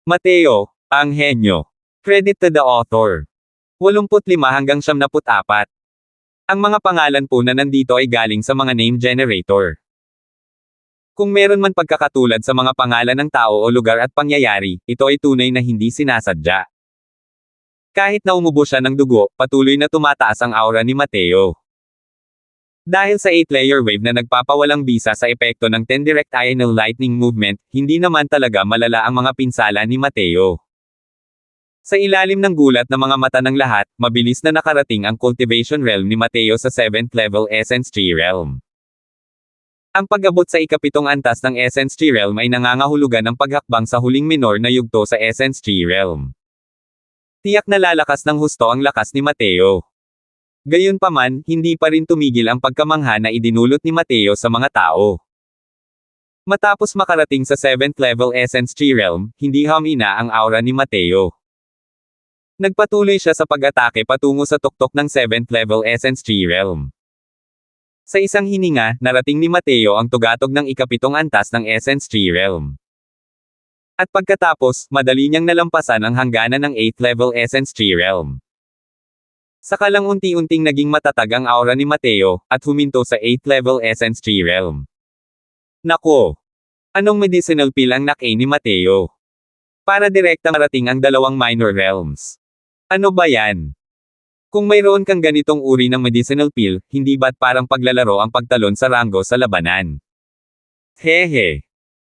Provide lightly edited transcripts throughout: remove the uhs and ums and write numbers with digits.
Mateo, ang henyo. Credit to the author. 85 hanggang 74. Ang mga pangalan po na nandito ay galing sa mga name generator. Kung meron man pagkakatulad sa mga pangalan ng tao o lugar at pangyayari, ito ay tunay na hindi sinasadya. Kahit na umubo siya ng dugo, patuloy na tumataas ang aura ni Mateo. Dahil sa 8-layer wave na nagpapawalang bisa sa epekto ng 10 direct ional lightning movement, hindi naman talaga malala ang mga pinsala ni Mateo. Sa ilalim ng gulat ng mga mata ng lahat, mabilis na nakarating ang cultivation realm ni Mateo sa 7th level Essence Tree Realm. Ang pag-abot sa ikapitong antas ng Essence Tree Realm ay nangangahulugan ng paghakbang sa huling minor na yugto sa Essence Tree Realm. Tiyak na lalakas ng husto ang lakas ni Mateo. Gayunpaman, hindi pa rin tumigil ang pagkamangha na idinulot ni Mateo sa mga tao. Matapos makarating sa 7th level Essence Tree Realm, hindi humina ang aura ni Mateo. Nagpatuloy siya sa pag-atake patungo sa tuktok ng 7th level Essence Tree Realm. Sa isang hininga, narating ni Mateo ang tugatog ng ikapitong antas ng Essence Tree Realm. At pagkatapos, madali niyang nalampasan ang hangganan ng 8th level Essence Tree Realm. Saka lang unti-unting naging matatag ang aura ni Mateo, at huminto sa 8th level Essence Tree Realm. Nako! Anong medicinal pill ang nakain ni Mateo? Para direkta marating ang dalawang minor realms. Ano ba yan? Kung mayroon kang ganitong uri ng medicinal pill, hindi ba't parang paglalaro ang pagtalon sa ranggo sa labanan? Hehe!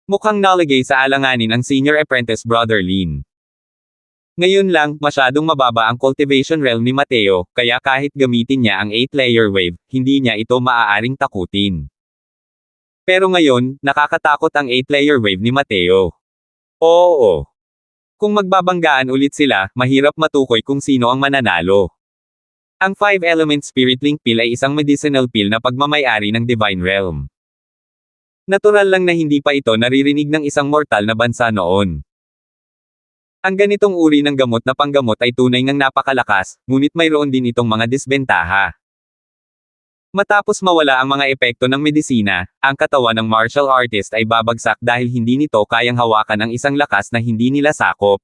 Mukhang naligay sa alanganin ang senior apprentice Brother Lin. Ngayon lang, masyadong mababa ang cultivation realm ni Mateo, kaya kahit gamitin niya ang 8-layer wave, hindi niya ito maaaring takutin. Pero ngayon, nakakatakot ang 8-layer wave ni Mateo. Oo. Kung magbabanggaan ulit sila, mahirap matukoy kung sino ang mananalo. Ang 5-element spirit link pill ay isang medicinal pill na pagmamayari ng divine realm. Natural lang na hindi pa ito naririnig ng isang mortal na bansa noon. Ang ganitong uri ng gamot na panggamot ay tunay ngang napakalakas, ngunit mayroon din itong mga disbentaha. Matapos mawala ang mga epekto ng medisina, ang katawan ng martial artist ay babagsak dahil hindi nito kayang hawakan ang isang lakas na hindi nila sakop.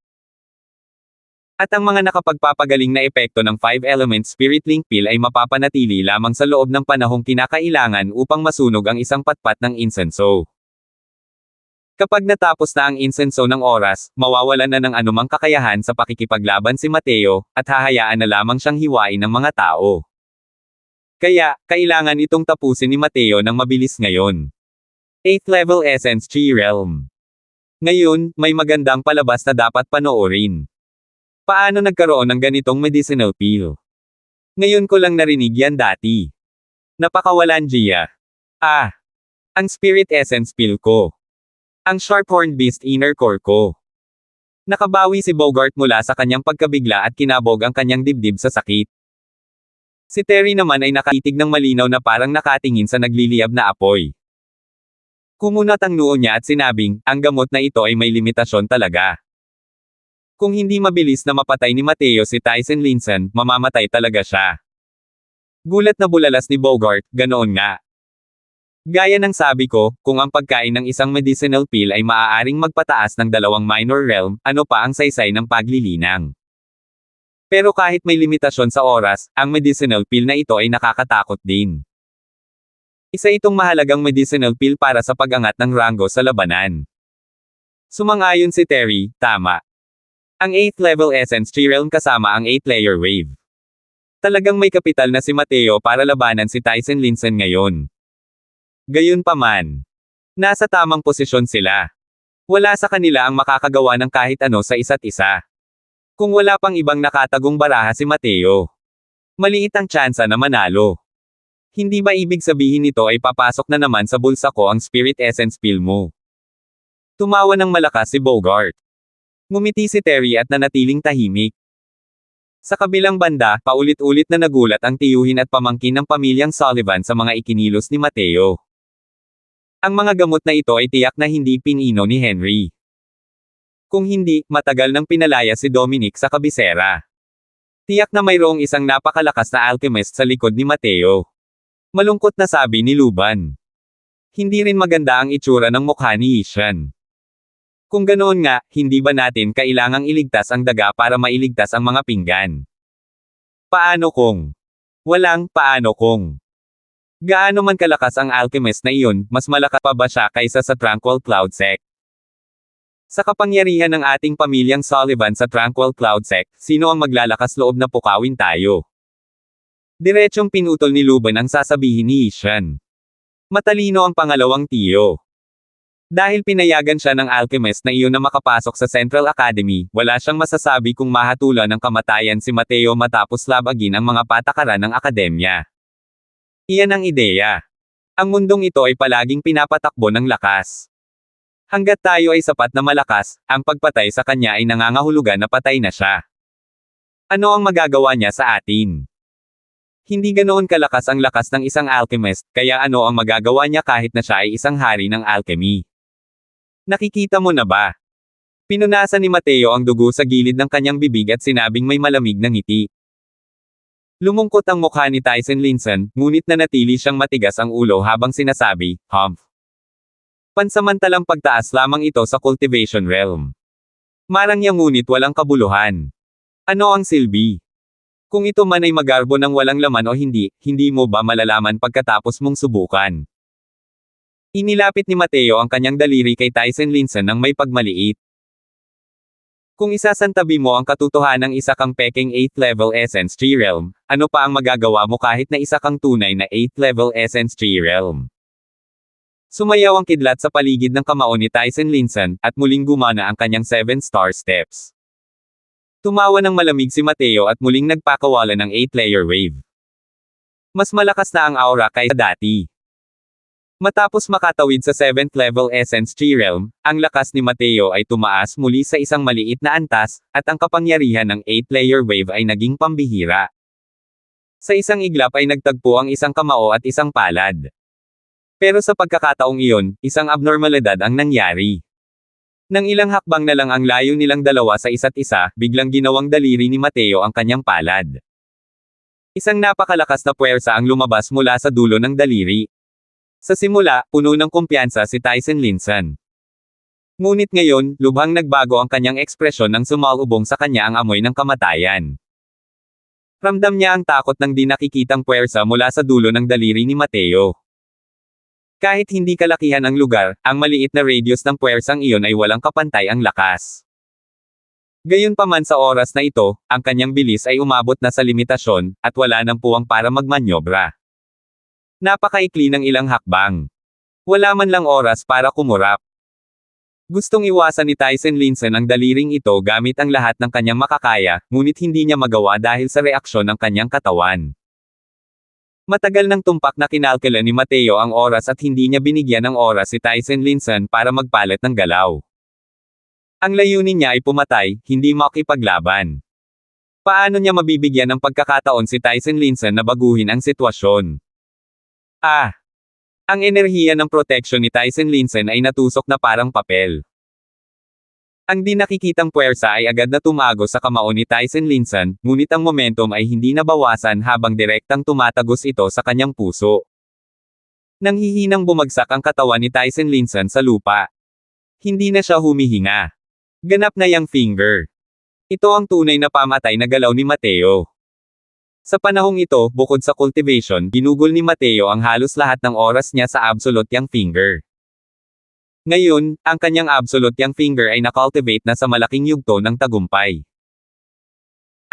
At ang mga nakapagpapagaling na epekto ng 5-element spirit link pill ay mapapanatili lamang sa loob ng panahong kinakailangan upang masunog ang isang patpat ng insenso. Kapag natapos na ang insenso ng oras, mawawalan na ng anumang kakayahan sa pakikipaglaban si Mateo, at hahayaan na lamang siyang hiwain ng mga tao. Kaya, kailangan itong tapusin ni Mateo ng mabilis ngayon. 8th level Essence Tree Realm. Ngayon, may magandang palabas na dapat panoorin. Paano nagkaroon ng ganitong medicinal pill? Ngayon ko lang narinig yan dati. Napakawalan Gia. Ang Spirit Essence Pill ko. Ang Sharphorn Beast Inner Core ko. Nakabawi si Bogart mula sa kanyang pagkabigla at kinabog ang kanyang dibdib sa sakit. Si Terry naman ay nakaitig ng malinaw na parang nakatingin sa nagliliyab na apoy. Kumunat ang noo niya at sinabing, ang gamot na ito ay may limitasyon talaga. Kung hindi mabilis na mapatay ni Mateo si Tyson Linson, mamamatay talaga siya. Gulat na bulalas ni Bogart, ganoon nga. Gaya ng sabi ko, kung ang pagkain ng isang medicinal pill ay maaaring magpataas ng dalawang minor realm, ano pa ang saysay ng paglilinang? Pero kahit may limitasyon sa oras, ang medicinal pill na ito ay nakakatakot din. Isa itong mahalagang medicinal pill para sa pag-angat ng ranggo sa labanan. Sumang-ayon si Terry, tama. Ang 8th level Essence Tree Realm kasama ang 8-layer wave. Talagang may kapital na si Mateo para labanan si Tyson Linson ngayon. Gayunpaman, nasa tamang posisyon sila. Wala sa kanila ang makakagawa ng kahit ano sa isa't isa. Kung wala pang ibang nakatagong baraha si Mateo, maliit ang tsansa na manalo. Hindi ba ibig sabihin nito ay papasok na naman sa bulsa ko ang Spirit Essence Pill mo? Tumawa ng malakas si Bogart. Ngumiti si Terry at nanatiling tahimik. Sa kabilang banda, paulit-ulit na nagulat ang tiyuhin at pamangkin ng pamilyang Sullivan sa mga ikinilos ni Mateo. Ang mga gamot na ito ay tiyak na hindi pinino ni Henry. Kung hindi, matagal nang pinalaya si Dominic sa kabisera. Tiyak na mayroong isang napakalakas na alchemist sa likod ni Mateo. Malungkot na sabi ni Luban. Hindi rin maganda ang itsura ng mukha ni Ishan. Kung ganoon nga, hindi ba natin kailangang iligtas ang daga para mailigtas ang mga pinggan? Paano kung? Walang paano kung. Gaano man kalakas ang alchemist na iyon, mas malakas pa ba siya kaysa sa Tranquil Cloud Sect? Sa kapangyarihan ng ating pamilyang Sullivan sa Tranquil Cloud Sect, sino ang maglalakas loob na pukawin tayo? Diretsyong pinutol ni Luban ang sasabihin ni Ishan. Matalino ang pangalawang tiyo. Dahil pinayagan siya ng alchemist na iyon na makapasok sa Central Academy, wala siyang masasabi kung mahatulan ng kamatayan si Mateo matapos labagin ang mga patakaran ng akademya. Iyan ang ideya. Ang mundong ito ay palaging pinapatakbo ng lakas. Hanggat tayo ay sapat na malakas, ang pagpatay sa kanya ay nangangahulugan na patay na siya. Ano ang magagawa niya sa atin? Hindi ganoon kalakas ang lakas ng isang alchemist, kaya ano ang magagawa niya kahit na siya ay isang hari ng alchemy? Nakikita mo na ba? Pinunasan ni Mateo ang dugo sa gilid ng kanyang bibig at sinabing may malamig na ngiti. Lumungkot ang mukha ni Tyson Linson, ngunit nanatili siyang matigas ang ulo habang sinasabi, "Humph." Pansamantalang pagtaas lamang ito sa cultivation realm. Marangya ngunit walang kabuluhan. Ano ang silbi? Kung ito man ay magarbo ng walang laman o hindi, hindi mo ba malalaman pagkatapos mong subukan? Inilapit ni Mateo ang kanyang daliri kay Tyson Linson ng may pagmaliit. Kung isasantabi mo ang katotohanang isa kang peking 8th level Essence Tree Realm, ano pa ang magagawa mo kahit na isa kang tunay na 8th level Essence Tree Realm? Sumayaw ang kidlat sa paligid ng kamao ni Tyson Linson, at muling gumana ang kanyang 7-star steps. Tumawa ng malamig si Mateo at muling nagpakawala ng 8-layer wave. Mas malakas na ang aura kaysa dati. Matapos makatawid sa 7th level Essence Tree Realm, ang lakas ni Mateo ay tumaas muli sa isang maliit na antas, at ang kapangyarihan ng 8-layer wave ay naging pambihira. Sa isang iglap ay nagtagpo ang isang kamao at isang palad. Pero sa pagkakataong iyon, isang abnormalidad ang nangyari. Nang ilang hakbang na lang ang layo nilang dalawa sa isa't isa, biglang ginawang daliri ni Mateo ang kanyang palad. Isang napakalakas na puwersa ang lumabas mula sa dulo ng daliri. Sa simula, puno ng kumpiyansa si Tyson Linson. Ngunit ngayon, lubhang nagbago ang kanyang ekspresyon nang sumalubong sa kanya ang amoy ng kamatayan. Ramdam niya ang takot ng di nakikitang puwersa mula sa dulo ng daliri ni Mateo. Kahit hindi kalakihan ang lugar, ang maliit na radius ng puwersang iyon ay walang kapantay ang lakas. Gayunpaman sa oras na ito, ang kanyang bilis ay umabot na sa limitasyon, at wala nang puwang para magmanyobra. Napakaikli ng ilang hakbang. Wala man lang oras para kumurap. Gustong iwasan ni Tyson Linson ang daliring ito gamit ang lahat ng kanyang makakaya, ngunit hindi niya magawa dahil sa reaksyon ng kanyang katawan. Matagal nang tumpak na kinalkula ni Mateo ang oras at hindi niya binigyan ng oras si Tyson Linson para magpalit ng galaw. Ang layunin niya ay pumatay, hindi makipaglaban. Paano niya mabibigyan ng pagkakataon si Tyson Linson na baguhin ang sitwasyon? Ang enerhiya ng protection ni Tyson Linson ay natusok na parang papel. Ang di nakikitang puwersa ay agad na tumago sa kamao ni Tyson Linson, ngunit ang momentum ay hindi nabawasan habang direktang tumatagos ito sa kanyang puso. Nanghihinang bumagsak ang katawan ni Tyson Linson sa lupa. Hindi na siya humihinga. Ganap na yang finger. Ito ang tunay na pamatay na galaw ni Mateo. Sa panahong ito, bukod sa cultivation, ginugol ni Mateo ang halos lahat ng oras niya sa absolute yang finger. Ngayon, ang kanyang absolute yang finger ay nakultivate na sa malaking yugto ng tagumpay.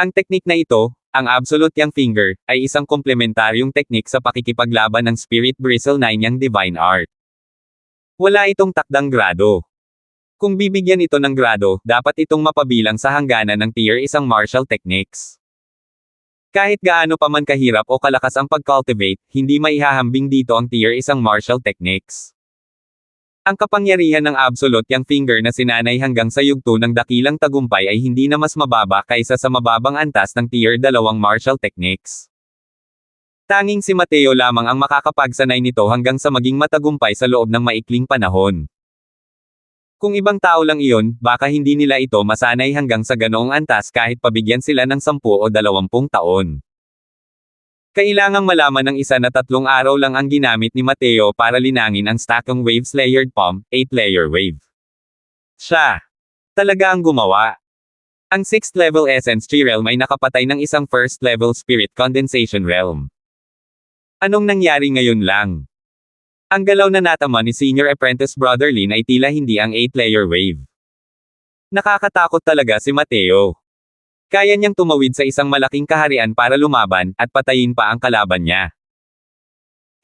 Ang teknik na ito, ang absolute yang finger, ay isang komplementaryong teknik sa pakikipaglaban ng Spirit Bristle 9 yang Divine Art. Wala itong takdang grado. Kung bibigyan ito ng grado, dapat itong mapabilang sa hangganan ng tier isang martial techniques. Kahit gaano pa man kahirap o kalakas ang pag-cultivate, hindi maihahambing dito ang tier isang martial techniques. Ang kapangyarihan ng absolute yang finger na sinanay hanggang sa yugto ng dakilang tagumpay ay hindi na mas mababa kaysa sa mababang antas ng tier 2 martial techniques. Tanging si Mateo lamang ang makakapagsanay nito hanggang sa maging matagumpay sa loob ng maikling panahon. Kung ibang tao lang iyon, baka hindi nila ito masanay hanggang sa ganoong antas kahit pabigyan sila ng 10 o 20 taon. Kailangang malaman ng isa na 3 araw lang ang ginamit ni Mateo para linangin ang Stackong Waves Layered Palm, 8-layer wave. Siya. Talaga ang gumawa. Ang 6th level Essence Tree Realm ay nakapatay ng isang 1st level Spirit Condensation Realm. Anong nangyari ngayon lang? Ang galaw na natama ni Senior Apprentice Brother Lin ay tila hindi ang 8-layer wave. Nakakatakot talaga si Mateo. Kaya niyang tumawid sa isang malaking kaharian para lumaban, at patayin pa ang kalaban niya.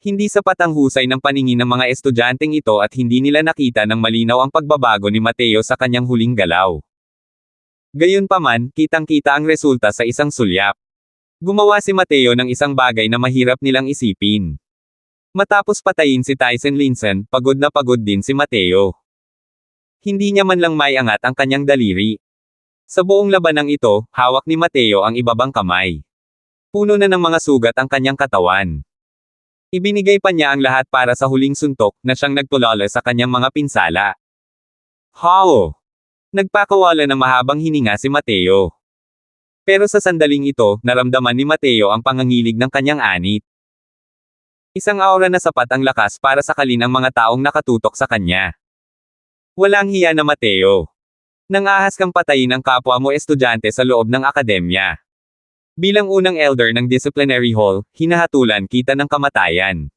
Hindi sapat ang husay ng paningin ng mga estudyanteng ito at hindi nila nakita ng malinaw ang pagbabago ni Mateo sa kanyang huling galaw. Gayunpaman, kitang-kita ang resulta sa isang sulyap. Gumawa si Mateo ng isang bagay na mahirap nilang isipin. Matapos patayin si Tyson Linson, pagod na pagod din si Mateo. Hindi niya man lang maiangat ang kanyang daliri. Sa buong labanang ito, hawak ni Mateo ang ibabang kamay. Puno na ng mga sugat ang kanyang katawan. Ibinigay pa niya ang lahat para sa huling suntok, na siyang nagtulala sa kanyang mga pinsala. How? Nagpakawala ng mahabang hininga si Mateo. Pero sa sandaling ito, naramdaman ni Mateo ang pangangilig ng kanyang anit. Isang aura na sapat ang lakas para sakalin ang mga taong nakatutok sa kanya. Walang hiya na Mateo. Nangahas kang patayin ang kapwa mo estudyante sa loob ng akademya. Bilang unang elder ng disciplinary hall, hinahatulan kita ng kamatayan.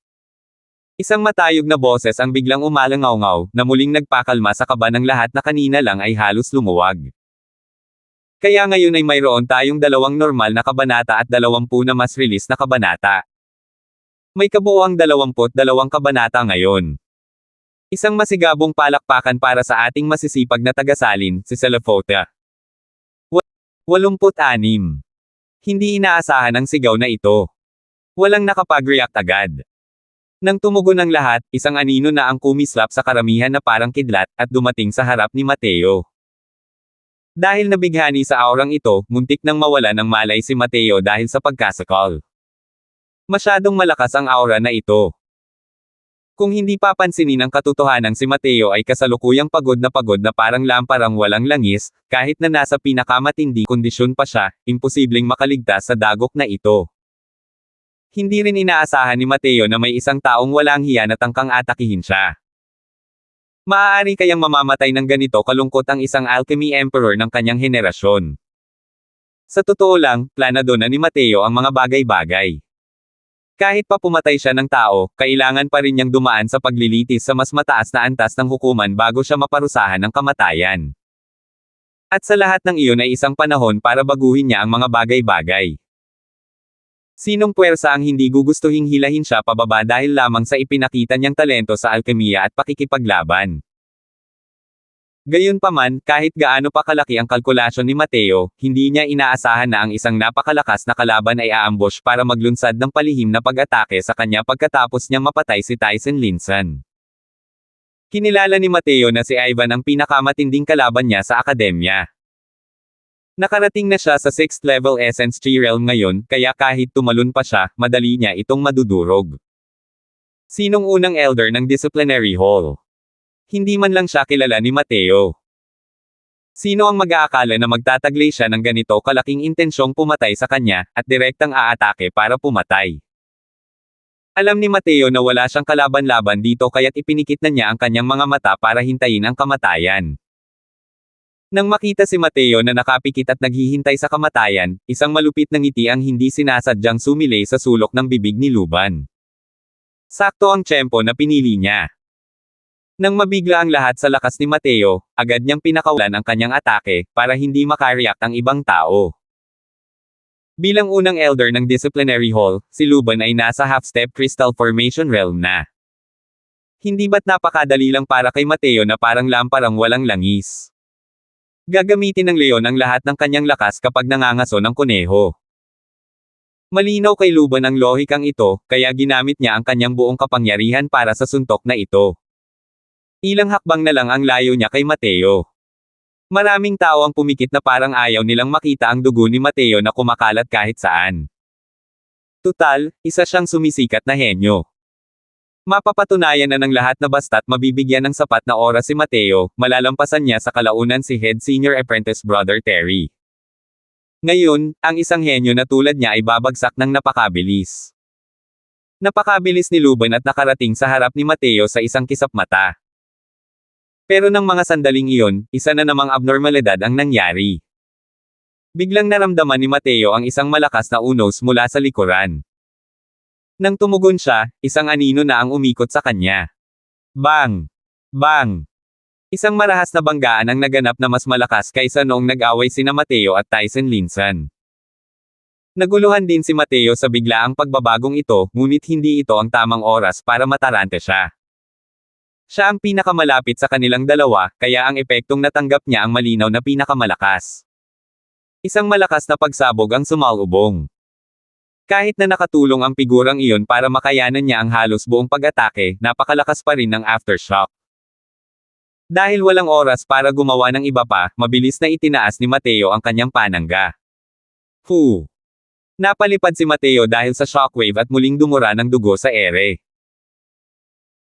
Isang matayog na boses ang biglang umalangaw-ngaw, na muling nagpakalma sa kaba ng lahat na kanina lang ay halos lumuwag. Kaya ngayon ay mayroon tayong 2 normal na kabanata at 20 na mas release na kabanata. May kabuuang 22 kabanata ngayon. Isang masigabong palakpakan para sa ating masisipag na tagasalin, si Salafota. 86. Hindi inaasahan ang sigaw na ito. Walang nakapag-react agad. Nang tumugon ang lahat, isang anino na ang kumislap sa karamihan na parang kidlat, at dumating sa harap ni Mateo. Dahil nabighani sa aurang ito, muntik nang mawala ng malay si Mateo dahil sa pagkasakal. Masyadong malakas ang aura na ito. Kung hindi papansinin ang katotohanan, si Mateo ay kasalukuyang pagod na parang lamparang walang langis, kahit na nasa pinakamatinding kondisyon pa siya, imposibleng makaligtas sa dagok na ito. Hindi rin inaasahan ni Mateo na may isang taong walang hiya na tangkang atakihin siya. Maaari kayang mamamatay ng ganito kalungkot ang isang alchemy emperor ng kanyang henerasyon. Sa totoo lang, planado na ni Mateo ang mga bagay-bagay. Kahit pa pumatay siya ng tao, kailangan pa rin niyang dumaan sa paglilitis sa mas mataas na antas ng hukuman bago siya maparusahan ng kamatayan. At sa lahat ng iyon ay isang panahon para baguhin niya ang mga bagay-bagay. Sinong puwersa ang hindi gugustuhing hilahin siya pababa dahil lamang sa ipinakita niyang talento sa alkemiya at pakikipaglaban? Gayunpaman, kahit gaano pa kalaki ang kalkulasyon ni Mateo, hindi niya inaasahan na ang isang napakalakas na kalaban ay aambush para maglunsad ng palihim na pag-atake sa kanya pagkatapos niyang mapatay si Tyson Linson. Kinilala ni Mateo na si Ivan ang pinakamatinding kalaban niya sa akademya. Nakarating na siya sa 6th level Essence Tree Realm ngayon, kaya kahit tumalon pa siya, madali niya itong madudurog. Sinong unang elder ng disciplinary hall? Hindi man lang siya kilala ni Mateo. Sino ang mag-aakala na magtataglay siya ng ganito kalaking intensyong pumatay sa kanya, at direktang aatake para pumatay? Alam ni Mateo na wala siyang kalaban-laban dito kaya't ipinikit na niya ang kanyang mga mata para hintayin ang kamatayan. Nang makita si Mateo na nakapikit at naghihintay sa kamatayan, isang malupit na ngiti ang hindi sinasadyang sumilay sa sulok ng bibig ni Luban. Sakto ang tiyempo na pinili niya. Nang mabigla ang lahat sa lakas ni Mateo, agad niyang pinakawalan ang kanyang atake, para hindi makareact ang ibang tao. Bilang unang elder ng disciplinary hall, si Luban ay nasa half-step crystal formation realm na. Hindi ba't napakadali lang para kay Mateo na parang lamparang walang langis? Gagamitin ng leon ang lahat ng kanyang lakas kapag nangangaso ng kuneho. Malinaw kay Luban ang lohikang ito, kaya ginamit niya ang kanyang buong kapangyarihan para sa suntok na ito. Ilang hakbang na lang ang layo niya kay Mateo. Maraming tao ang pumikit na parang ayaw nilang makita ang dugo ni Mateo na kumakalat kahit saan. Tutal, isa siyang sumisikat na henyo. Mapapatunayan na ng lahat na basta't mabibigyan ng sapat na oras si Mateo, malalampasan niya sa kalaunan si Head Senior Apprentice Brother Terry. Ngayon, ang isang henyo na tulad niya ay babagsak ng napakabilis. Napakabilis ni Luban at nakarating sa harap ni Mateo sa isang kisap mata. Pero ng mga sandaling iyon, isa na namang abnormalidad ang nangyari. Biglang naramdaman ni Mateo ang isang malakas na unos mula sa likuran. Nang tumugon siya, isang anino na ang umikot sa kanya. Bang! Bang! Isang marahas na banggaan ang naganap na mas malakas kaysa noong nag-away sina Mateo at Tyson Linson. Naguluhan din si Mateo sa biglaang pagbabagong ito, ngunit hindi ito ang tamang oras para matarante siya. Siya ang pinakamalapit sa kanilang dalawa, kaya ang epektong natanggap niya ang malinaw na pinakamalakas. Isang malakas na pagsabog ang sumalubong. Kahit na nakatulong ang figurang iyon para makayanan niya ang halos buong pag-atake, napakalakas pa rin ng aftershock. Dahil walang oras para gumawa ng iba pa, mabilis na itinaas ni Mateo ang kanyang panangga. Fu! Napalipad si Mateo dahil sa shockwave at muling dumura ng dugo sa ere.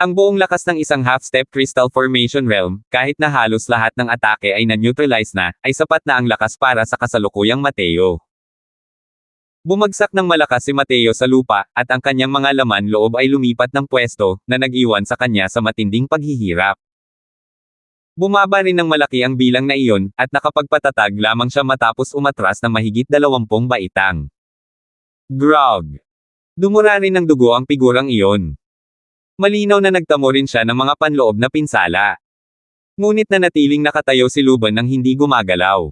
Ang buong lakas ng isang half-step crystal formation realm, kahit na halos lahat ng atake ay na-neutralize na, ay sapat na ang lakas para sa kasalukuyang Mateo. Bumagsak ng malakas si Mateo sa lupa, at ang kanyang mga laman loob ay lumipat ng pwesto, na nag-iwan sa kanya sa matinding paghihirap. Bumaba rin ng malaki ang bilang na iyon, at nakapagpatatag lamang siya matapos umatras ng mahigit 20 baitang. Grog! Dumura rin ng dugo ang figurang iyon. Malinaw na nagtamo rin siya ng mga panloob na pinsala. Ngunit nanatiling nakatayo si Luban nang hindi gumagalaw.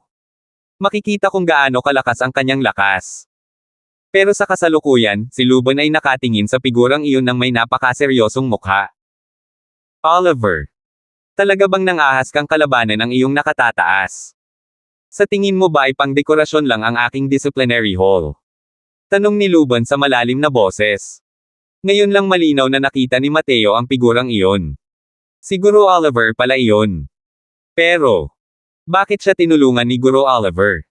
Makikita kung gaano kalakas ang kanyang lakas. Pero sa kasalukuyan, si Luban ay nakatingin sa figurang iyon ng may napakaseryosong mukha. Oliver! Talaga bang nang-ahas kang kalabanan ang iyong nakatataas? Sa tingin mo ba ay pangdekorasyon lang ang aking disciplinary hall? Tanong ni Luban sa malalim na boses. Ngayon lang malinaw na nakita ni Mateo ang figurang iyon. Si Guro Oliver pala iyon. Pero, bakit siya tinulungan ni Guro Oliver?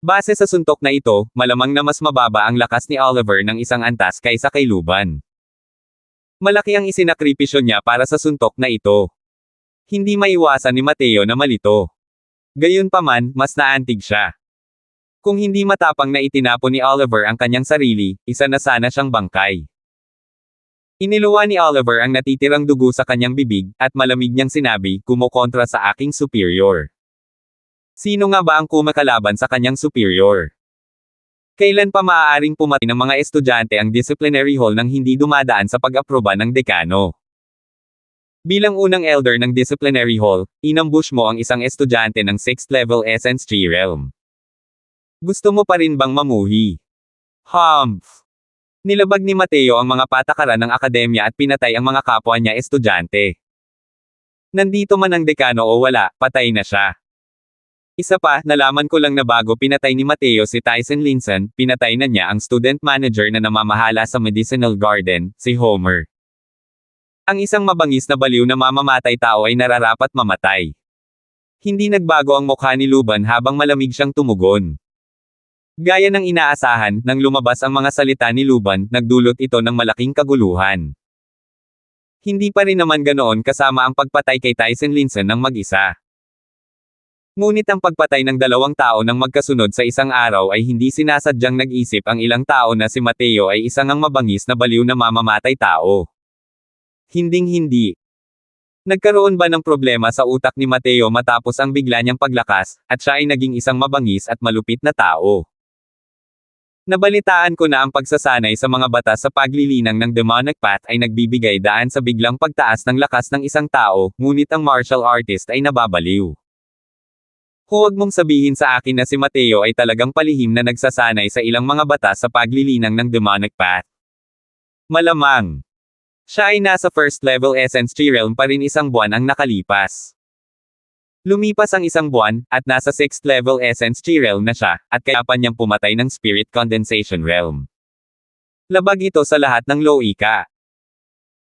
Base sa suntok na ito, malamang na mas mababa ang lakas ni Oliver ng isang antas kaysa kay Luban. Malaki ang isinakripisyo niya para sa suntok na ito. Hindi maiwasan ni Mateo na malito. Gayunpaman, mas naantig siya. Kung hindi matapang na itinapon ni Oliver ang kanyang sarili, isa na sana siyang bangkay. Iniluwa ni Oliver ang natitirang dugo sa kanyang bibig, at malamig niyang sinabi, "Kumokontra sa aking superior." Sino nga ba ang kumakalaban sa kanyang superior? Kailan pa maaaring pumatay ng mga estudyante ang disciplinary hall nang hindi dumadaan sa pag-aproba ng dekano? Bilang unang elder ng disciplinary hall, inambush mo ang isang estudyante ng 6th level Essence Tree Realm. Gusto mo pa rin bang mamuhi? Humph! Nilabag ni Mateo ang mga patakaran ng akademya at pinatay ang mga kapwa niya estudyante. Nandito man ang dekano o wala, patay na siya. Isa pa, nalaman ko lang na bago pinatay ni Mateo si Tyson Linson, pinatay na niya ang student manager na namamahala sa Medicinal Garden, si Homer. Ang isang mabangis na baliw na mamamatay tao ay nararapat mamatay. Hindi nagbago ang mukha ni Luban habang malamig siyang tumugon. Gaya ng inaasahan, nang lumabas ang mga salita ni Luban, nagdulot ito ng malaking kaguluhan. Hindi pa rin naman ganoon kasama ang pagpatay kay Tyson Linson ng mag-isa. Ngunit ang pagpatay ng 2 tao ng magkasunod sa isang araw ay hindi sinasadyang nag-isip ang ilang tao na si Mateo ay isang ang mabangis na baliw na mamamatay tao. Hinding-hindi. Nagkaroon ba ng problema sa utak ni Mateo matapos ang bigla niyang paglakas, at siya ay naging isang mabangis at malupit na tao? Nabalitaan ko na ang pagsasanay sa mga batas sa paglilinang ng demonic path ay nagbibigay daan sa biglang pagtaas ng lakas ng isang tao, ngunit ang martial artist ay nababaliw. Huwag mong sabihin sa akin na si Mateo ay talagang palihim na nagsasanay sa ilang mga batas sa paglilinang ng demonic path. Malamang. Siya ay nasa 1st level Essence Tree Realm pa rin isang buwan ang nakalipas. Lumipas ang isang buwan, at nasa 6th level Essence Tree Realm na siya, at kaya pa niyang pumatay ng Spirit Condensation Realm. Labag ito sa lahat ng loika.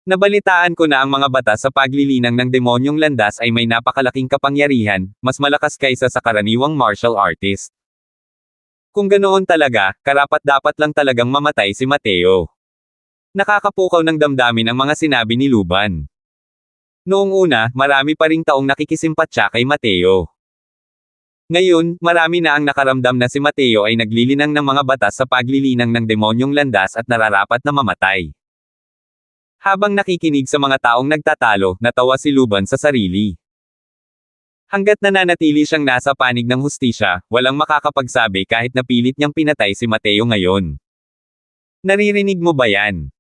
Nabalitaan ko na ang mga batas sa paglilinang ng demonyong landas ay may napakalaking kapangyarihan, mas malakas kaysa sa karaniwang martial artist. Kung ganoon talaga, karapat-dapat lang talagang mamatay si Mateo. Nakakapukaw ng damdamin ang mga sinabi ni Luban. Noong una, marami pa ring taong nakikisimpatya kay Mateo. Ngayon, marami na ang nakaramdam na si Mateo ay naglilinang ng mga batas sa paglilinang ng demonyong landas at nararapat na mamatay. Habang nakikinig sa mga taong nagtatalo, natawa si Luban sa sarili. Hanggat nananatili siyang nasa panig ng hustisya, walang makakapagsabi kahit na pilit niyang pinatay si Mateo ngayon. Naririnig mo ba yan?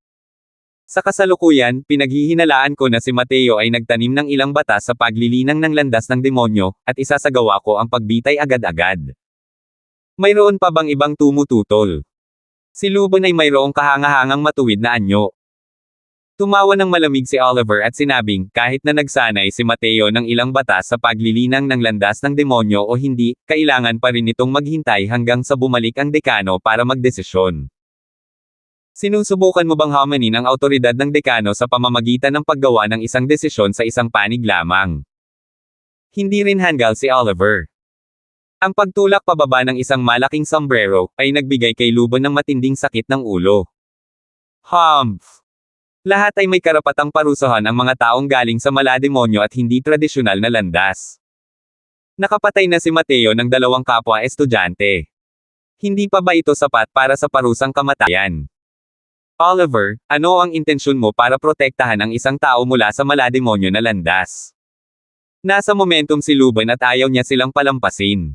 Sa kasalukuyan, pinaghihinalaan ko na si Mateo ay nagtanim ng ilang batas sa paglilinang ng landas ng demonyo, at isasagawa ko ang pagbitay agad-agad. Mayroon pa bang ibang tumututol? Si Luban ay mayroong kahangahangang matuwid na anyo. Tumawa ng malamig si Oliver at sinabing, kahit na nagsanay si Mateo ng ilang batas sa paglilinang ng landas ng demonyo o hindi, kailangan pa rin itong maghintay hanggang sa bumalik ang dekano para magdesisyon. Sinusubukan mo bang hamanin ang awtoridad ng dekano sa pamamagitan ng paggawa ng isang desisyon sa isang panig lamang? Hindi rin hanggal si Oliver. Ang pagtulak pababa ng isang malaking sombrero ay nagbigay kay Luban ng matinding sakit ng ulo. Humph! Lahat ay may karapatang parusahan ang mga taong galing sa malademonyo at hindi tradisyonal na landas. Nakapatay na si Mateo ng 2 kapwa estudyante. Hindi pa ba ito sapat para sa parusang kamatayan? Oliver, ano ang intensyon mo para protektahan ang isang tao mula sa malademonyo na landas? Nasa momentum si Luban at ayaw niya silang palampasin.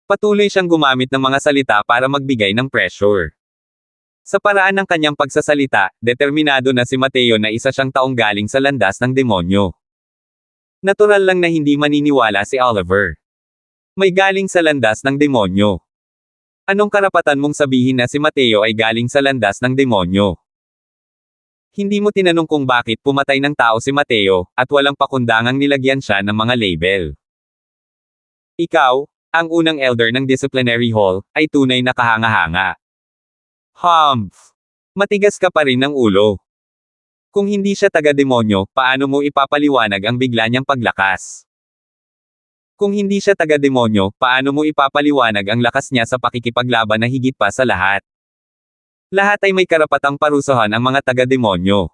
Patuloy siyang gumamit ng mga salita para magbigay ng pressure. Sa paraan ng kanyang pagsasalita, determinado na si Mateo na isa siyang taong galing sa landas ng demonyo. Natural lang na hindi maniniwala si Oliver. May galing sa landas ng demonyo. Anong karapatan mong sabihin na si Mateo ay galing sa landas ng demonyo? Hindi mo tinanong kung bakit pumatay ng tao si Mateo, at walang pakundangang nilagyan siya ng mga label. Ikaw, ang unang elder ng disciplinary hall, ay tunay na kahanga-hanga. Humph! Matigas ka pa rin ng ulo. Kung hindi siya taga-demonyo, paano mo ipapaliwanag ang bigla niyang paglakas? Kung hindi siya taga-demonyo, paano mo ipapaliwanag ang lakas niya sa pakikipaglaban na higit pa sa lahat? Lahat ay may karapatang parusahan ang mga taga-demonyo.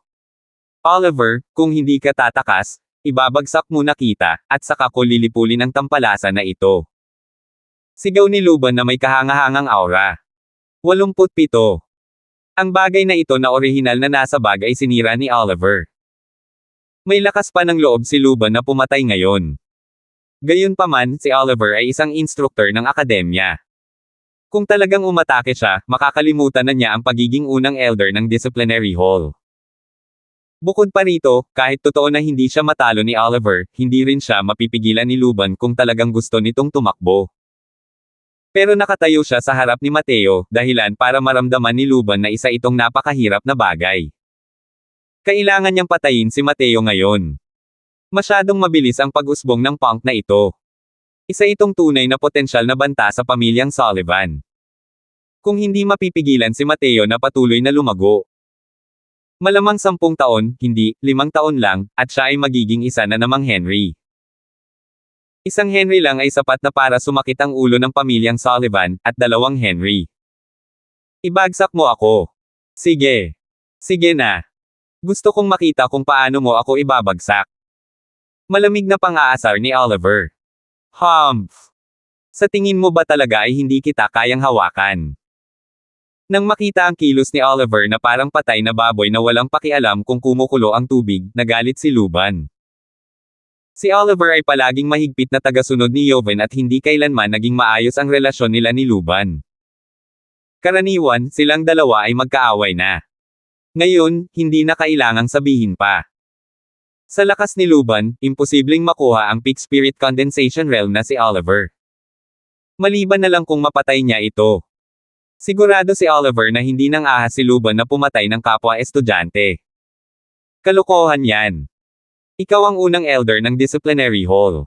Oliver, kung hindi ka tatakas, ibabagsak muna kita, at saka ko lilipulin ang tampalasan na ito. Sigaw ni Luban na may kahangahangang aura. 87. Ang bagay na ito na orihinal na nasa bag ay sinira ni Oliver. May lakas pa ng loob si Luban na pumatay ngayon. Gayunpaman, si Oliver ay isang instruktor ng akademya. Kung talagang umatake siya, makakalimutan na niya ang pagiging unang elder ng disciplinary hall. Bukod pa rito, kahit totoo na hindi siya matalo ni Oliver, hindi rin siya mapipigilan ni Luban kung talagang gusto nitong tumakbo. Pero nakatayo siya sa harap ni Mateo, dahilan para maramdaman ni Luban na isa itong napakahirap na bagay. Kailangan niyang patayin si Mateo ngayon. Masyadong mabilis ang pag-usbong ng punk na ito. Isa itong tunay na potensyal na banta sa pamilyang Sullivan. Kung hindi mapipigilan si Mateo na patuloy na lumago. Malamang 10 taon, hindi, 5 taon lang, at siya ay magiging isa na namang Henry. Isang Henry lang ay sapat na para sumakit ang ulo ng pamilyang Sullivan, at 2 Henry. Ibagsak mo ako. Sige. Sige na. Gusto kong makita kung paano mo ako ibabagsak. Malamig na pang-aasar ni Oliver. Humph! Sa tingin mo ba talaga ay hindi kita kayang hawakan? Nang makita ang kilos ni Oliver na parang patay na baboy na walang pakialam kung kumukulo ang tubig, nagalit si Luban. Si Oliver ay palaging mahigpit na tagasunod ni Joven at hindi kailanman naging maayos ang relasyon nila ni Luban. Karaniwan, silang dalawa ay magkaaway na. Ngayon, hindi na kailangang sabihin pa. Sa lakas ni Luban, imposibleng makuha ang peak spirit condensation realm na si Oliver. Maliban na lang kung mapatay niya ito. Sigurado si Oliver na hindi nang ahas si Luban na pumatay ng kapwa estudyante. Kalokohan yan. Ikaw ang unang elder ng disciplinary hall.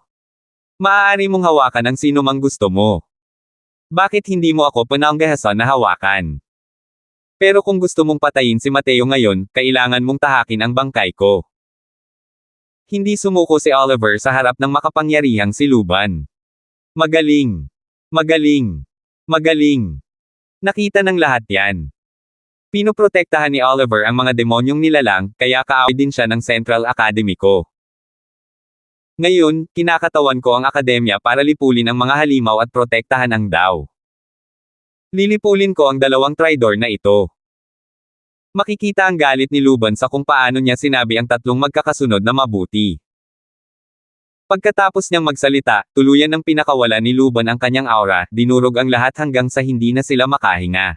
Maaari mong hawakan ang sino mang gusto mo. Bakit hindi mo ako pananggahasan na hawakan? Pero kung gusto mong patayin si Mateo ngayon, kailangan mong tahakin ang bangkay ko. Hindi sumuko si Oliver sa harap ng makapangyarihang si Luban. Magaling. Magaling. Magaling. Nakita ng lahat yan. Pinoprotektahan ni Oliver ang mga demonyong nilalang, kaya kaaway din siya ng Central Academy ko. Ngayon, kinakatawan ko ang akademya para lipulin ang mga halimaw at protektahan ang DAO. Lilipulin ko ang 2 traidor na ito. Makikita ang galit ni Luban sa kung paano niya sinabi ang 3 magkakasunod na mabuti. Pagkatapos niyang magsalita, tuluyan ng pinakawala ni Luban ang kanyang aura, dinurog ang lahat hanggang sa hindi na sila makahinga.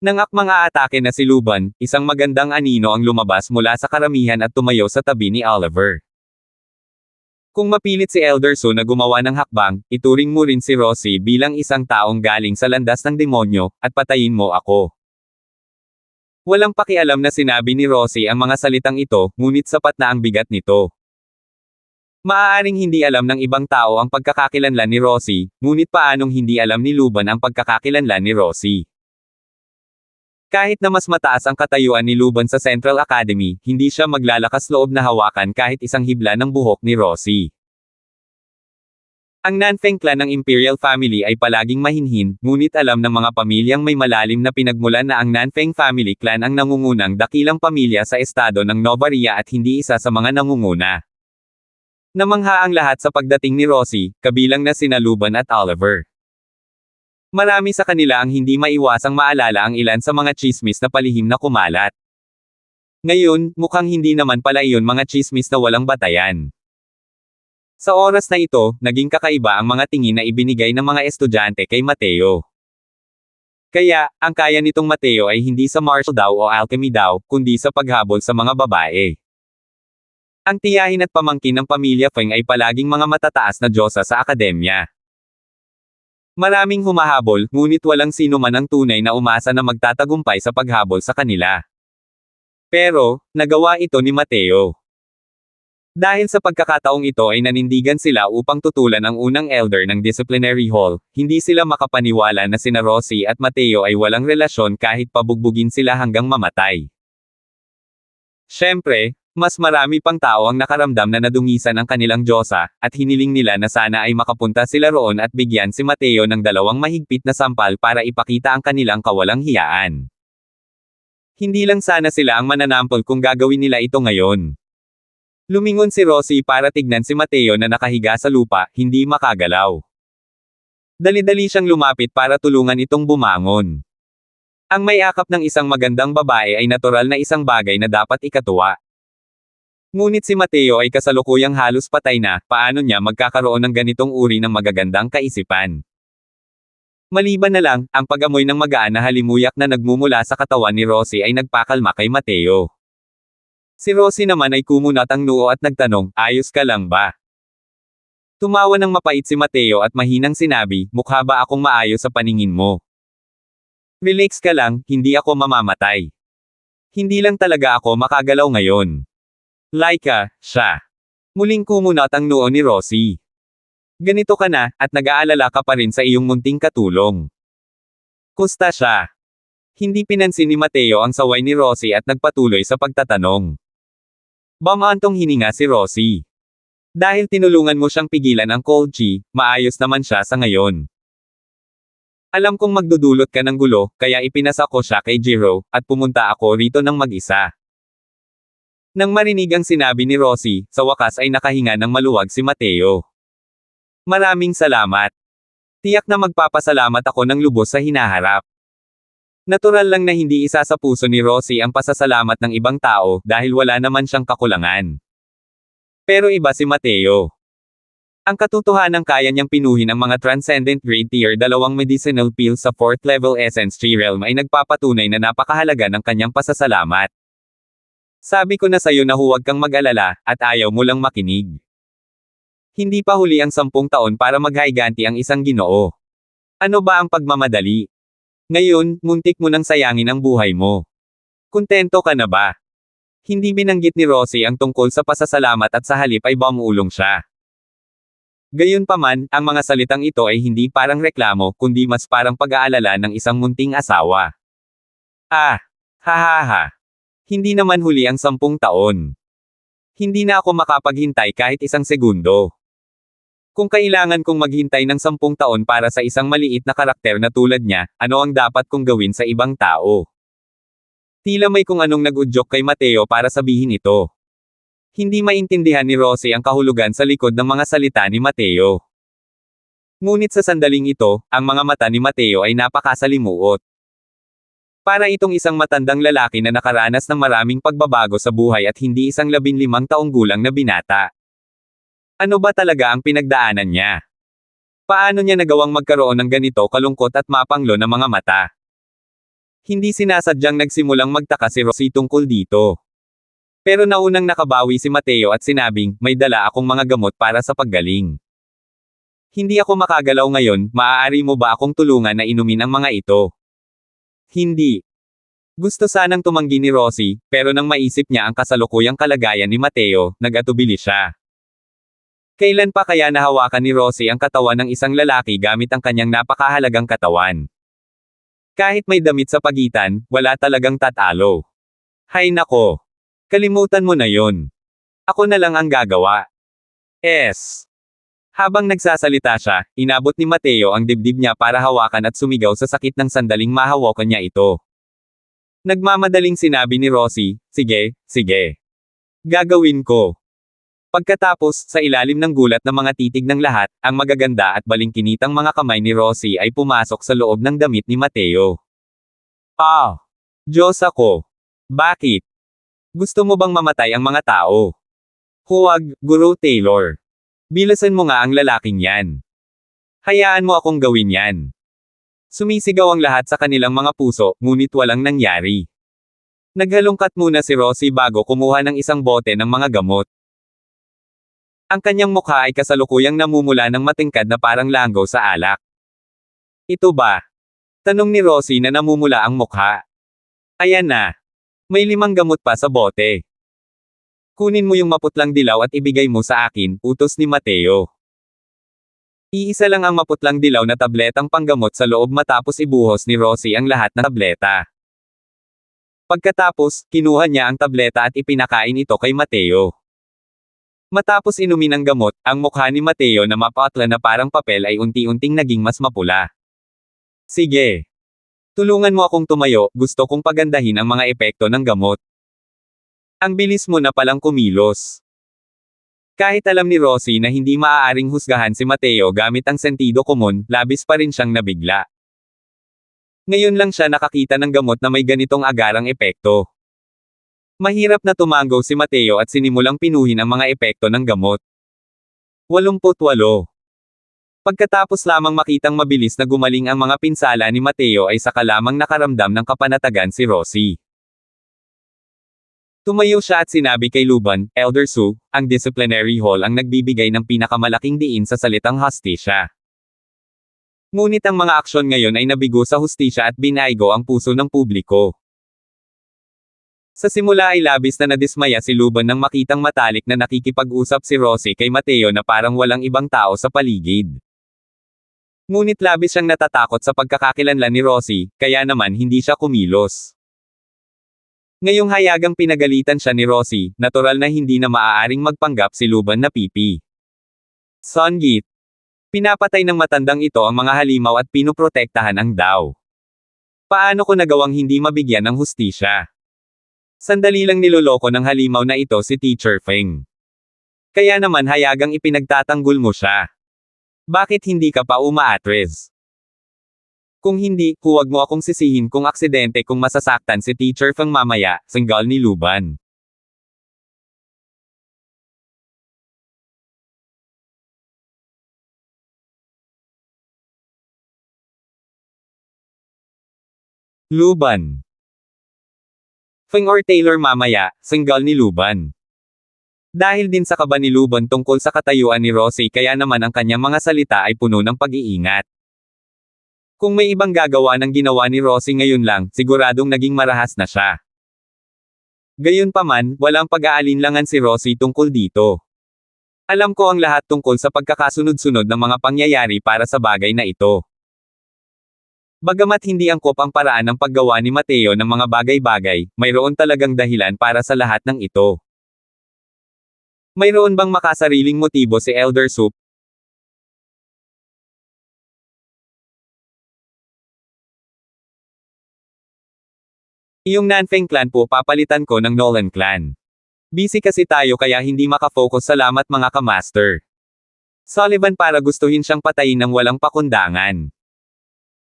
Nang akmang aatake na si Luban, isang magandang anino ang lumabas mula sa karamihan at tumayo sa tabi ni Oliver. Kung mapilit si Elderso na gumawa ng hakbang, ituring mo rin si Rosie bilang isang taong galing sa landas ng demonyo, at patayin mo ako. Walang pakialam na sinabi ni Rosie ang mga salitang ito, ngunit sapat na ang bigat nito. Maaaring hindi alam ng ibang tao ang pagkakakilanlan ni Rosie, ngunit paanong hindi alam ni Luban ang pagkakakilanlan ni Rosie? Kahit na mas mataas ang katayuan ni Luban sa Central Academy, hindi siya maglalakas loob na hawakan kahit isang hibla ng buhok ni Rosie. Ang Nanfeng clan ng Imperial Family ay palaging mahinhin, ngunit alam ng mga pamilyang may malalim na pinagmulan na ang Nanfeng Family Clan ang nangungunang dakilang pamilya sa estado ng Novaria at hindi isa sa mga nangunguna. Namangha ang lahat sa pagdating ni Rosie, kabilang na sina Luban at Oliver. Marami sa kanila ang hindi maiwasang maalala ang ilan sa mga tsismis na palihim na kumalat. Ngayon, mukhang hindi naman pala iyon mga tsismis na walang batayan. Sa oras na ito, naging kakaiba ang mga tingin na ibinigay ng mga estudyante kay Mateo. Kaya, ang kaya nitong Mateo ay hindi sa martial daw o alchemy daw, kundi sa paghabol sa mga babae. Ang tiyahin at pamangkin ng pamilya Feng ay palaging mga matataas na diyosa sa akademya. Maraming humahabol, ngunit walang sino man ang tunay na umasa na magtatagumpay sa paghabol sa kanila. Pero, nagawa ito ni Mateo. Dahil sa pagkakataong ito ay nanindigan sila upang tutulan ang unang elder ng disciplinary hall, hindi sila makapaniwala na sina Rosie at Mateo ay walang relasyon kahit pabugbugin sila hanggang mamatay. Siyempre, mas marami pang tao ang nakaramdam na nadungisan ang kanilang diyosa, at hiniling nila na sana ay makapunta sila roon at bigyan si Mateo ng dalawang mahigpit na sampal para ipakita ang kanilang kawalang hiyaan. Hindi lang sana sila ang mananampol kung gagawin nila ito ngayon. Lumingon si Rosie para tignan si Mateo na nakahiga sa lupa, hindi makagalaw. Dali-dali siyang lumapit para tulungan itong bumangon. Ang may akap ng isang magandang babae ay natural na isang bagay na dapat ikatuwa. Ngunit si Mateo ay kasalukuyang halos patay na, paano niya magkakaroon ng ganitong uri ng magagandang kaisipan? Maliban na lang, ang pag-amoy ng magaan na halimuyak na nagmumula sa katawan ni Rosie ay nagpakalma kay Mateo. Si Rosie naman ay kumunat ang noo at nagtanong, ayos ka lang ba? Tumawa ng mapait si Mateo at mahinang sinabi, mukha ba akong maayos sa paningin mo? Relax ka lang, hindi ako mamamatay. Hindi lang talaga ako makagalaw ngayon. Laika, siya. Muling kumunat ang noo ni Rosie. Ganito ka na, at nag-aalala ka pa rin sa iyong munting katulong. Kusta siya? Hindi pinansin ni Mateo ang saway ni Rosie at nagpatuloy sa pagtatanong. Bamantong hininga si Rosie. Dahil tinulungan mo siyang pigilan ang cold chi, maayos naman siya sa ngayon. Alam kong magdudulot ka ng gulo, kaya ipinasa ko siya kay Jiro, at pumunta ako rito ng mag-isa. Nang marinig ang sinabi ni Rosie, sa wakas ay nakahinga ng maluwag si Mateo. Maraming salamat. Tiyak na magpapasalamat ako ng lubos sa hinaharap. Natural lang na hindi isa sa puso ni Rosie ang pasasalamat ng ibang tao, dahil wala naman siyang kakulangan. Pero iba si Mateo. Ang katotohanan kaya niyang pinuhin ang mga Transcendent Grade Tier 2 medicinal pills sa 4th level Essence Tree Realm ay nagpapatunay na napakahalaga ng kanyang pasasalamat. Sabi ko na sa'yo na huwag kang mag-alala, at ayaw mo lang makinig. Hindi pa huli ang 10 taon para maghaiganti ang isang Ginoo. Ano ba ang pagmamadali? Ngayon, muntik mo nang sayangin ang buhay mo. Kontento ka na ba? Hindi binanggit ni Rosie ang tungkol sa pasasalamat at sa halip ay bumulong siya. Gayunpaman, ang mga salitang ito ay hindi parang reklamo, kundi mas parang pag-aalala ng isang munting asawa. Hahaha. Hindi naman huli ang 10 taon. Hindi na ako makapaghintay kahit isang segundo. Kung kailangan kong maghintay ng 10 taon para sa isang maliit na karakter na tulad niya, ano ang dapat kong gawin sa ibang tao? Tila may kung anong nag-udyok kay Mateo para sabihin ito. Hindi maintindihan ni Rosie ang kahulugan sa likod ng mga salita ni Mateo. Ngunit sa sandaling ito, ang mga mata ni Mateo ay napakasalimuot. Para itong isang matandang lalaki na nakaranas ng maraming pagbabago sa buhay at hindi isang 15 taong gulang na binata. Ano ba talaga ang pinagdaanan niya? Paano niya nagawang magkaroon ng ganito kalungkot at mapanglo na mga mata? Hindi sinasadyang nagsimulang magtaka si Rosie tungkol dito. Pero naunang nakabawi si Mateo at sinabing, may dala akong mga gamot para sa paggaling. Hindi ako makagalaw ngayon, maaari mo ba akong tulungan na inumin ang mga ito? Hindi. Gusto sanang tumanggi ni Rosie, pero nang maisip niya ang kasalukuyang kalagayan ni Mateo, nag-atubili siya. Kailan pa kaya nahawakan ni Rosie ang katawan ng isang lalaki gamit ang kanyang napakahalagang katawan? Kahit may damit sa pagitan, wala talagang tatalo. Hay nako. Kalimutan mo na yon. Ako na lang ang gagawa. Habang nagsasalita siya, inabot ni Mateo ang dibdib niya para hawakan at sumigaw sa sakit ng sandaling mahawakan niya ito. Nagmamadaling sinabi ni Rosie, sige, sige. Gagawin ko. Pagkatapos, sa ilalim ng gulat ng mga titig ng lahat, ang magaganda at balingkinitang mga kamay ni Rosie ay pumasok sa loob ng damit ni Mateo. Ah! Diyos ako! Bakit? Gusto mo bang mamatay ang mga tao? Huwag, Guru Taylor. Bilasan mo nga ang lalaking yan. Hayaan mo akong gawin yan. Sumisigaw ang lahat sa kanilang mga puso, ngunit walang nangyari. Naghalongkat muna si Rosie bago kumuha ng isang bote ng mga gamot. Ang kanyang mukha ay kasalukuyang namumula ng matingkad na parang langgaw sa alak. Ito ba? Tanong ni Rosie na namumula ang mukha. Ayan na. May 5 gamot pa sa bote. Kunin mo yung maputlang dilaw at ibigay mo sa akin, utos ni Mateo. Iisa lang ang maputlang dilaw na tabletang panggamot sa loob matapos ibuhos ni Rosie ang lahat ng tableta. Pagkatapos, kinuha niya ang tableta at ipinakain ito kay Mateo. Matapos inumin ang gamot, ang mukha ni Mateo na mapatla na parang papel ay unti-unting naging mas mapula. Sige. Tulungan mo akong tumayo, gusto kong pagandahin ang mga epekto ng gamot. Ang bilis mo na palang kumilos. Kahit alam ni Rosie na hindi maaaring husgahan si Mateo gamit ang sentido komon, labis pa rin siyang nabigla. Ngayon lang siya nakakita ng gamot na may ganitong agarang epekto. Mahirap na tumango si Mateo at sinimulang pinuhin ang mga epekto ng gamot. 88. Pagkatapos lamang makitang mabilis na gumaling ang mga pinsala ni Mateo ay saka lamang nakaramdam ng kapanatagan si Rosie. Tumayo siya at sinabi kay Luban, Elder Sue, ang disciplinary hall ang nagbibigay ng pinakamalaking diin sa salitang hustisya. Ngunit ang mga aksyon ngayon ay nabigo sa hustisya at binaigo ang puso ng publiko. Sa simula ay labis na nadismaya si Luban nang makitang matalik na nakikipag-usap si Rosie kay Mateo na parang walang ibang tao sa paligid. Ngunit labis siyang natatakot sa pagkakakilanlan ni Rosie, kaya naman hindi siya kumilos. Ngayong hayagang pinagalitan siya ni Rosie, natural na hindi na maaaring magpanggap si Luban na pipi. Songit. Pinapatay ng matandang ito ang mga halimaw at pinuprotektahan ang Dao. Paano ko nagawang hindi mabigyan ng hustisya? Sandali lang niloloko ng halimaw na ito si Teacher Feng. Kaya naman hayagang ipinagtatanggol mo siya. Bakit hindi ka pa umaatres? Kung hindi, huwag mo akong sisihin kung aksidente kung masasaktan si Teacher Feng mamaya, sanggal ni Luban. Luban. Feng or Taylor mamaya, sanggal ni Luban. Dahil din sa kaba ni Luban tungkol sa katayuan ni Rosie kaya naman ang kanyang mga salita ay puno ng pag-iingat. Kung may ibang gagawa ng ginawa ni Rosie ngayon lang, siguradong naging marahas na siya. Gayunpaman, walang pag-aalinlangan si Rosie tungkol dito. Alam ko ang lahat tungkol sa pagkakasunod-sunod ng mga pangyayari para sa bagay na ito. Bagamat hindi angkop ang paraan ng paggawa ni Mateo ng mga bagay-bagay, mayroon talagang dahilan para sa lahat ng ito. Mayroon bang makasariling motibo si Elder Soup? Iyong Nanfeng clan po papalitan ko ng Nolan clan. Busy kasi tayo kaya hindi makafocus, salamat mga kamaster. Sullivan para gustuhin siyang patayin ng walang pakundangan.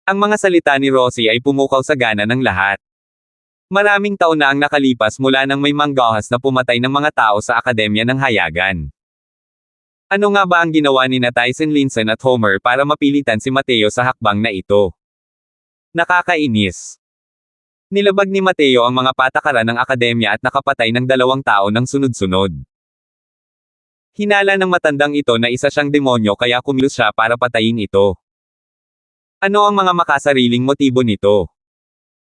Ang mga salita ni Rosie ay pumukaw sa gana ng lahat. Maraming taon na ang nakalipas mula nang may manggahas na pumatay ng mga tao sa Akademya ng Hayagan. Ano nga ba ang ginawa ni Tyson Linson at Homer para mapilitan si Mateo sa hakbang na ito? Nakakainis. Nilabag ni Mateo ang mga patakaran ng akademya at nakapatay ng 2 tao ng sunod-sunod. Hinala ng matandang ito na isa siyang demonyo kaya kumilos siya para patayin ito. Ano ang mga makasariling motibo nito?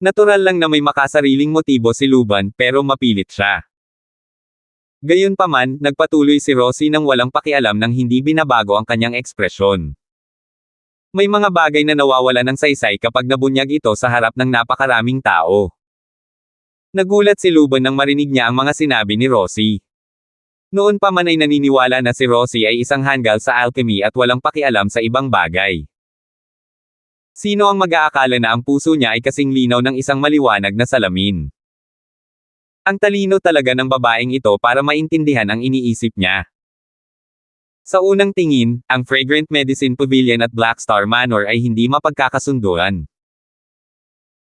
Natural lang na may makasariling motibo si Luban pero mapilit siya. Gayunpaman, nagpatuloy si Rosie nang walang pakialam nang hindi binabago ang kanyang ekspresyon. May mga bagay na nawawala ng saysay kapag nabunyag ito sa harap ng napakaraming tao. Nagulat si Luban nang marinig niya ang mga sinabi ni Rosie. Noon pa man ay naniniwala na si Rosie ay isang hanggal sa alchemy at walang pakialam sa ibang bagay. Sino ang mag-aakala na ang puso niya ay kasing linaw ng isang maliwanag na salamin? Ang talino talaga ng babaeng ito para maintindihan ang iniisip niya. Sa unang tingin, ang Fragrant Medicine Pavilion at Black Star Manor ay hindi mapagkakasunduan.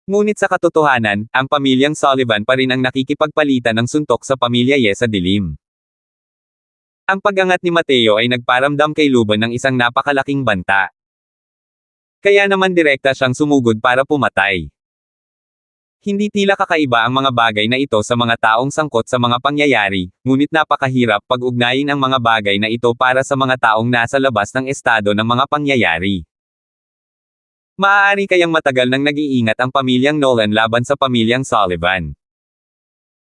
Ngunit sa katotohanan, ang pamilyang Sullivan pa rin ang nakikipagpalitan ng suntok sa pamilya Ye sa dilim. Ang pag-angat ni Mateo ay nagparamdam kay Luban ng isang napakalaking banta. Kaya naman direkta siyang sumugod para pumatay. Hindi tila kakaiba ang mga bagay na ito sa mga taong sangkot sa mga pangyayari, ngunit napakahirap pag-ugnayin ang mga bagay na ito para sa mga taong nasa labas ng estado ng mga pangyayari. Maaari kayang matagal nang nag-iingat ang pamilyang Nolan laban sa pamilyang Sullivan.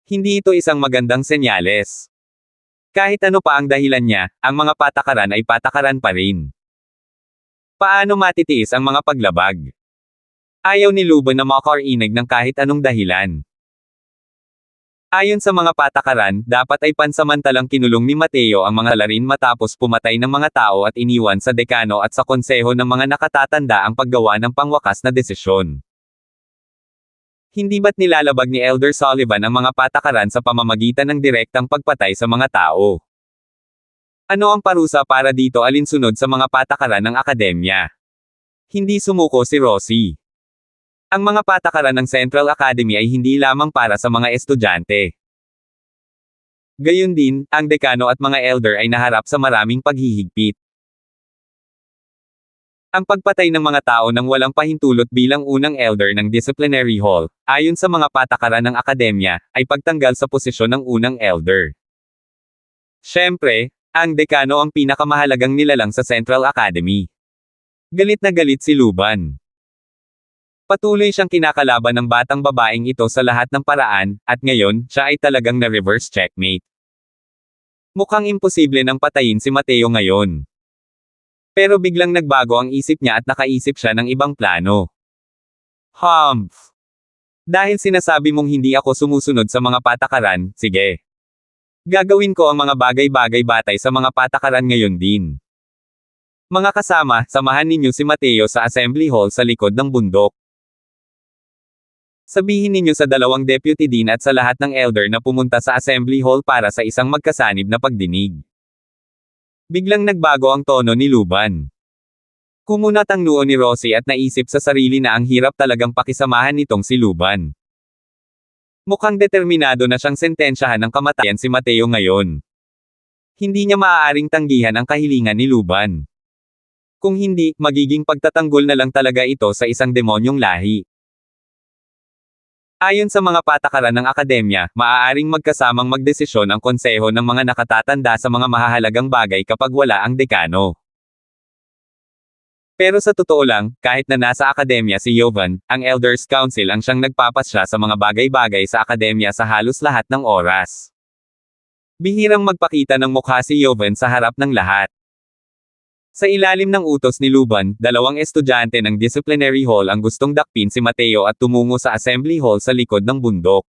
Hindi ito isang magandang senyales. Kahit ano pa ang dahilan niya, ang mga patakaran ay patakaran pa rin. Paano matitiis ang mga paglabag? Ayaw ni Luban na makarinig ng kahit anong dahilan. Ayon sa mga patakaran, dapat ay pansamantalang kinulong ni Mateo ang mga larin matapos pumatay ng mga tao at iniwan sa dekano at sa konseho ng mga nakatatanda ang paggawa ng pangwakas na desisyon. Hindi ba't nilalabag ni Elder Sullivan ang mga patakaran sa pamamagitan ng direktang pagpatay sa mga tao? Ano ang parusa para dito alinsunod sa mga patakaran ng akademya? Hindi sumuko si Rosie. Ang mga patakaran ng Central Academy ay hindi lamang para sa mga estudyante. Gayun din, ang dekano at mga elder ay naharap sa maraming paghihigpit. Ang pagpatay ng mga tao nang walang pahintulot bilang unang elder ng disciplinary hall, ayon sa mga patakaran ng akademya, ay pagtanggal sa posisyon ng unang elder. Siyempre, ang dekano ang pinakamahalagang nilalang sa Central Academy. Galit na galit si Luban. Patuloy siyang kinakalaban ng batang babaeng ito sa lahat ng paraan, at ngayon, siya ay talagang na-reverse checkmate. Mukhang imposible nang patayin si Mateo ngayon. Pero biglang nagbago ang isip niya at nakaisip siya ng ibang plano. Humph! Dahil sinasabi mong hindi ako sumusunod sa mga patakaran, sige. Gagawin ko ang mga bagay-bagay batay sa mga patakaran ngayon din. Mga kasama, samahan ninyo si Mateo sa assembly hall sa likod ng bundok. Sabihin ninyo sa 2 deputy dean at sa lahat ng elder na pumunta sa assembly hall para sa isang magkasanib na pagdinig. Biglang nagbago ang tono ni Luban. Kumunat ang noo ni Rosie at naisip sa sarili na ang hirap talagang pakisamahan nitong si Luban. Mukhang determinado na siyang sentensyahan ng kamatayan si Mateo ngayon. Hindi niya maaaring tanggihan ang kahilingan ni Luban. Kung hindi, magiging pagtatanggol na lang talaga ito sa isang demonyong lahi. Ayon sa mga patakaran ng akademya, maaaring magkasamang magdesisyon ang konseho ng mga nakatatanda sa mga mahahalagang bagay kapag wala ang dekano. Pero sa totoo lang, kahit na nasa akademya si Jovan, ang Elders Council ang siyang nagpapasya sa mga bagay-bagay sa akademya sa halos lahat ng oras. Bihirang magpakita ng mukha si Jovan sa harap ng lahat. Sa ilalim ng utos ni Luban, 2 estudyante ng disciplinary hall ang gustong dakpin si Mateo at tumungo sa assembly hall sa likod ng bundok.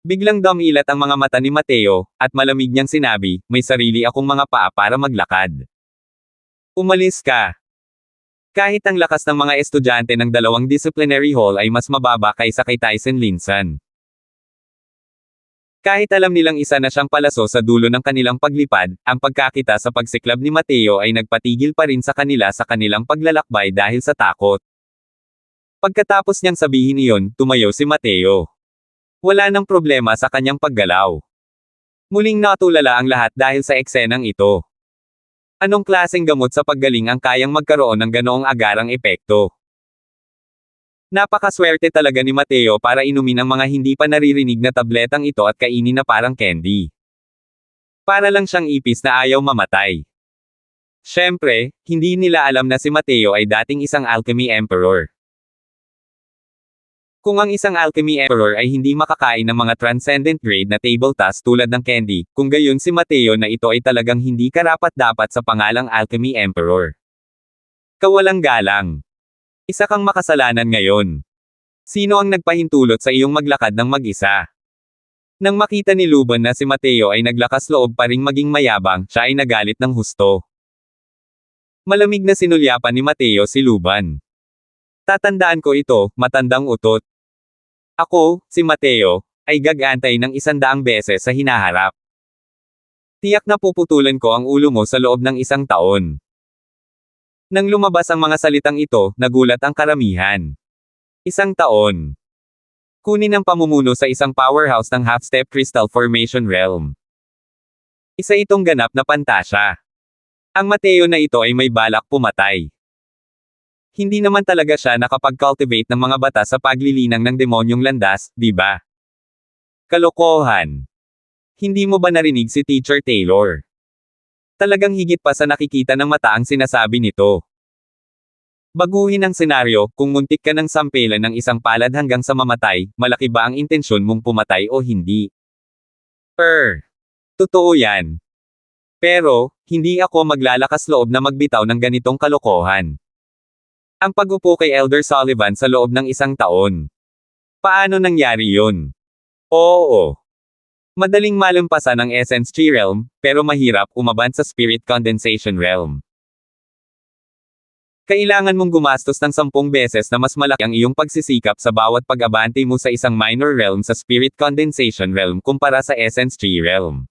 Biglang dumilat ang mga mata ni Mateo, at malamig niyang sinabi, may sarili akong mga paa para maglakad. Umalis ka. Kahit ang lakas ng mga estudyante ng 2 disciplinary hall ay mas mababa kaysa kay Tyson Linson. Kahit alam nilang isa na siyang palaso sa dulo ng kanilang paglipad, ang pagkakita sa pagsiklab ni Mateo ay nagpatigil pa rin sa kanila sa kanilang paglalakbay dahil sa takot. Pagkatapos niyang sabihin iyon, tumayo si Mateo. Wala nang problema sa kanyang paggalaw. Muling natulala ang lahat dahil sa eksenang ito. Anong klaseng gamot sa paggaling ang kayang magkaroon ng ganoong agarang epekto? Napakaswerte talaga ni Mateo para inumin ang mga hindi pa naririnig na tabletang ito at kainin na parang candy. Para lang siyang ipis na ayaw mamatay. Siyempre, hindi nila alam na si Mateo ay dating isang alchemy emperor. Kung ang isang alchemy emperor ay hindi makakain ng mga transcendent grade na table tasks tulad ng candy, kung gayon si Mateo na ito ay talagang hindi karapat-dapat sa pangalang alchemy emperor. Kawalang galang. Isa kang makasalanan ngayon. Sino ang nagpahintulot sa iyong maglakad ng mag-isa? Nang makita ni Luban na si Mateo ay naglakas loob pa ring maging mayabang, siya ay nagalit ng husto. Malamig na sinulyapan ni Mateo si Luban. Tatandaan ko ito, matandang utot. Ako, si Mateo, ay gagantay ng 100 beses sa hinaharap. Tiyak na puputulan ko ang ulo mo sa loob ng 1 taon. Nang lumabas ang mga salitang ito, nagulat ang karamihan. 1 taon. Kunin ang pamumuno sa isang powerhouse ng half-step crystal formation realm. Isa itong ganap na pantasya. Ang Mateo na ito ay may balak pumatay. Hindi naman talaga siya nakapag-cultivate ng mga batas sa paglilinang ng demonyong landas, di ba? Kalokohan. Hindi mo ba narinig si Teacher Taylor? Talagang higit pa sa nakikita ng mata ang sinasabi nito. Baguhin ang senaryo, kung muntik ka ng sampelan ng isang palad hanggang sa mamatay, malaki ba ang intensyon mong pumatay o hindi? Totoo yan. Pero, hindi ako maglalakas loob na magbitaw ng ganitong kalokohan. Ang pag-upo kay Elder Sullivan sa loob ng 1 taon. Paano nangyari yun? Oo. Madaling malampasan ang Essence Tree Realm, pero mahirap umaban sa Spirit Condensation Realm. Kailangan mong gumastos ng 10 beses na mas malaki ang iyong pagsisikap sa bawat pag-abante mo sa isang minor realm sa Spirit Condensation Realm kumpara sa Essence Tree Realm.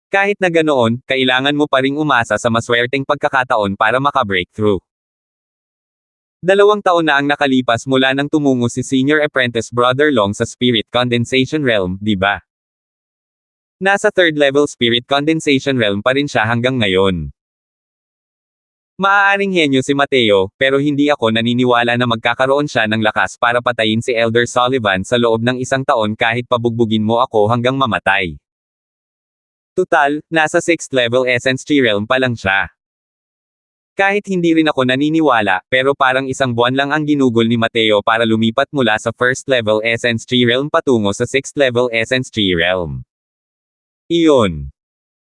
Kahit na ganoon, kailangan mo pa ring umasa sa maswerteng pagkakataon para maka-breakthrough. 2 taon na ang nakalipas mula nang tumungo si Senior Apprentice Brother Long sa Spirit Condensation Realm, di ba? Nasa 3rd level Spirit Condensation Realm pa rin siya hanggang ngayon. Maaaring henyo si Mateo, pero hindi ako naniniwala na magkakaroon siya ng lakas para patayin si Elder Sullivan sa loob ng 1 taon kahit pabugbugin mo ako hanggang mamatay. Tutal, nasa 6th level Essence Tree Realm pa lang siya. Kahit hindi rin ako naniniwala, pero parang 1 buwan lang ang ginugol ni Mateo para lumipat mula sa 1st level Essence Tree Realm patungo sa 6th level Essence Tree Realm. Iyon.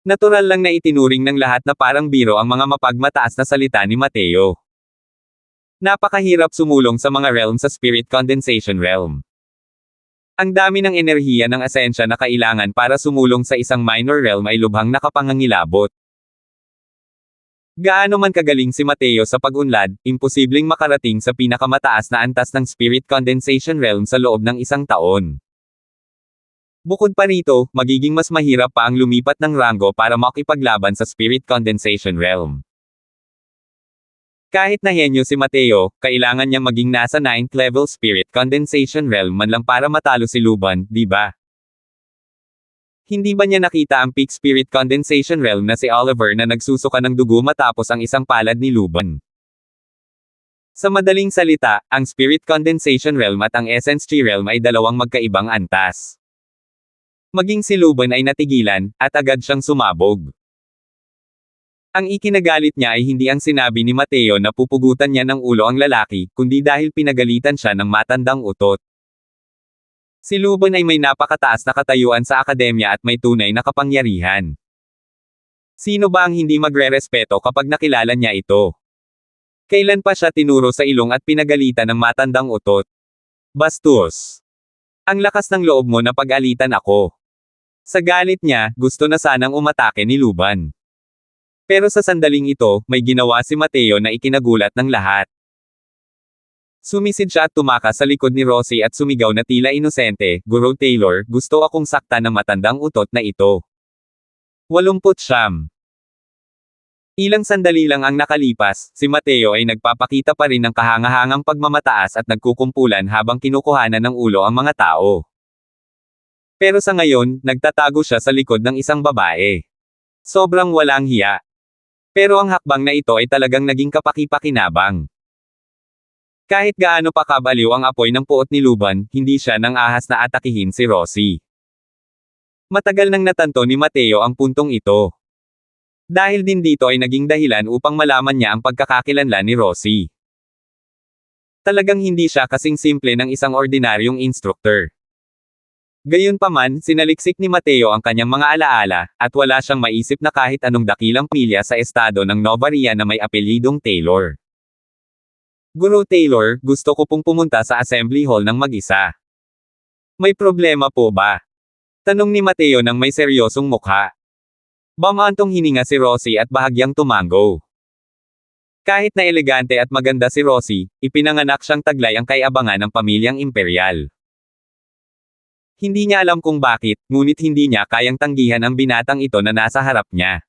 Natural lang na itinuring ng lahat na parang biro ang mga mapagmataas na salita ni Mateo. Napakahirap sumulong sa mga realm sa Spirit Condensation Realm. Ang dami ng enerhiya ng asensya na kailangan para sumulong sa isang minor realm ay lubhang nakapangangilabot. Gaano man kagaling si Mateo sa pag-unlad, imposibleng makarating sa pinakamataas na antas ng Spirit Condensation Realm sa loob ng 1 taon. Bukod pa rito, magiging mas mahirap pa ang lumipat ng rango para makipaglaban sa Spirit Condensation Realm. Kahit na henyo si Mateo, kailangan niyang maging nasa 9th level Spirit Condensation Realm man lang para matalo si Luban, di ba? Hindi ba niya nakita ang peak Spirit Condensation Realm na si Oliver na nagsusuka ng dugo matapos ang isang palad ni Luban? Sa madaling salita, ang Spirit Condensation Realm at ang Essence Tree Realm ay dalawang magkaibang antas. Maging si Luban ay natigilan, at agad siyang sumabog. Ang ikinagalit niya ay hindi ang sinabi ni Mateo na pupugutan niya ng ulo ang lalaki, kundi dahil pinagalitan siya ng matandang utot. Si Luban ay may napakataas na katayuan sa akademya at may tunay na kapangyarihan. Sino ba ang hindi magrerespeto kapag nakilala niya ito? Kailan pa siya tinuro sa ilong at pinagalitan ng matandang utot? Bastos. Ang lakas ng loob mo na pag-alitan ako. Sa galit niya, gusto na sanang umatake ni Luban. Pero sa sandaling ito, may ginawa si Mateo na ikinagulat ng lahat. Sumisid siya at tumakas sa likod ni Rosie at sumigaw na tila inosente, "Guro Taylor, gusto akong saktan ng matandang utot na ito." 89. Ilang sandali lang ang nakalipas, si Mateo ay nagpapakita pa rin ng kahangahangang pagmamataas at nagkukumpulan habang kinukuhanan ng ulo ang mga tao. Pero sa ngayon, nagtatago siya sa likod ng isang babae. Sobrang walang hiya. Pero ang hakbang na ito ay talagang naging kapaki-pakinabang. Kahit gaano pa kabaliw ang apoy ng puot ni Luban, hindi siya nang ahas na atakihin si Rosie. Matagal nang natanto ni Mateo ang puntong ito. Dahil din dito ay naging dahilan upang malaman niya ang pagkakakilanlan ni Rosie. Talagang hindi siya kasing simple ng isang ordinaryong instructor. Gayunpaman, sinaliksik ni Mateo ang kanyang mga alaala, at wala siyang maisip na kahit anong dakilang pamilya sa estado ng Novaria na may apelyidong Taylor. Guro Taylor, gusto ko pong pumunta sa assembly hall ng mag-isa. May problema po ba? Tanong ni Mateo nang may seryosong mukha. Bamantong hininga si Rosie at bahagyang tumango. Kahit na elegante at maganda si Rosie, ipinanganak siyang taglay ang kaiabangan ng pamilyang imperial. Hindi niya alam kung bakit, ngunit hindi niya kayang tanggihan ang binatang ito na nasa harap niya.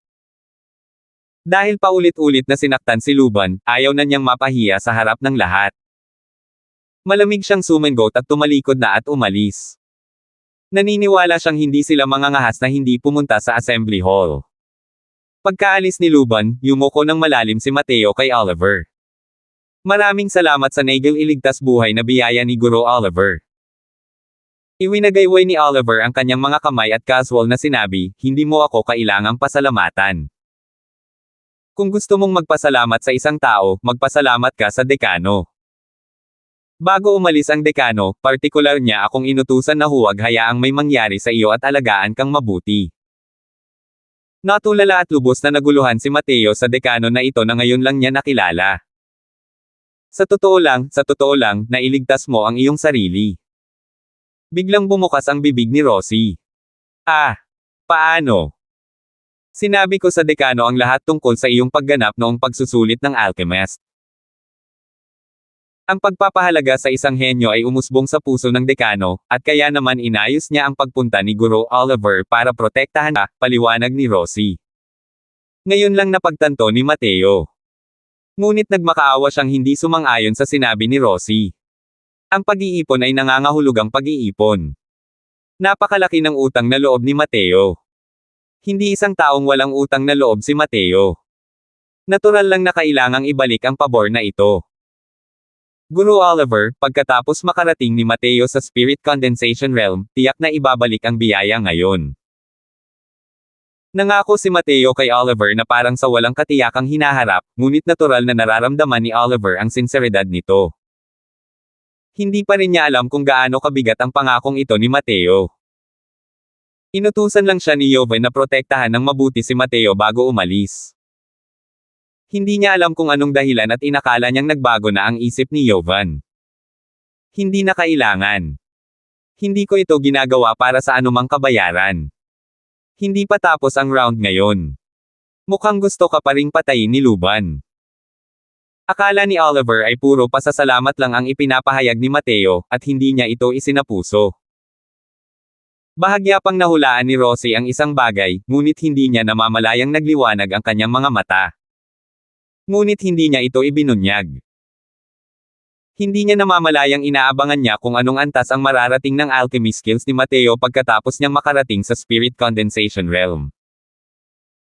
Dahil paulit-ulit na sinaktan si Luban, ayaw na niyang mapahiya sa harap ng lahat. Malamig siyang sumengot at tumalikod na at umalis. Naniniwala siyang hindi sila mangangahas na hindi pumunta sa assembly hall. Pagkaalis ni Luban, yumuko ng malalim si Mateo kay Oliver. Maraming salamat sa Nagel iligtas buhay na biyaya ni Guro Oliver. Iwinagayway ni Oliver ang kanyang mga kamay at casual na sinabi, hindi mo ako kailangang pasalamatan. Kung gusto mong magpasalamat sa isang tao, magpasalamat ka sa dekano. Bago umalis ang dekano, partikular niya akong inutusan na huwag hayaang may mangyari sa iyo at alagaan kang mabuti. Natulala at lubos na naguluhan si Mateo sa dekano na ito na ngayon lang niya nakilala. Sa totoo lang, nailigtas mo ang iyong sarili. Biglang bumukas ang bibig ni Rosie. Paano? Sinabi ko sa dekano ang lahat tungkol sa iyong pagganap noong pagsusulit ng Alchemist. Ang pagpapahalaga sa isang henyo ay umusbong sa puso ng dekano, at kaya naman inayos niya ang pagpunta ni Guro Oliver para protektahan ka, paliwanag ni Rosie. Ngayon lang napagtanto ni Mateo. Ngunit nagmakaawa siyang hindi sumang-ayon sa sinabi ni Rosie. Ang pag-iipon ay nangangahulugang pag-iipon. Napakalaki ng utang na loob ni Mateo. Hindi isang taong walang utang na loob si Mateo. Natural lang na kailangang ibalik ang pabor na ito. Guro Oliver, pagkatapos makarating ni Mateo sa Spirit Condensation Realm, tiyak na ibabalik ang biyaya ngayon. Nangako si Mateo kay Oliver na parang sa walang katiyakang hinaharap, ngunit natural na nararamdaman ni Oliver ang sinseridad nito. Hindi pa rin niya alam kung gaano kabigat ang pangakong ito ni Mateo. Inutusan lang siya ni Joven na protektahan ng mabuti si Mateo bago umalis. Hindi niya alam kung anong dahilan at inakala niyang nagbago na ang isip ni Joven. Hindi na kailangan. Hindi ko ito ginagawa para sa anumang kabayaran. Hindi pa tapos ang round ngayon. Mukhang gusto ka pa ring patayin ni Luban. Akala ni Oliver ay puro pasasalamat lang ang ipinapahayag ni Mateo, at hindi niya ito isinapuso. Bahagya pang nahulaan ni Rosie ang isang bagay, ngunit hindi niya namamalayang nagliwanag ang kanyang mga mata. Ngunit hindi niya ito ibinunyag. Hindi niya namamalayang inaabangan niya kung anong antas ang mararating ng alchemy skills ni Mateo pagkatapos niyang makarating sa Spirit Condensation Realm.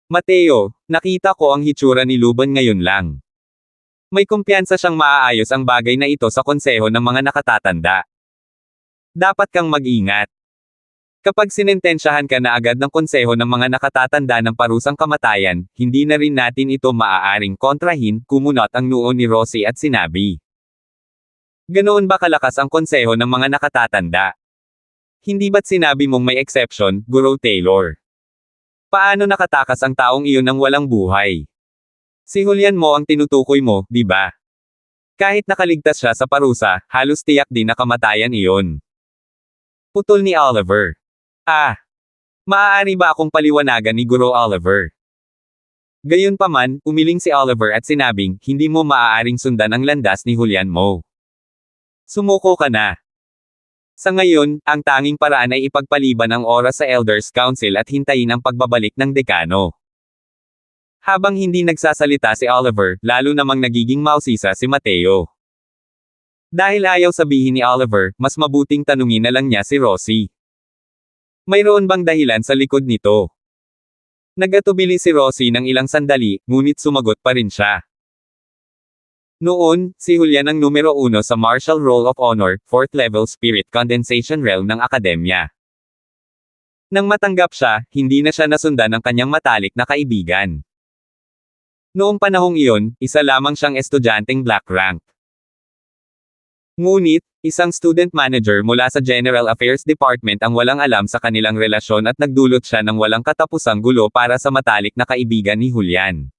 Mateo, nakita ko ang hitsura ni Luban ngayon lang. May kumpiyansa siyang maaayos ang bagay na ito sa konseho ng mga nakatatanda. Dapat kang mag-ingat. Kapag sinentensyahan ka na agad ng konseho ng mga nakatatanda ng parusang kamatayan, hindi na rin natin ito maaaring kontrahin, kumunot ang noo ni Rosie at sinabi. Ganoon ba kalakas ang konseho ng mga nakatatanda? Hindi ba't sinabi mong may exception, Guro Taylor? Paano nakatakas ang taong iyon ng walang buhay? Si Julian mo ang tinutukoy mo, di ba? Kahit nakaligtas siya sa parusa, halos tiyak din na kamatayan iyon. Putol ni Oliver. Maaari ba akong paliwanagan ni Guro Oliver? Gayunpaman, umiling si Oliver at sinabing, hindi mo maaaring sundan ang landas ni Julian mo. Sumuko ka na. Sa ngayon, ang tanging paraan ay ipagpaliban ang oras sa Elders Council at hintayin ang pagbabalik ng dekano. Habang hindi nagsasalita si Oliver, lalo namang nagiging mausisa si Mateo. Dahil ayaw sabihin ni Oliver, mas mabuting tanungin na lang niya si Rosie. Mayroon bang dahilan sa likod nito? Nagatubili si Rosie ng ilang sandali, ngunit sumagot pa rin siya. Noon, si Julian ang numero 1 sa Martial Roll of Honor, 4th Level Spirit Condensation Realm ng Akademya. Nang matanggap siya, hindi na siya nasundan ng kanyang matalik na kaibigan. Noong panahong iyon, isa lamang siyang estudyanteng Black Rank. Ngunit, isang student manager mula sa General Affairs Department ang walang alam sa kanilang relasyon at nagdulot siya ng walang katapusang gulo para sa matalik na kaibigan ni Julian.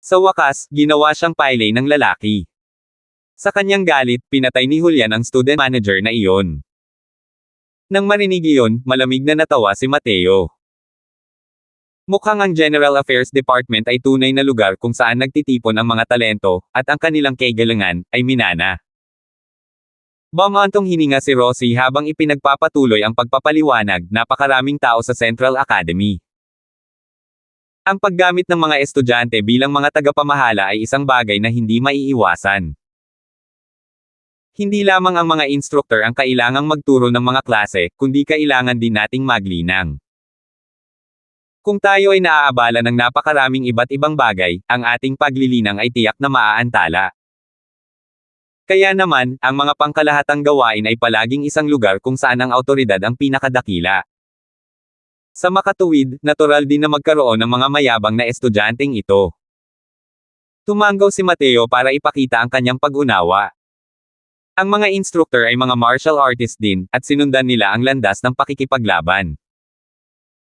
Sa wakas, ginawa siyang paylay ng lalaki. Sa kanyang galit, pinatay ni Julian ang student manager na iyon. Nang marinig iyon, malamig na natawa si Mateo. Mukhang ang General Affairs Department ay tunay na lugar kung saan nagtitipon ang mga talento, at ang kanilang kagalingan, ay minana. Bumantong hininga si Rosie habang ipinagpapatuloy ang pagpapaliwanag, napakaraming tao sa Central Academy. Ang paggamit ng mga estudyante bilang mga tagapamahala ay isang bagay na hindi maiiwasan. Hindi lamang ang mga instructor ang kailangang magturo ng mga klase, kundi kailangan din nating maglinang. Kung tayo ay naaabala ng napakaraming iba't ibang bagay, ang ating paglilinang ay tiyak na maaantala. Kaya naman, ang mga pangkalahatang gawain ay palaging isang lugar kung saan ang awtoridad ang pinakadakila. Sa makatuwid, natural din na magkaroon ng mga mayabang na estudyanteng ito. Tumanggaw si Mateo para ipakita ang kanyang pag-unawa. Ang mga instructor ay mga martial artist din, at sinundan nila ang landas ng pakikipaglaban.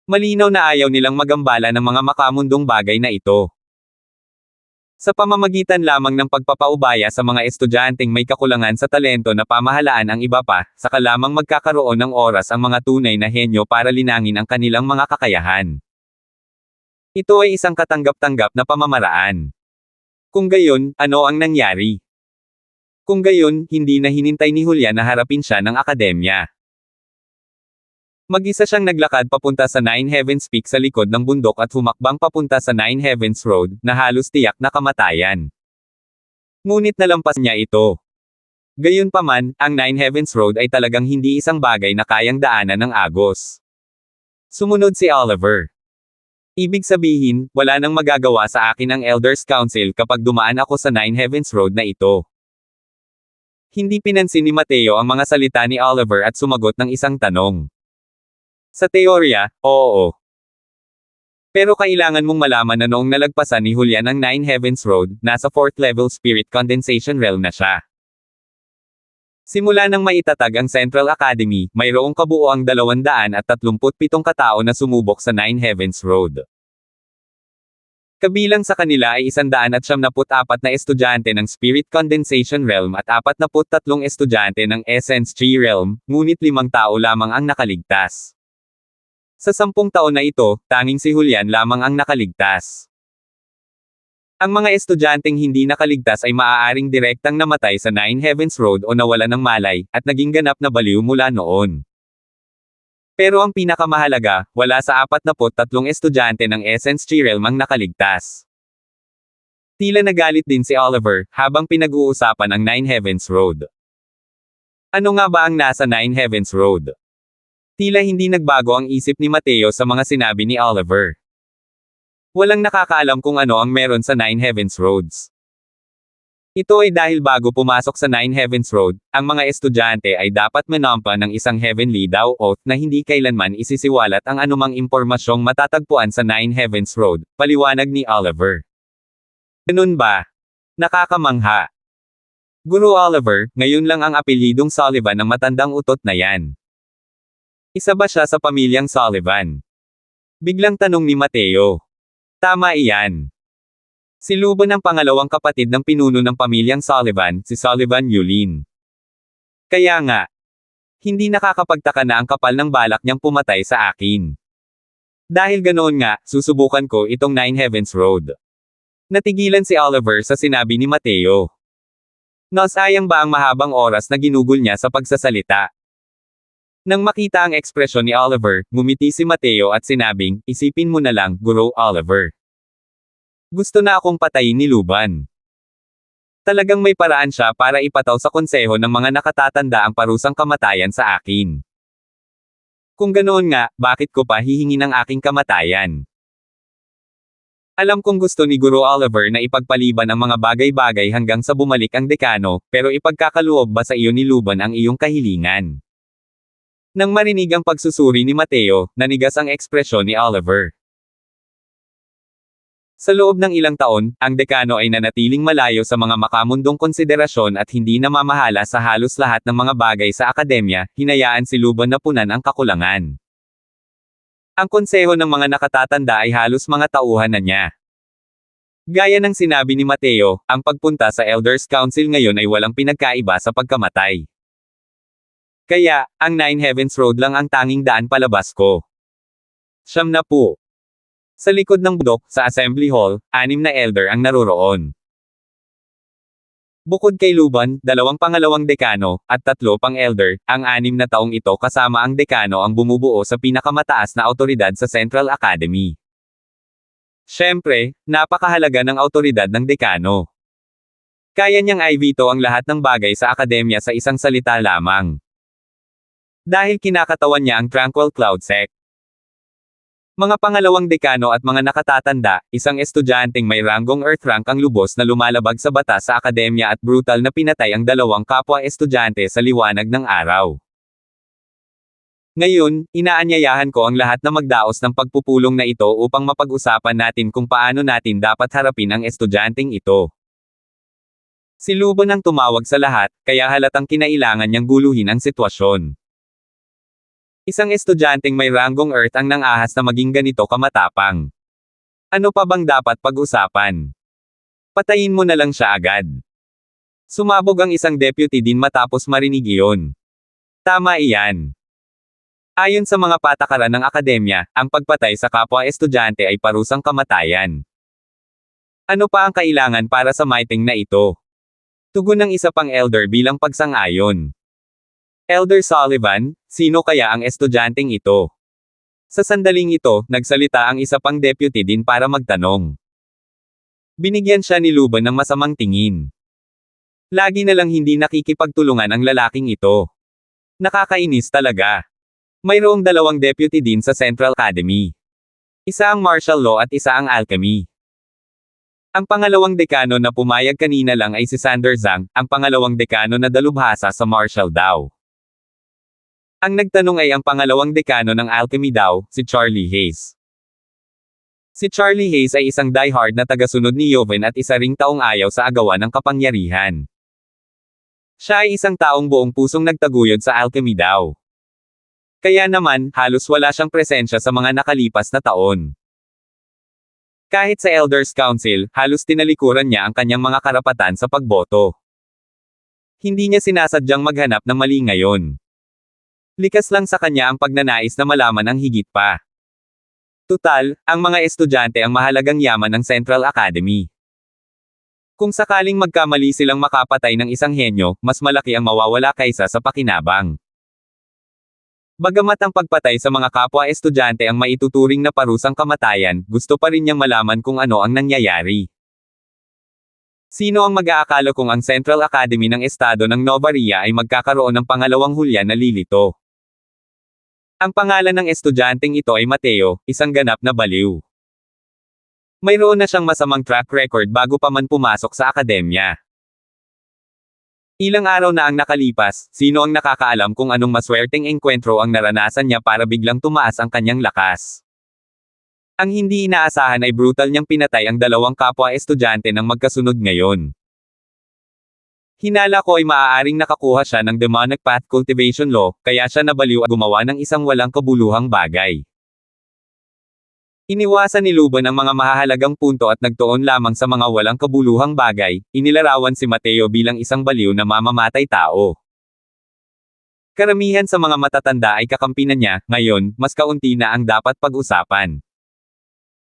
Malinaw na ayaw nilang magambala ng mga makamundong bagay na ito. Sa pamamagitan lamang ng pagpapaubaya sa mga estudyanteng may kakulangan sa talento na pamahalaan ang iba pa, saka lamang magkakaroon ng oras ang mga tunay na henyo para linangin ang kanilang mga kakayahan. Ito ay isang katanggap-tanggap na pamamaraan. Kung gayon, ano ang nangyari? Kung gayon, hindi na hinintay ni Julian na harapin siya ng akademya. Mag-isa siyang naglakad papunta sa Nine Heavens Peak sa likod ng bundok at humakbang papunta sa Nine Heavens Road, na halos tiyak na kamatayan. Ngunit nalampas niya ito. Gayunpaman, ang Nine Heavens Road ay talagang hindi isang bagay na kayang daanan ng agos. Sumunod si Oliver. Ibig sabihin, wala nang magagawa sa akin ang Elders Council kapag dumaan ako sa Nine Heavens Road na ito. Hindi pinansin ni Mateo ang mga salita ni Oliver at sumagot ng isang tanong. Sa teorya, oo. Pero kailangan mong malaman na noong nalagpasan ni Julian ang Nine Heavens Road, nasa 4th level Spirit Condensation Realm na siya. Simula nang maitatag ang Central Academy, mayroong kabuoang 237 katao na sumubok sa Nine Heavens Road. Kabilang sa kanila ay 174 na estudyante ng Spirit Condensation Realm at 43 estudyante ng Essence Tree Realm, ngunit 5 tao lamang ang nakaligtas. Sa 10 taon na ito, tanging si Julian lamang ang nakaligtas. Ang mga estudyanteng hindi nakaligtas ay maaaring direktang namatay sa Nine Heavens Road o nawala ng malay, at naging ganap na baliw mula noon. Pero ang pinakamahalaga, wala sa 43 estudyante ng Essence Tree Realm ang nakaligtas. Tila nagalit din si Oliver, habang pinag-uusapan ang Nine Heavens Road. Ano nga ba ang nasa Nine Heavens Road? Tila hindi nagbago ang isip ni Mateo sa mga sinabi ni Oliver. Walang nakakaalam kung ano ang meron sa Nine Heavens Roads. Ito ay dahil bago pumasok sa Nine Heavens Road, ang mga estudyante ay dapat manampa ng isang heavenly daw oath na hindi kailanman isisiwalat ang anumang impormasyong matatagpuan sa Nine Heavens Road, paliwanag ni Oliver. Ganun ba? Nakakamangha. Guru Oliver, ngayon lang ang apelyidong Sullivan ang matandang utot na yan. Isa ba siya sa pamilyang Sullivan? Biglang tanong ni Mateo. Tama iyan. Si Lubon ang pangalawang kapatid ng pinuno ng pamilyang Sullivan, si Sullivan Yulin. Kaya nga, hindi nakakapagtaka na ang kapal ng balak niyang pumatay sa akin. Dahil ganoon nga, susubukan ko itong Nine Heavens Road. Natigilan si Oliver sa sinabi ni Mateo. Nasayang ba ang mahabang oras na ginugol niya sa pagsasalita? Nang makita ang ekspresyon ni Oliver, ngumiti si Mateo at sinabing, isipin mo na lang, Guro Oliver. Gusto na akong patayin ni Luban. Talagang may paraan siya para ipataw sa konseho ng mga nakatatanda ang parusang kamatayan sa akin. Kung ganoon nga, bakit ko pa hihingi ng aking kamatayan? Alam kong gusto ni Guro Oliver na ipagpaliban ang mga bagay-bagay hanggang sa bumalik ang dekano, pero ipagkakaloob ba sa iyo ni Luban ang iyong kahilingan? Nang marinig ang pagsusuri ni Mateo, nanigas ang ekspresyon ni Oliver. Sa loob ng ilang taon, ang dekano ay nanatiling malayo sa mga makamundong konsiderasyon at hindi namamahala sa halos lahat ng mga bagay sa akademya, hinayaan si Luban na punan ang kakulangan. Ang konseho ng mga nakatatanda ay halos mga tauhan na niya. Gaya ng sinabi ni Mateo, ang pagpunta sa Elders Council ngayon ay walang pinagkaiba sa pagkamatay. Kaya, ang Nine Heavens Road lang ang tanging daan palabas ko. 9. Sa likod ng bundok, sa Assembly Hall, 6 na elder ang naroroon. Bukod kay Luban, 2 pangalawang dekano, at 3 pang elder, ang 6 na taong ito kasama ang dekano ang bumubuo sa pinakamataas na awtoridad sa Central Academy. Siyempre, napakahalaga ng awtoridad ng dekano. Kaya niyang i-veto ang lahat ng bagay sa akademya sa isang salita lamang. Dahil kinakatawan niya ang Tranquil Cloud Sect. Mga pangalawang dekano at mga nakatatanda, isang estudyanteng may ranggong Earth rank ang lubos na lumalabag sa batas sa akademya at brutal na pinatay ang 2 kapwa estudyante sa liwanag ng araw. Ngayon, inaanyayahan ko ang lahat na magdaos ng pagpupulong na ito upang mapag-usapan natin kung paano natin dapat harapin ang estudyanteng ito. Si Luban ang tumawag sa lahat, kaya halatang kinailangan niyang guluhin ang sitwasyon. Isang estudyanteng may ranggong Earth ang nangahas na maging ganito kamatapang. Ano pa bang dapat pag-usapan? Patayin mo na lang siya agad. Sumabog ang isang deputy din matapos marinig iyon. Tama iyan. Ayon sa mga patakaran ng akademya, ang pagpatay sa kapwa estudyante ay parusang kamatayan. Ano pa ang kailangan para sa miting na ito? Tugon ng isa pang elder bilang pagsang-ayon. Elder Sullivan, sino kaya ang estudyanteng ito? Sa sandaling ito, nagsalita ang isa pang deputy din para magtanong. Binigyan siya ni Luban ng masamang tingin. Lagi na lang hindi nakikipagtulungan ang lalaking ito. Nakakainis talaga. Mayroong 2 deputy din sa Central Academy. Isa ang martial law at isa ang alchemy. Ang pangalawang dekano na pumayag kanina lang ay si Sander Zhang, ang pangalawang dekano na dalubhasa sa martial daw. Ang nagtanong ay ang pangalawang dekano ng alchemy daw, si Charlie Hayes. Si Charlie Hayes ay isang diehard na tagasunod ni Joven at isa ring taong ayaw sa agawan ng kapangyarihan. Siya ay isang taong buong pusong nagtaguyod sa alchemy daw. Kaya naman, halos wala siyang presensya sa mga nakalipas na taon. Kahit sa Elders Council, halos tinalikuran niya ang kanyang mga karapatan sa pagboto. Hindi niya sinasadyang maghanap ng mali ngayon. Likas lang sa kanya ang pagnanais na malaman ang higit pa. Tutal, ang mga estudyante ang mahalagang yaman ng Central Academy. Kung sakaling magkamali silang makapatay ng isang henyo, mas malaki ang mawawala kaysa sa pakinabang. Bagamat ang pagpatay sa mga kapwa estudyante ang maituturing na parusang kamatayan, gusto pa rin niyang malaman kung ano ang nangyayari. Sino ang mag-aakala kung ang Central Academy ng Estado ng Nova Ria ay magkakaroon ng pangalawang hulyan na lilito? Ang pangalan ng estudyanteng ito ay Mateo, isang ganap na baliw. Mayroon na siyang masamang track record bago pa man pumasok sa akademya. Ilang araw na ang nakalipas, sino ang nakakaalam kung anong maswerteng engkwentro ang naranasan niya para biglang tumaas ang kanyang lakas. Ang hindi inaasahan ay brutal niyang pinatay ang 2 kapwa estudyante ng magkasunod ngayon. Hinala ko ay maaaring nakakuha siya ng Demonic Path Cultivation Law, kaya siya nabaliw at gumawa ng isang walang kabuluhang bagay. Iniwasan ni Luban ang mga mahahalagang punto at nagtuon lamang sa mga walang kabuluhang bagay, inilarawan si Mateo bilang isang baliw na mamamatay tao. Karamihan sa mga matatanda ay kakampi na niya, ngayon, mas kaunti na ang dapat pag-usapan.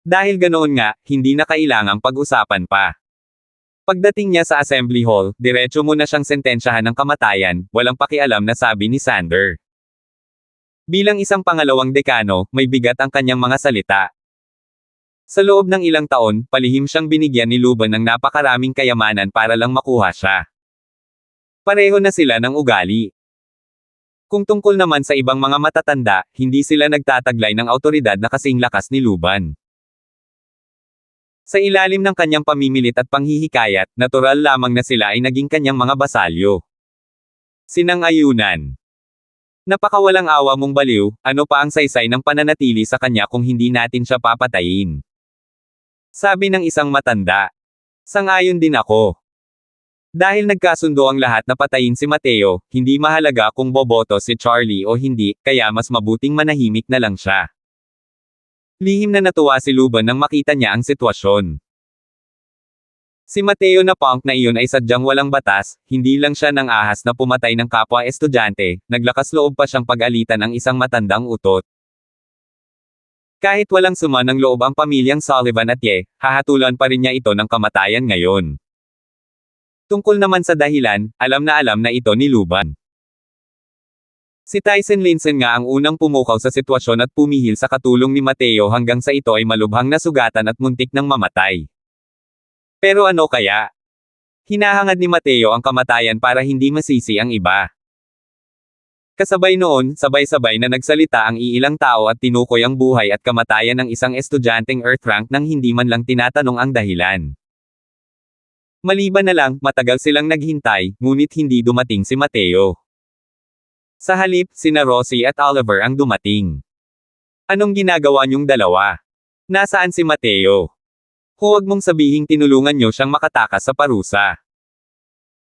Dahil ganoon nga, hindi na kailangang pag-usapan pa. Pagdating niya sa Assembly Hall, diretso mo na siyang sentensyahan ng kamatayan, walang pakialam na sabi ni Sander. Bilang isang pangalawang dekano, may bigat ang kanyang mga salita. Sa loob ng ilang taon, palihim siyang binigyan ni Luban ng napakaraming kayamanan para lang makuha siya. Pareho na sila ng ugali. Kung tungkol naman sa ibang mga matatanda, hindi sila nagtataglay ng awtoridad na kasing lakas ni Luban. Sa ilalim ng kanyang pamimilit at panghihikayat, natural lamang na sila ay naging kanyang mga basalyo. Sinang-ayunan. Napakawalang awa mong baliw, ano pa ang saysay ng pananatili sa kanya kung hindi natin siya papatayin? Sabi ng isang matanda. Sang-ayon din ako. Dahil nagkasundo ang lahat na patayin si Mateo, hindi mahalaga kung boboto si Charlie o hindi, kaya mas mabuting manahimik na lang siya. Lihim na natuwa si Luban nang makita niya ang sitwasyon. Si Mateo na punk na iyon ay sadyang walang batas, hindi lang siya nang ahas na pumatay ng kapwa estudyante, naglakas loob pa siyang pag-alitan ang isang matandang utot. Kahit walang suma ng loob ang pamilyang Sullivan at Ye, hahatulan pa rin niya ito ng kamatayan ngayon. Tungkol naman sa dahilan, alam na ito ni Luban. Si Tyson Linson nga ang unang pumukaw sa sitwasyon at pumihil sa katulong ni Mateo hanggang sa ito ay malubhang nasugatan at muntik ng mamatay. Pero ano kaya? Hinahangad ni Mateo ang kamatayan para hindi masisi ang iba. Kasabay noon, sabay-sabay na nagsalita ang iilang tao at tinukoy ang buhay at kamatayan ng isang estudyanteng Earth Rank nang hindi man lang tinatanong ang dahilan. Maliban na lang, matagal silang naghintay, ngunit hindi dumating si Mateo. Sa halip, sina Rosie at Oliver ang dumating. Anong ginagawa niyong dalawa? Nasaan si Mateo? Huwag mong sabihing tinulungan niyo siyang makatakas sa parusa.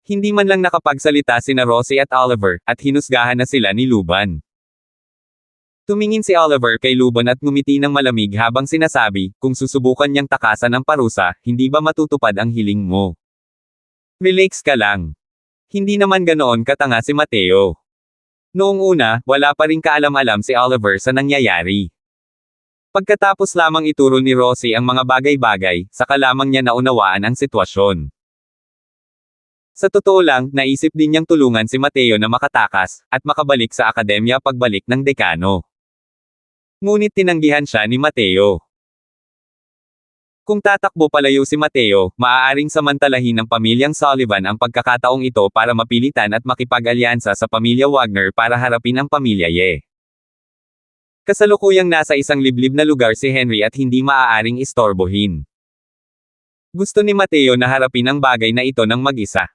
Hindi man lang nakapagsalita sina Rosie at Oliver, at hinusgahan na sila ni Luban. Tumingin si Oliver kay Luban at ngumiti ng malamig habang sinasabi, kung susubukan niyang takasan ng parusa, hindi ba matutupad ang hiling mo? Relax ka lang. Hindi naman ganoon katanga si Mateo. Noong una, wala pa ring kaalam-alam si Oliver sa nangyayari. Pagkatapos lamang ituro ni Rosie ang mga bagay-bagay, saka lamang niya naunawaan ang sitwasyon. Sa totoo lang, naisip din niyang tulungan si Mateo na makatakas, at makabalik sa akademya pagbalik ng dekano. Ngunit tinanggihan siya ni Mateo. Kung tatakbo palayo si Mateo, maaaring samantalahin ng pamilyang Sullivan ang pagkakataong ito para mapilitan at makipag-alyansa sa pamilya Wagner para harapin ang pamilya Ye. Kasalukuyang nasa isang liblib na lugar si Henry at hindi maaaring istorbohin. Gusto ni Mateo na harapin ang bagay na ito ng mag-isa.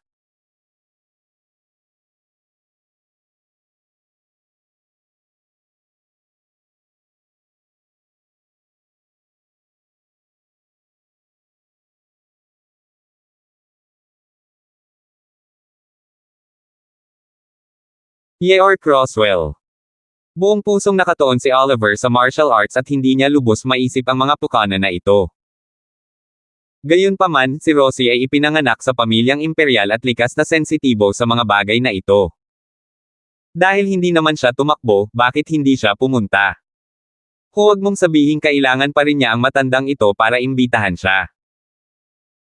Yeor Croswell. Buong pusong nakatuon si Oliver sa martial arts at hindi niya lubos maisip ang mga pukana na ito. Gayunpaman, si Rosie ay ipinanganak sa pamilyang imperial at likas na sensitibo sa mga bagay na ito. Dahil hindi naman siya tumakbo, bakit hindi siya pumunta? Huwag mong sabihin kailangan pa rin niya ang matandang ito para imbitahan siya.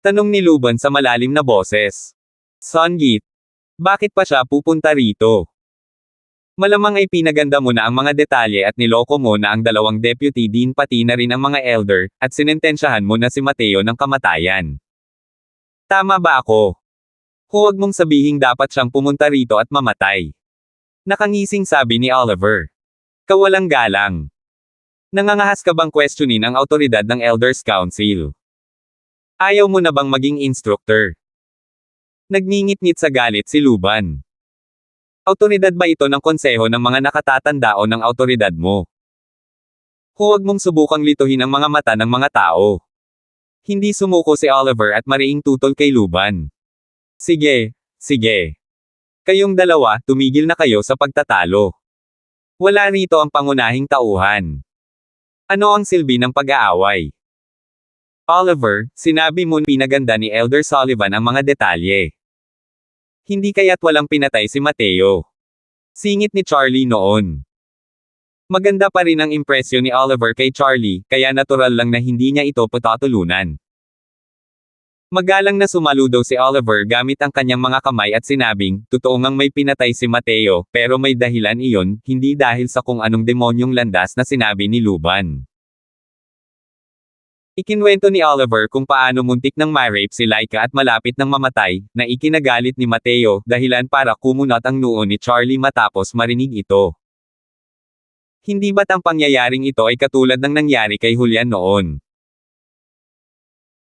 Tanong ni Luban sa malalim na boses. Songit, bakit pa siya pupunta rito? Malamang ay pinaganda mo na ang mga detalye at niloko mo na ang dalawang deputy dean pati na rin ang mga elder, at sinentensyahan mo na si Mateo ng kamatayan. Tama ba ako? Huwag mong sabihing dapat siyang pumunta rito at mamatay. Nakangising sabi ni Oliver. Kawalang galang. Nangangahas ka bang questionin ang awtoridad ng Elders Council? Ayaw mo na bang maging instructor? Nagngingit-ngit sa galit si Luban. Awtoridad ba ito ng konseho ng mga nakatatanda o ng awtoridad mo? Huwag mong subukang lituhin ang mga mata ng mga tao. Hindi sumuko si Oliver at mariing tutol kay Luban. Sige, sige. Kayong dalawa, tumigil na kayo sa pagtatalo. Wala rito ang pangunahing tauhan. Ano ang silbi ng pag-aaway? Oliver, sinabi mo pinaganda ni Elder Sullivan ang mga detalye. Hindi kaya't walang pinatay si Mateo. Singit ni Charlie noon. Maganda pa rin ang impresyon ni Oliver kay Charlie, kaya natural lang na hindi niya ito patatulunan. Magalang na sumaludo si Oliver gamit ang kanyang mga kamay at sinabing, totoo ngang may pinatay si Mateo, pero may dahilan iyon, hindi dahil sa kung anong demonyong landas na sinabi ni Luban. Ikinwento ni Oliver kung paano muntik nang ma-rape si Laika at malapit nang mamatay, na ikinagalit ni Mateo, dahilan para kumunat ang noo ni Charlie matapos marinig ito. Hindi ba't ang pangyayaring ito ay katulad ng nangyari kay Julian noon?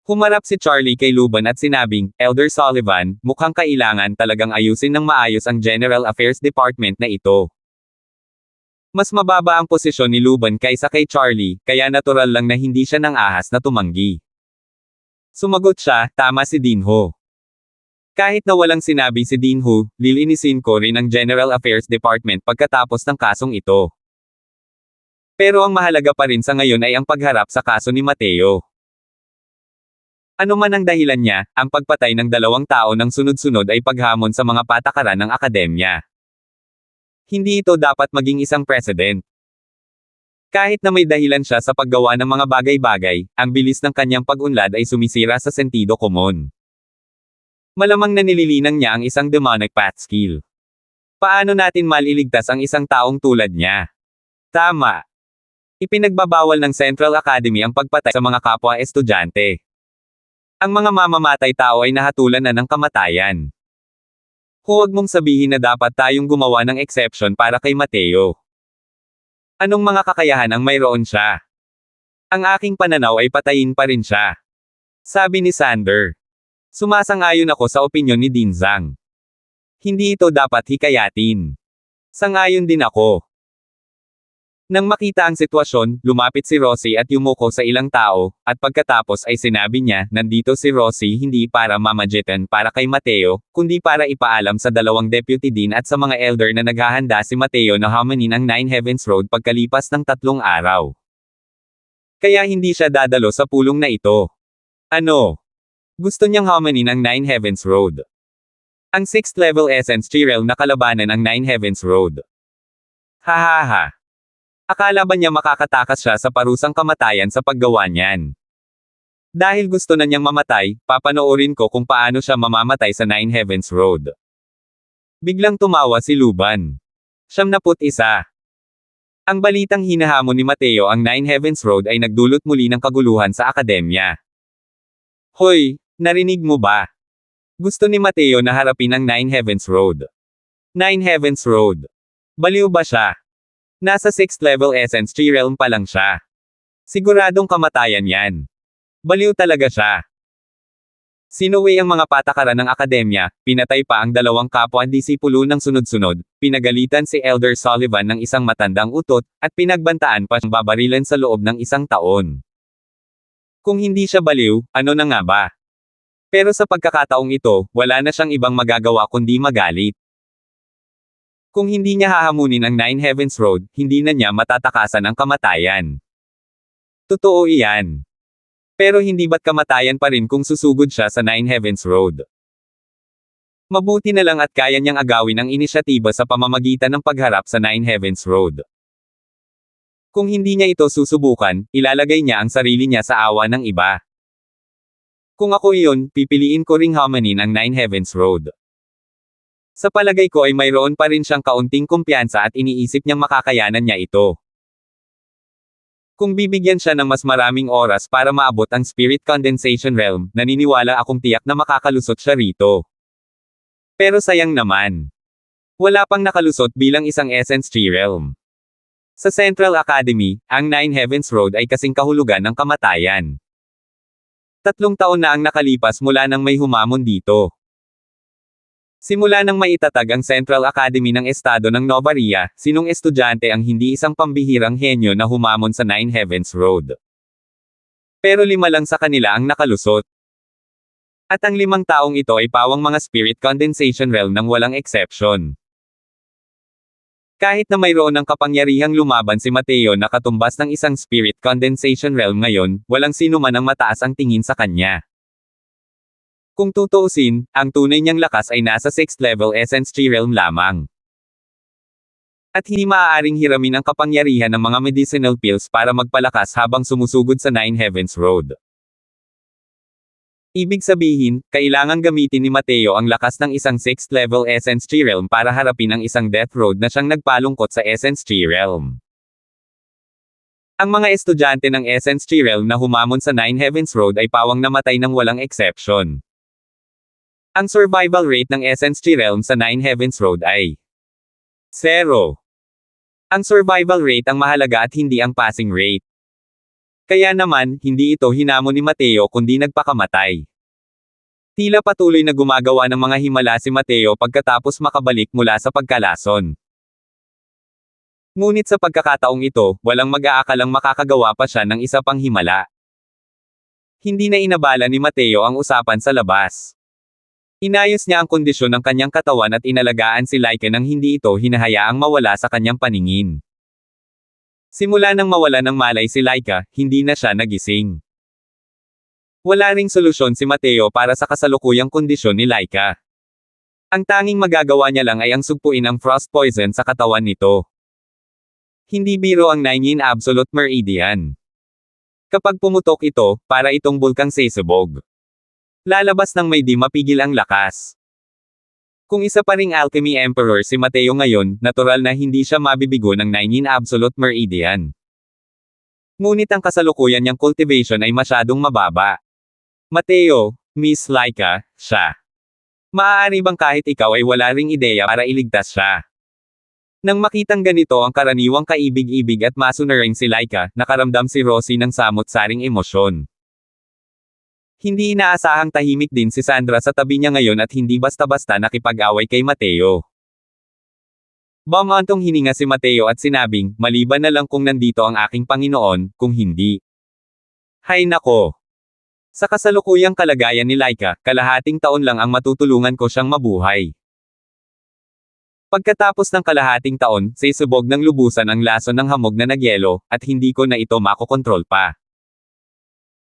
Humarap si Charlie kay Luban at sinabing, Elder Sullivan, mukhang kailangan talagang ayusin ng maayos ang General Affairs Department na ito. Mas mababa ang posisyon ni Luban kaysa kay Charlie, kaya natural lang na hindi siya nang ahas na tumanggi. Sumagot siya, tama si Dinho. Kahit na walang sinabi si Dinho, lilinisin ko rin ang General Affairs Department pagkatapos ng kasong ito. Pero ang mahalaga pa rin sa ngayon ay ang pagharap sa kaso ni Mateo. Ano man ang dahilan niya, ang pagpatay ng 2 tao ng sunod-sunod ay paghamon sa mga patakaran ng akademya. Hindi ito dapat maging isang precedent. Kahit na may dahilan siya sa paggawa ng mga bagay-bagay, ang bilis ng kanyang pag-unlad ay sumisira sa sentido komon. Malamang na nililinang niya ang isang demonic path skill. Paano natin maliligtas ang isang taong tulad niya? Tama. Ipinagbabawal ng Central Academy ang pagpatay sa mga kapwa-estudyante. Ang mga mamamatay tao ay nahatulan na ng kamatayan. Huwag mong sabihin na dapat tayong gumawa ng exception para kay Mateo. Anong mga kakayahan ang mayroon siya? Ang aking pananaw ay patayin pa rin siya. Sabi ni Sander. Sumasang-ayon ako sa opinyon ni Dinzang. Hindi ito dapat hikayatin. Sang-ayon din ako. Nang makita ang sitwasyon, lumapit si Rosie at yumuko sa ilang tao, at pagkatapos ay sinabi niya, nandito si Rosie hindi para mamagitan para kay Mateo, kundi para ipaalam sa 2 deputy dean at sa mga elder na naghahanda si Mateo na hamanin ang 9 Heavens Road pagkalipas ng 3 araw. Kaya hindi siya dadalo sa pulong na ito. Ano? Gusto niyang hamanin ang 9 Heavens Road. Ang 6th level Essence Realm na kalabanan ang 9 Heavens Road. Hahaha. Akala ba niya makakatakas siya sa parusang kamatayan sa paggawa niyan? Dahil gusto na niyang mamatay, papanoorin ko kung paano siya mamamatay sa 9 Heavens Road. Biglang tumawa si Luban. 71. Ang balitang hinahamon ni Mateo ang 9 Heavens Road ay nagdulot muli ng kaguluhan sa akademya. Hoy, narinig mo ba? Gusto ni Mateo na harapin ang 9 Heavens Road. 9 Heavens Road. Baliw ba siya? Nasa 6th level Essence Realm pa lang siya. Siguradong kamatayan yan. Baliw talaga siya. Sinuwi ang mga patakaran ng akademya, pinatay pa ang 2 kapwa-disipulo ng sunod-sunod, pinagalitan si Elder Sullivan ng isang matandang utot, at pinagbantaan pa siyang babarilan sa loob ng 1 taon. Kung hindi siya baliw, ano na nga ba? Pero sa pagkakataong ito, wala na siyang ibang magagawa kundi magalit. Kung hindi niya hahamunin ang 9 Heavens Road, hindi na niya matatakasan ang kamatayan. Totoo iyan. Pero hindi ba't kamatayan pa rin kung susugod siya sa 9 Heavens Road? Mabuti na lang at kaya niyang agawin ang inisyatiba sa pamamagitan ng pagharap sa 9 Heavens Road. Kung hindi niya ito susubukan, ilalagay niya ang sarili niya sa awa ng iba. Kung ako iyon, pipiliin ko ring hamanin ang 9 Heavens Road. Sa palagay ko ay mayroon pa rin siyang kaunting kumpiyansa at iniisip niyang makakayanan niya ito. Kung bibigyan siya ng mas maraming oras para maabot ang Spirit Condensation Realm, naniniwala akong tiyak na makakalusot siya rito. Pero sayang naman. Wala pang nakalusot bilang isang Essence Tree Realm. Sa Central Academy, ang 9 Heavens Road ay kasing kahulugan ng kamatayan. 3 taon na ang nakalipas mula nang may humamon dito. Simula nang maitatag ang Central Academy ng Estado ng Nova Ria, sinong estudyante ang hindi isang pambihirang henyo na humamon sa 9 Heavens Road? Pero 5 lang sa kanila ang nakalusot. At ang 5 taong ito ay pawang mga Spirit Condensation Realm nang walang exception. Kahit na mayroon ng kapangyarihang lumaban si Mateo na katumbas ng isang Spirit Condensation Realm ngayon, walang sino man ang mataas ang tingin sa kanya. Kung tutuusin, ang tunay niyang lakas ay nasa 6th level Essence Tree Realm lamang. At hindi maaaring hiramin ang kapangyarihan ng mga medicinal pills para magpalakas habang sumusugod sa 9 Heavens Road. Ibig sabihin, kailangang gamitin ni Mateo ang lakas ng isang 6th level Essence Tree Realm para harapin ang isang Death Road na siyang nagpalungkot sa Essence Tree Realm. Ang mga estudyante ng Essence Realm na humamon sa Nine Heavens Road ay pawang namatay ng walang exception. Ang survival rate ng Essence Realm sa Nine Heavens Road ay 0. Ang survival rate ang mahalaga at hindi ang passing rate. Kaya naman, hindi ito hinamon ni Mateo kundi nagpakamatay. Tila patuloy na gumagawa ng mga himala si Mateo pagkatapos makabalik mula sa pagkalason. Ngunit sa pagkakataong ito, walang mag-aakalang makakagawa pa siya ng isa pang himala. Hindi na inabala ni Mateo ang usapan sa labas. Inayos niya ang kondisyon ng kanyang katawan at inalagaan si Laika nang hindi ito hinahayaang mawala sa kanyang paningin. Simula nang mawala ng malay si Laika, hindi na siya nagising. Wala ring solusyon si Mateo para sa kasalukuyang kondisyon ni Laika. Ang tanging magagawa niya lang ay ang sugpuin ang frost poison sa katawan nito. Hindi biro ang 9 Absolute Meridian. Kapag pumutok ito, para itong bulkang sesubog. Lalabas ng may di mapigil ang lakas. Kung isa pa ring Alchemy Emperor si Mateo ngayon, natural na hindi siya mabibigo ng 9 Absolute Meridian. Ngunit ang kasalukuyan niyang cultivation ay masyadong mababa. Mateo, Miss Laika, siya. Maaari bang kahit ikaw ay wala ring ideya para iligtas siya? Nang makitang ganito ang karaniwang kaibig-ibig at masunuring si Laika, nakaramdam si Rosie ng samot-saring emosyon. Hindi inaasahang tahimik din si Sandra sa tabi niya ngayon at hindi basta-basta nakipag-away kay Mateo. Bumantong hininga si Mateo at sinabing, maliban na lang kung nandito ang aking Panginoon, kung hindi. Hay nako! Sa kasalukuyang kalagayan ni Laika, kalahating taon lang ang matutulungan ko siyang mabuhay. Pagkatapos ng kalahating taon, sesubog ng lubusan ang lason ng hamog na nagyelo, at hindi ko na ito makokontrol pa.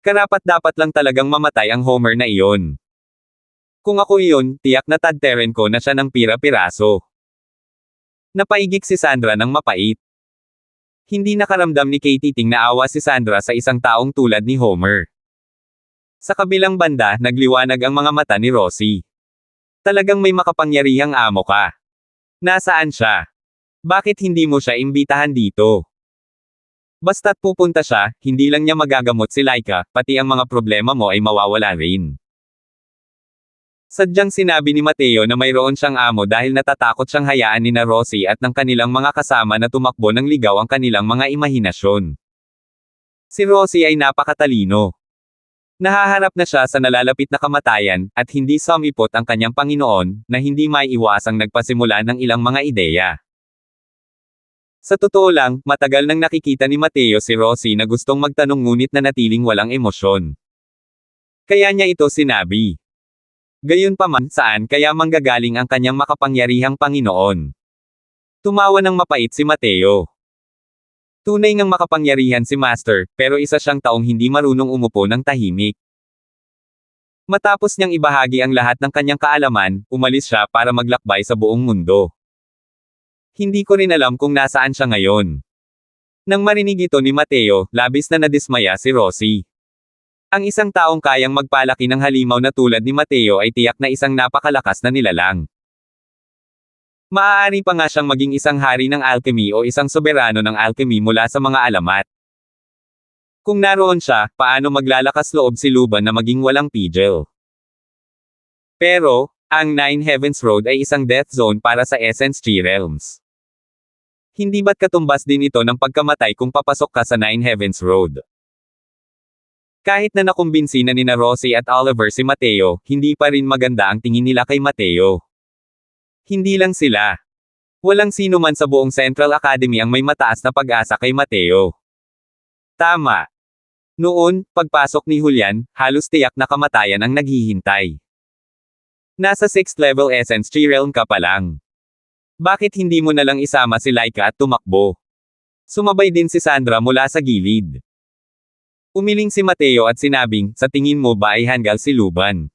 Karapat-dapat lang talagang mamatay ang Homer na iyon. Kung ako iyon, tiyak na tadteren ko na siya ng pira-piraso. Napaigik si Sandra ng mapait. Hindi nakaramdam ni Katie ting naawa si Sandra sa isang taong tulad ni Homer. Sa kabilang banda, nagliwanag ang mga mata ni Rosie. Talagang may makapangyarihang amo ka. Nasaan siya? Bakit hindi mo siya imbitahan dito? Basta't pupunta siya, hindi lang niya magagamot si Laika, pati ang mga problema mo ay mawawala rin. Sadyang sinabi ni Mateo na mayroon siyang amo dahil natatakot siyang hayaan ni na Rosie at ng kanilang mga kasama na tumakbo ng ligaw ang kanilang mga imahinasyon. Si Rosie ay napakatalino. Nahaharap na siya sa nalalapit na kamatayan, at hindi sumipot ang kanyang Panginoon, na hindi maiiwasang nagpasimula ng ilang mga ideya. Sa totoo lang, matagal nang nakikita ni Mateo si Rosie na gustong magtanong ngunit nanatiling walang emosyon. Kaya niya ito sinabi. Gayunpaman, saan kaya manggagaling ang kanyang makapangyarihang Panginoon? Tumawa ng mapait si Mateo. Tunay ngang makapangyarihan si Master, pero isa siyang taong hindi marunong umupo ng tahimik. Matapos niyang ibahagi ang lahat ng kanyang kaalaman, umalis siya para maglakbay sa buong mundo. Hindi ko rin alam kung nasaan siya ngayon. Nang marinig ito ni Mateo, labis na nadismaya si Rosie. Ang isang taong kayang magpalaki ng halimaw na tulad ni Mateo ay tiyak na isang napakalakas na nilalang. Maaari pa nga siyang maging isang hari ng alchemy o isang soberano ng alchemy mula sa mga alamat. Kung naroon siya, paano maglalakas loob si Luban na maging walang pigil? Pero, ang Nine Heavens Road ay isang death zone para sa Essence Realms. Hindi ba't katumbas din ito ng pagkamatay kung papasok ka sa Nine Heavens Road? Kahit na nakumbinsi na nina Rosie at Oliver si Mateo, hindi pa rin maganda ang tingin nila kay Mateo. Hindi lang sila. Walang sino man sa buong Central Academy ang may mataas na pag-asa kay Mateo. Tama. Noon, pagpasok ni Julian, halos tiyak na kamatayan ang naghihintay. Nasa 6th level Essence Realm ka pa lang. Bakit hindi mo na lang isama si Laika at tumakbo? Sumabay din si Sandra mula sa gilid. Umiling si Mateo at sinabing, sa tingin mo ba ay hanggal si Luban?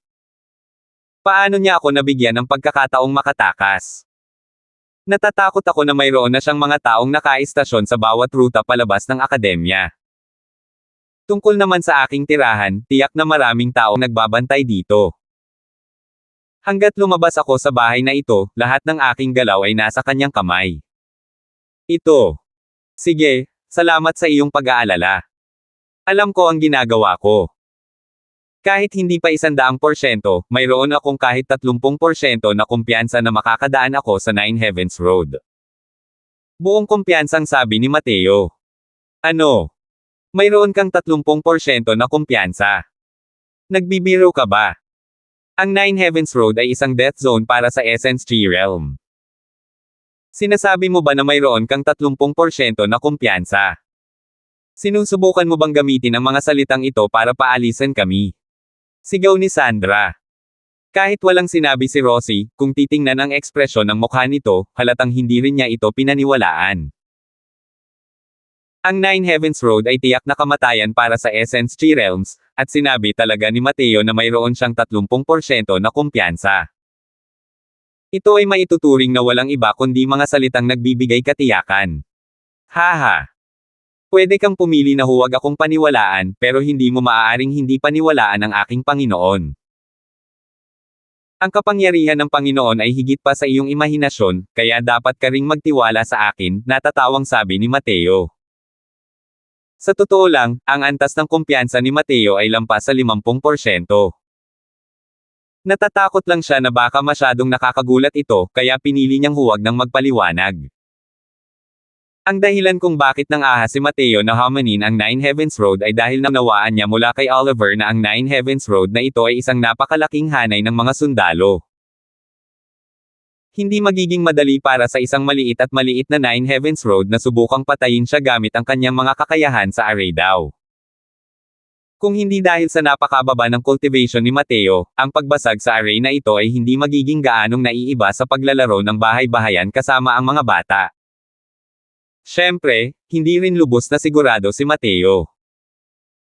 Paano niya ako nabigyan ng pagkakataong makatakas? Natatakot ako na mayroon na siyang mga taong nakaistasyon sa bawat ruta palabas ng akademya. Tungkol naman sa aking tirahan, tiyak na maraming taong nagbabantay dito. Hanggat lumabas ako sa bahay na ito, lahat ng aking galaw ay nasa kanyang kamay. Ito. Sige, Salamat sa iyong pag-aalala. Alam ko ang ginagawa ko. Kahit hindi pa 100%, mayroon akong kahit 30% na kumpiyansa na makakadaan ako sa Nine Heavens Road. Buong kumpiyansang sabi ni Mateo. Ano? Mayroon kang 30% na kumpiyansa. Nagbibiro ka ba? Ang Nine Heavens Road ay isang death zone para sa Essence Tree Realm. Sinasabi mo ba na mayroon kang 30% na kumpiyansa? Sinusubukan mo bang gamitin ang mga salitang ito para paalisin kami? Sigaw ni Sandra. Kahit walang sinabi si Rosie, kung titingnan ang ekspresyon ng mukha nito, halatang hindi rin niya ito pinaniwalaan. Ang Nine Heavens Road ay tiyak na kamatayan para sa Essence Tree Realms, at sinabi talaga ni Mateo na mayroon siyang 30% na kumpiyansa. Ito ay maituturing na walang iba kundi mga salitang nagbibigay katiyakan. Haha. Pwede kang pumili na huwag akong paniwalaan, pero hindi mo maaaring hindi paniwalaan ang aking Panginoon. Ang kapangyarihan ng Panginoon ay higit pa sa iyong imahinasyon, kaya dapat ka ring magtiwala sa akin, natatawang sabi ni Mateo. Sa totoo lang, ang antas ng kumpiyansa ni Mateo ay lampas sa 50%. Natatakot lang siya na baka masyadong nakakagulat ito, kaya pinili niyang huwag nang magpaliwanag. Ang dahilan kung bakit nang ahas si Mateo na hamanin ang Nine Heavens Road ay dahil nawaan niya mula kay Oliver na ang Nine Heavens Road na ito ay isang napakalaking hanay ng mga sundalo. Hindi magiging madali para sa isang maliit na Nine Heavens Road na subukang patayin siya gamit ang kanyang mga kakayahan sa array daw. Kung hindi dahil sa napakababa ng cultivation ni Mateo, ang pagbasag sa array na ito ay hindi magiging gaanong naiiba sa paglalaro ng bahay-bahayan kasama ang mga bata. Siyempre, hindi rin lubos na sigurado si Mateo.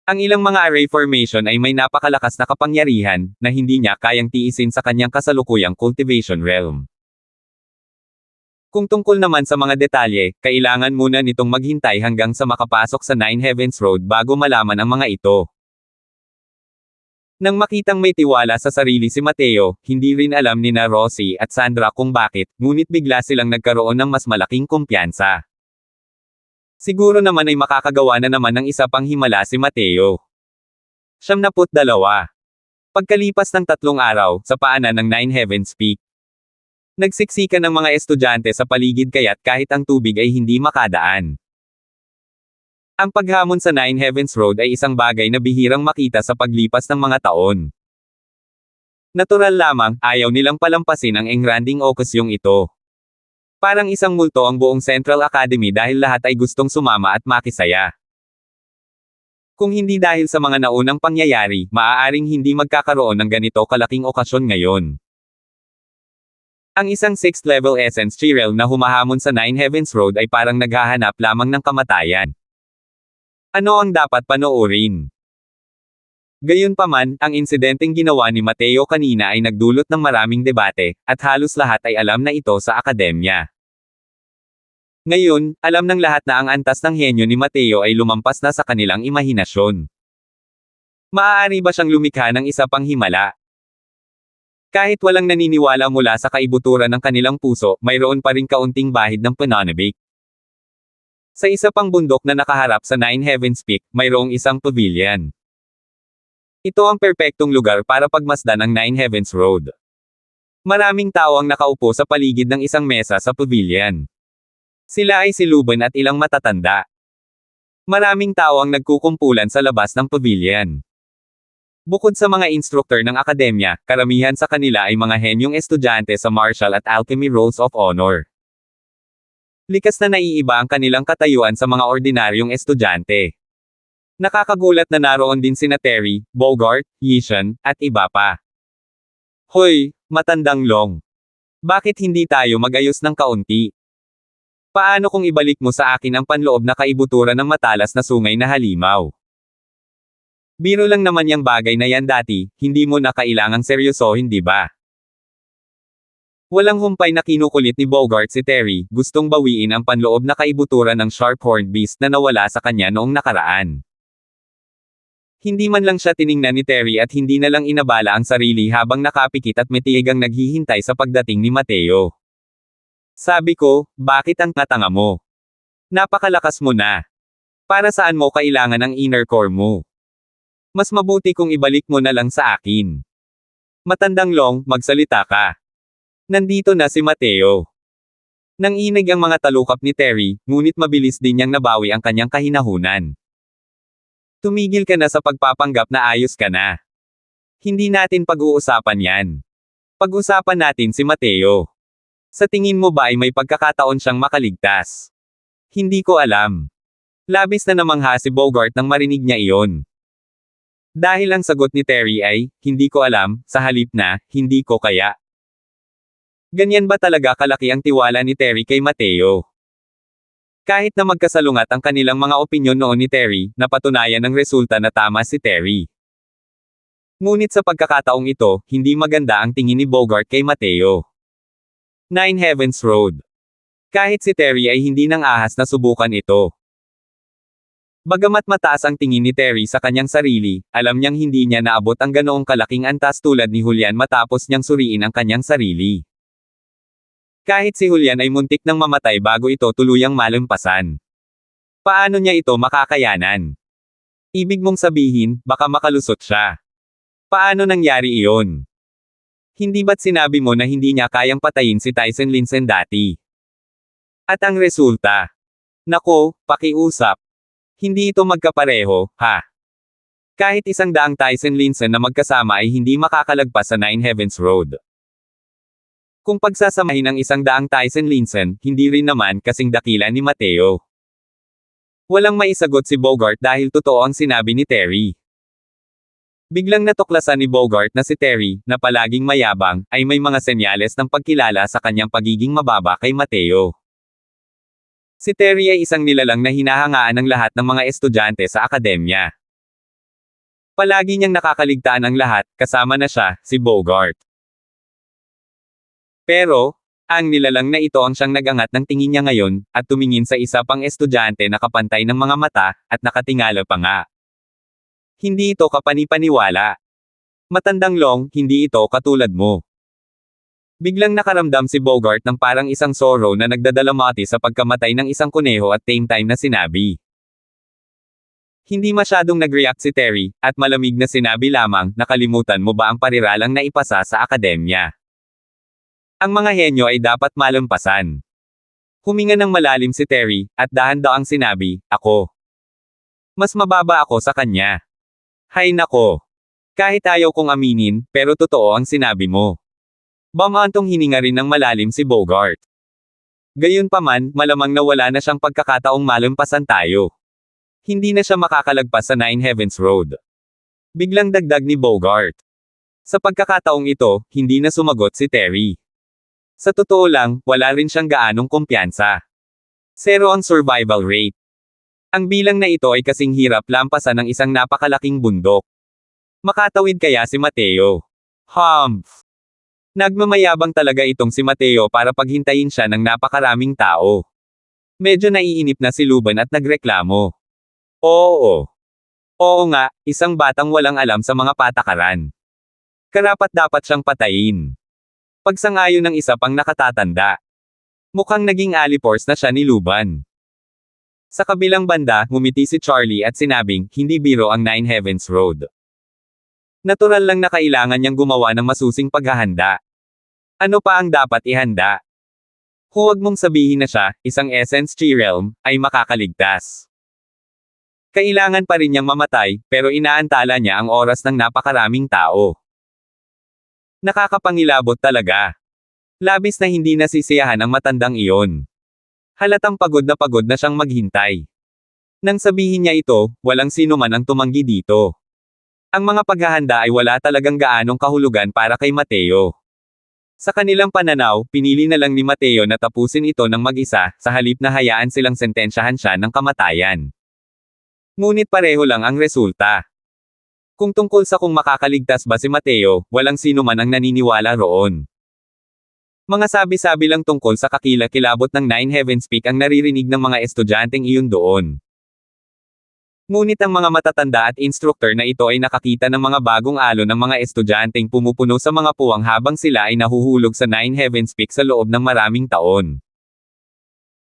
Ang ilang mga array formation ay may napakalakas na kapangyarihan, na hindi niya kayang tiisin sa kanyang kasalukuyang cultivation realm. Kung tungkol naman sa mga detalye, kailangan muna nitong maghintay hanggang sa makapasok sa Nine Heavens Road bago malaman ang mga ito. Nang makitang may tiwala sa sarili si Mateo, hindi rin alam ni na Rosie at Sandra kung bakit, ngunit bigla silang nagkaroon ng mas malaking kumpiyansa. Siguro naman ay makakagawa na naman ng isa pang himala si Mateo. 72. Pagkalipas ng 3 araw, sa paanan ng Nine Heavens Peak. Nagsiksikan ng mga estudyante sa paligid kaya't kahit ang tubig ay hindi makadaan. Ang paghamon sa Nine Heavens Road ay isang bagay na bihirang makita sa paglipas ng mga taon. Natural lamang, ayaw nilang palampasin ang engranding okasyong ito. Parang isang multo ang buong Central Academy dahil lahat ay gustong sumama at makisaya. Kung hindi dahil sa mga naunang pangyayari, maaaring hindi magkakaroon ng ganito kalaking okasyon ngayon. Ang isang 6th level Essence Tree Realm na humahamon sa Nine Heavens Road ay parang naghahanap lamang ng kamatayan. Ano ang dapat panoorin? Gayunpaman, ang insidenteng ginawa ni Mateo kanina ay nagdulot ng maraming debate, at halos lahat ay alam na ito sa akademya. Ngayon, alam ng lahat na ang antas ng henyo ni Mateo ay lumampas na sa kanilang imahinasyon. Maaari ba siyang lumikha ng isa pang himala? Kahit walang naniniwala mula sa kaibuturan ng kanilang puso, mayroon pa ring kaunting bahid ng pananabik. Sa isa pang bundok na nakaharap sa Nine Heavens Peak, mayroong isang pavilion. Ito ang perpektong lugar para pagmasdan ang Nine Heavens Road. Maraming tao ang nakaupo sa paligid ng isang mesa sa pavilion. Sila ay si Luben at ilang matatanda. Maraming tao ang nagkukumpulan sa labas ng pavilion. Bukod sa mga instruktor ng akademya, karamihan sa kanila ay mga henyong estudyante sa martial at alchemy Rolls of Honor. Likas na naiiba ang kanilang katayuan sa mga ordinaryong estudyante. Nakakagulat na naroon din sina Terry, Bogart, Yishan, at iba pa. Hoy, matandang Long. Bakit hindi tayo magayos ng kaunti? Paano kung ibalik mo sa akin ang panloob na kaibuturan ng matalas na sungay na halimaw? Biro lang naman yung bagay na yan dati, hindi mo na kailangang seryosohin, di ba? Walang humpay na kinukulit ni Bogart si Terry, gustong bawiin ang panloob na kaibuturan ng Sharp-horned beast na nawala sa kanya noong nakaraan. Hindi man lang siya tiningnan ni Terry at hindi na lang inabala ang sarili habang nakapikit at matiigang naghihintay sa pagdating ni Mateo. Sabi ko, bakit ang tanga mo? Napakalakas mo na. Para saan mo kailangan ang inner core mo? Mas mabuti kung ibalik mo na lang sa akin. Matandang Long, magsalita ka. Nandito na si Mateo. Nanginig ang mga talukap ni Terry, ngunit mabilis din niyang nabawi ang kanyang kahinahunan. Tumigil ka na sa pagpapanggap na ayos ka na. Hindi natin pag-uusapan yan. Pag-usapan natin si Mateo. Sa tingin mo ba ay may pagkakataon siyang makaligtas? Hindi ko alam. Labis na namangha si Bogart nang marinig niya iyon. Dahil ang sagot ni Terry ay, hindi ko alam, sa halip na, hindi ko kaya. Ganyan ba talaga kalaki ang tiwala ni Terry kay Mateo? Kahit na magkasalungat ang kanilang mga opinyon noon ni Terry, napatunayan ng resulta na tama si Terry. Ngunit sa pagkakataong ito, hindi maganda ang tingin ni Bogart kay Mateo. Nine Heavens Road. Kahit si Terry ay hindi nang ahas na subukan ito. Bagamat mataas ang tingin ni Terry sa kanyang sarili, alam niyang hindi niya naabot ang ganoong kalaking antas tulad ni Julian matapos niyang suriin ang kanyang sarili. Kahit si Julian ay muntik nang mamatay bago ito tuluyang malampasan. Paano niya ito makakayanan? Ibig mong sabihin, baka makalusot siya. Paano nangyari iyon? Hindi ba't sinabi mo na hindi niya kayang patayin si Tyson Linsen dati? At ang resulta? Nako, pakiusap. Hindi ito magkapareho, ha? Kahit 100 Tyson Linsen na magkasama ay hindi makakalagpas sa Nine Heavens Road. Kung pagsasamahin ang 100 Tyson Linsen, hindi rin naman kasing dakila ni Mateo. Walang maisagot si Bogart dahil totoo ang sinabi ni Terry. Biglang natuklasan ni Bogart na si Terry, na palaging mayabang, ay may mga senyales ng pagkilala sa kanyang pagiging mababa kay Mateo. Si Terry ay isang nilalang na hinahangaan ng lahat ng mga estudyante sa akademya. Palagi niyang nakakaligtaan ang lahat, kasama na siya, si Bogart. Pero, ang nilalang na ito ang siyang nagangat ng tingin niya ngayon, at tumingin sa isa pang estudyante na kapantay ng mga mata, at nakatingala pa nga. Hindi ito kapanipaniwala. Matandang Long, hindi ito katulad mo. Biglang nakaramdam si Bogart ng parang isang sorrow na nagdadalamati sa pagkamatay ng isang kuneho at same time na sinabi. Hindi masyadong nag-react si Terry, at malamig na sinabi lamang, nakalimutan mo ba ang pariralang na ipasa sa akademya? Ang mga henyo ay dapat malampasan. Huminga ng malalim si Terry, at dahan-daang sinabi, ako. Mas mababa ako sa kanya. Hay nako. Kahit ayaw kong aminin, pero totoo ang sinabi mo. Bamantong hininga rin ng malalim si Bogart. Gayunpaman, malamang na wala na siyang pagkakataong malampasan tayo. Hindi na siya makakalagpas sa Nine Heavens Road. Biglang dagdag ni Bogart. Sa pagkakataong ito, hindi na sumagot si Terry. Sa totoo lang, wala rin siyang gaanong kumpiyansa. 0 ang survival rate. Ang bilang na ito ay kasing hirap lampasan ng isang napakalaking bundok. Makatawid kaya si Mateo? Humph! Nagmamayabang talaga itong si Mateo para paghintayin siya ng napakaraming tao. Medyo naiinip na si Luban at nagreklamo. Oo. Oo nga, isang batang walang alam sa mga patakaran. Karapat-dapat siyang patayin. Pagsang-ayon ng isa pang nakatatanda. Mukhang naging alipors na siya ni Luban. Sa kabilang banda, ngumiti si Charlie at sinabing, hindi biro ang Nine Heavens Road. Natural lang na kailangan niyang gumawa ng masusing paghahanda. Ano pa ang dapat ihanda? Huwag mong sabihin na siya, isang Essence Chi Realm, ay makakaligtas. Kailangan pa rin niyang mamatay, pero inaantala niya ang oras ng napakaraming tao. Nakakapangilabot talaga. Labis na hindi nasisiyahan ang matandang iyon. Halatang pagod na siyang maghintay. Nang sabihin niya ito, walang sino man ang tumanggi dito. Ang mga paghahanda ay wala talagang gaanong kahulugan para kay Mateo. Sa kanilang pananaw, pinili na lang ni Mateo na tapusin ito ng mag-isa, sa halip na hayaan silang sentensyahan siya ng kamatayan. Ngunit pareho lang ang resulta. Kung tungkol sa kung makakaligtas ba si Mateo, walang sino man ang naniniwala roon. Mga sabi-sabi lang tungkol sa kakilakilabot ng Nine Heavens Peak ang naririnig ng mga estudyanteng iyon doon. Ngunit ang mga matatanda at instructor na ito ay nakakita ng mga bagong alon ng mga estudyanteng pumupuno sa mga puwang habang sila ay nahuhulog sa Nine Heavens Peak sa loob ng maraming taon.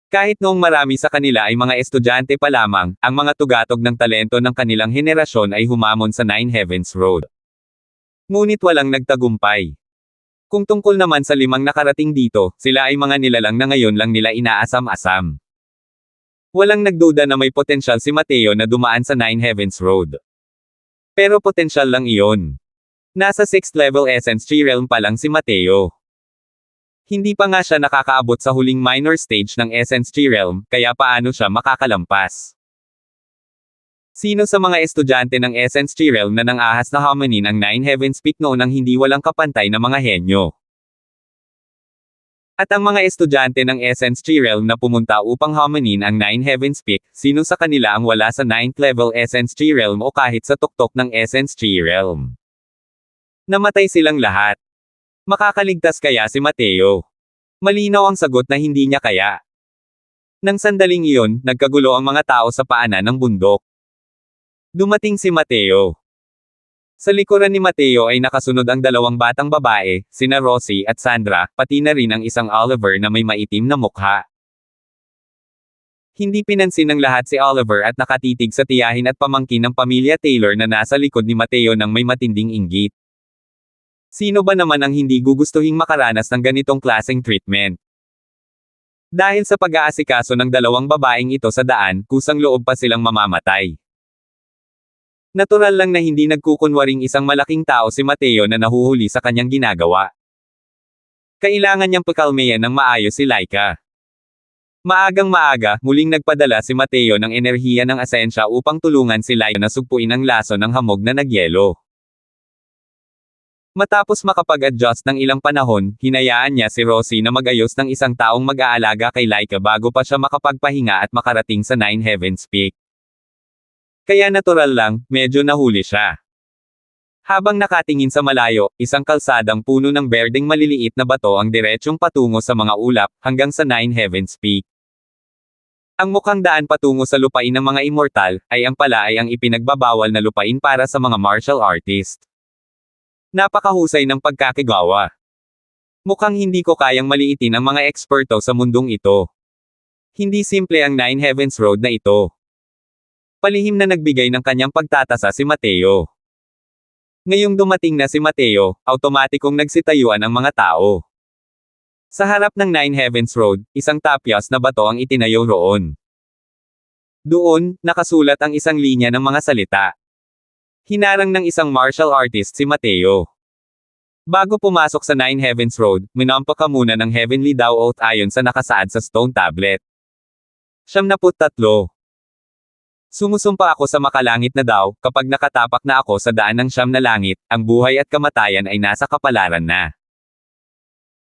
Kahit noong marami sa kanila ay mga estudyante pa lamang, ang mga tugatog ng talento ng kanilang henerasyon ay humamon sa Nine Heavens Road. Ngunit walang nagtagumpay. Kung tungkol naman sa 5 nakarating dito, sila ay mga nilalang na ngayon lang nila inaasam-asam. Walang nagduda na may potensyal si Mateo na dumaan sa Nine Heavens Road. Pero potensyal lang iyon. Nasa 6th level Essence Tree Realm pa lang si Mateo. Hindi pa nga siya nakakaabot sa huling minor stage ng Essence Tree Realm, kaya paano siya makakalampas? Sino sa mga estudyante ng Essence Tree Realm na nang-ahas na hamanin ang Nine Heavens Peak noon ang hindi walang kapantay na mga henyo? At ang mga estudyante ng Essence Tree Realm na pumunta upang hamanin ang Nine Heavens Peak, sino sa kanila ang wala sa 9th level Essence Tree Realm o kahit sa tuktok ng Essence Tree Realm? Namatay silang lahat. Makakaligtas kaya si Mateo? Malinaw ang sagot na hindi niya kaya. Nang sandaling iyon, nagkagulo ang mga tao sa paanan ng bundok. Dumating si Mateo. Sa likuran ni Mateo ay nakasunod ang 2 batang babae, sina Rosie at Sandra, pati na rin ang isang Oliver na may maitim na mukha. Hindi pinansin ng lahat si Oliver at nakatitig sa tiyahin at pamangkin ng pamilya Taylor na nasa likod ni Mateo nang may matinding inggit. Sino ba naman ang hindi gugustuhing makaranas ng ganitong klaseng treatment? Dahil sa pag-aasikaso ng 2 babaeng ito sa daan, kusang loob pa silang mamamatay. Natural lang na hindi nagkukunwaring isang malaking tao si Mateo na nahuhuli sa kanyang ginagawa. Kailangan niyang pakalmayan ng maayos si Laika. Maagang maaga, muling nagpadala si Mateo ng enerhiya ng asensya upang tulungan si Laika na sugpuin ang laso ng hamog na nagyelo. Matapos makapag-adjust ng ilang panahon, hinayaan niya si Rosie na mag-ayos ng isang taong mag-aalaga kay Laika bago pa siya makapagpahinga at makarating sa Nine Heavens Peak. Kaya natural lang, medyo nahuli siya. Habang nakatingin sa malayo, isang kalsadang puno ng berdeng maliliit na bato ang diretsyong patungo sa mga ulap, hanggang sa Nine Heavens Peak. Ang mukhang daan patungo sa lupain ng mga immortal, ay ang pala ay ang ipinagbabawal na lupain para sa mga martial artist. Napakahusay ng pagkakigawa. Mukhang hindi ko kayang maliitin ang mga eksperto sa mundong ito. Hindi simple ang Nine Heavens Road na ito. Palihim na nagbigay ng kanyang pagtatasa si Mateo. Ngayong dumating na si Mateo, automatikong nagsitayuan ang mga tao. Sa harap ng Nine Heavens Road, isang tapyas na bato ang itinayo roon. Doon, nakasulat ang isang linya ng mga salita. Hinarang ng isang martial artist si Mateo. Bago pumasok sa Nine Heavens Road, minampa ka muna ng Heavenly Daw Oath ayon sa nakasaad sa stone tablet. 73. Sumusumpa ako sa makalangit na daw, kapag nakatapak na ako sa daan ng 9 na langit, ang buhay at kamatayan ay nasa kapalaran na.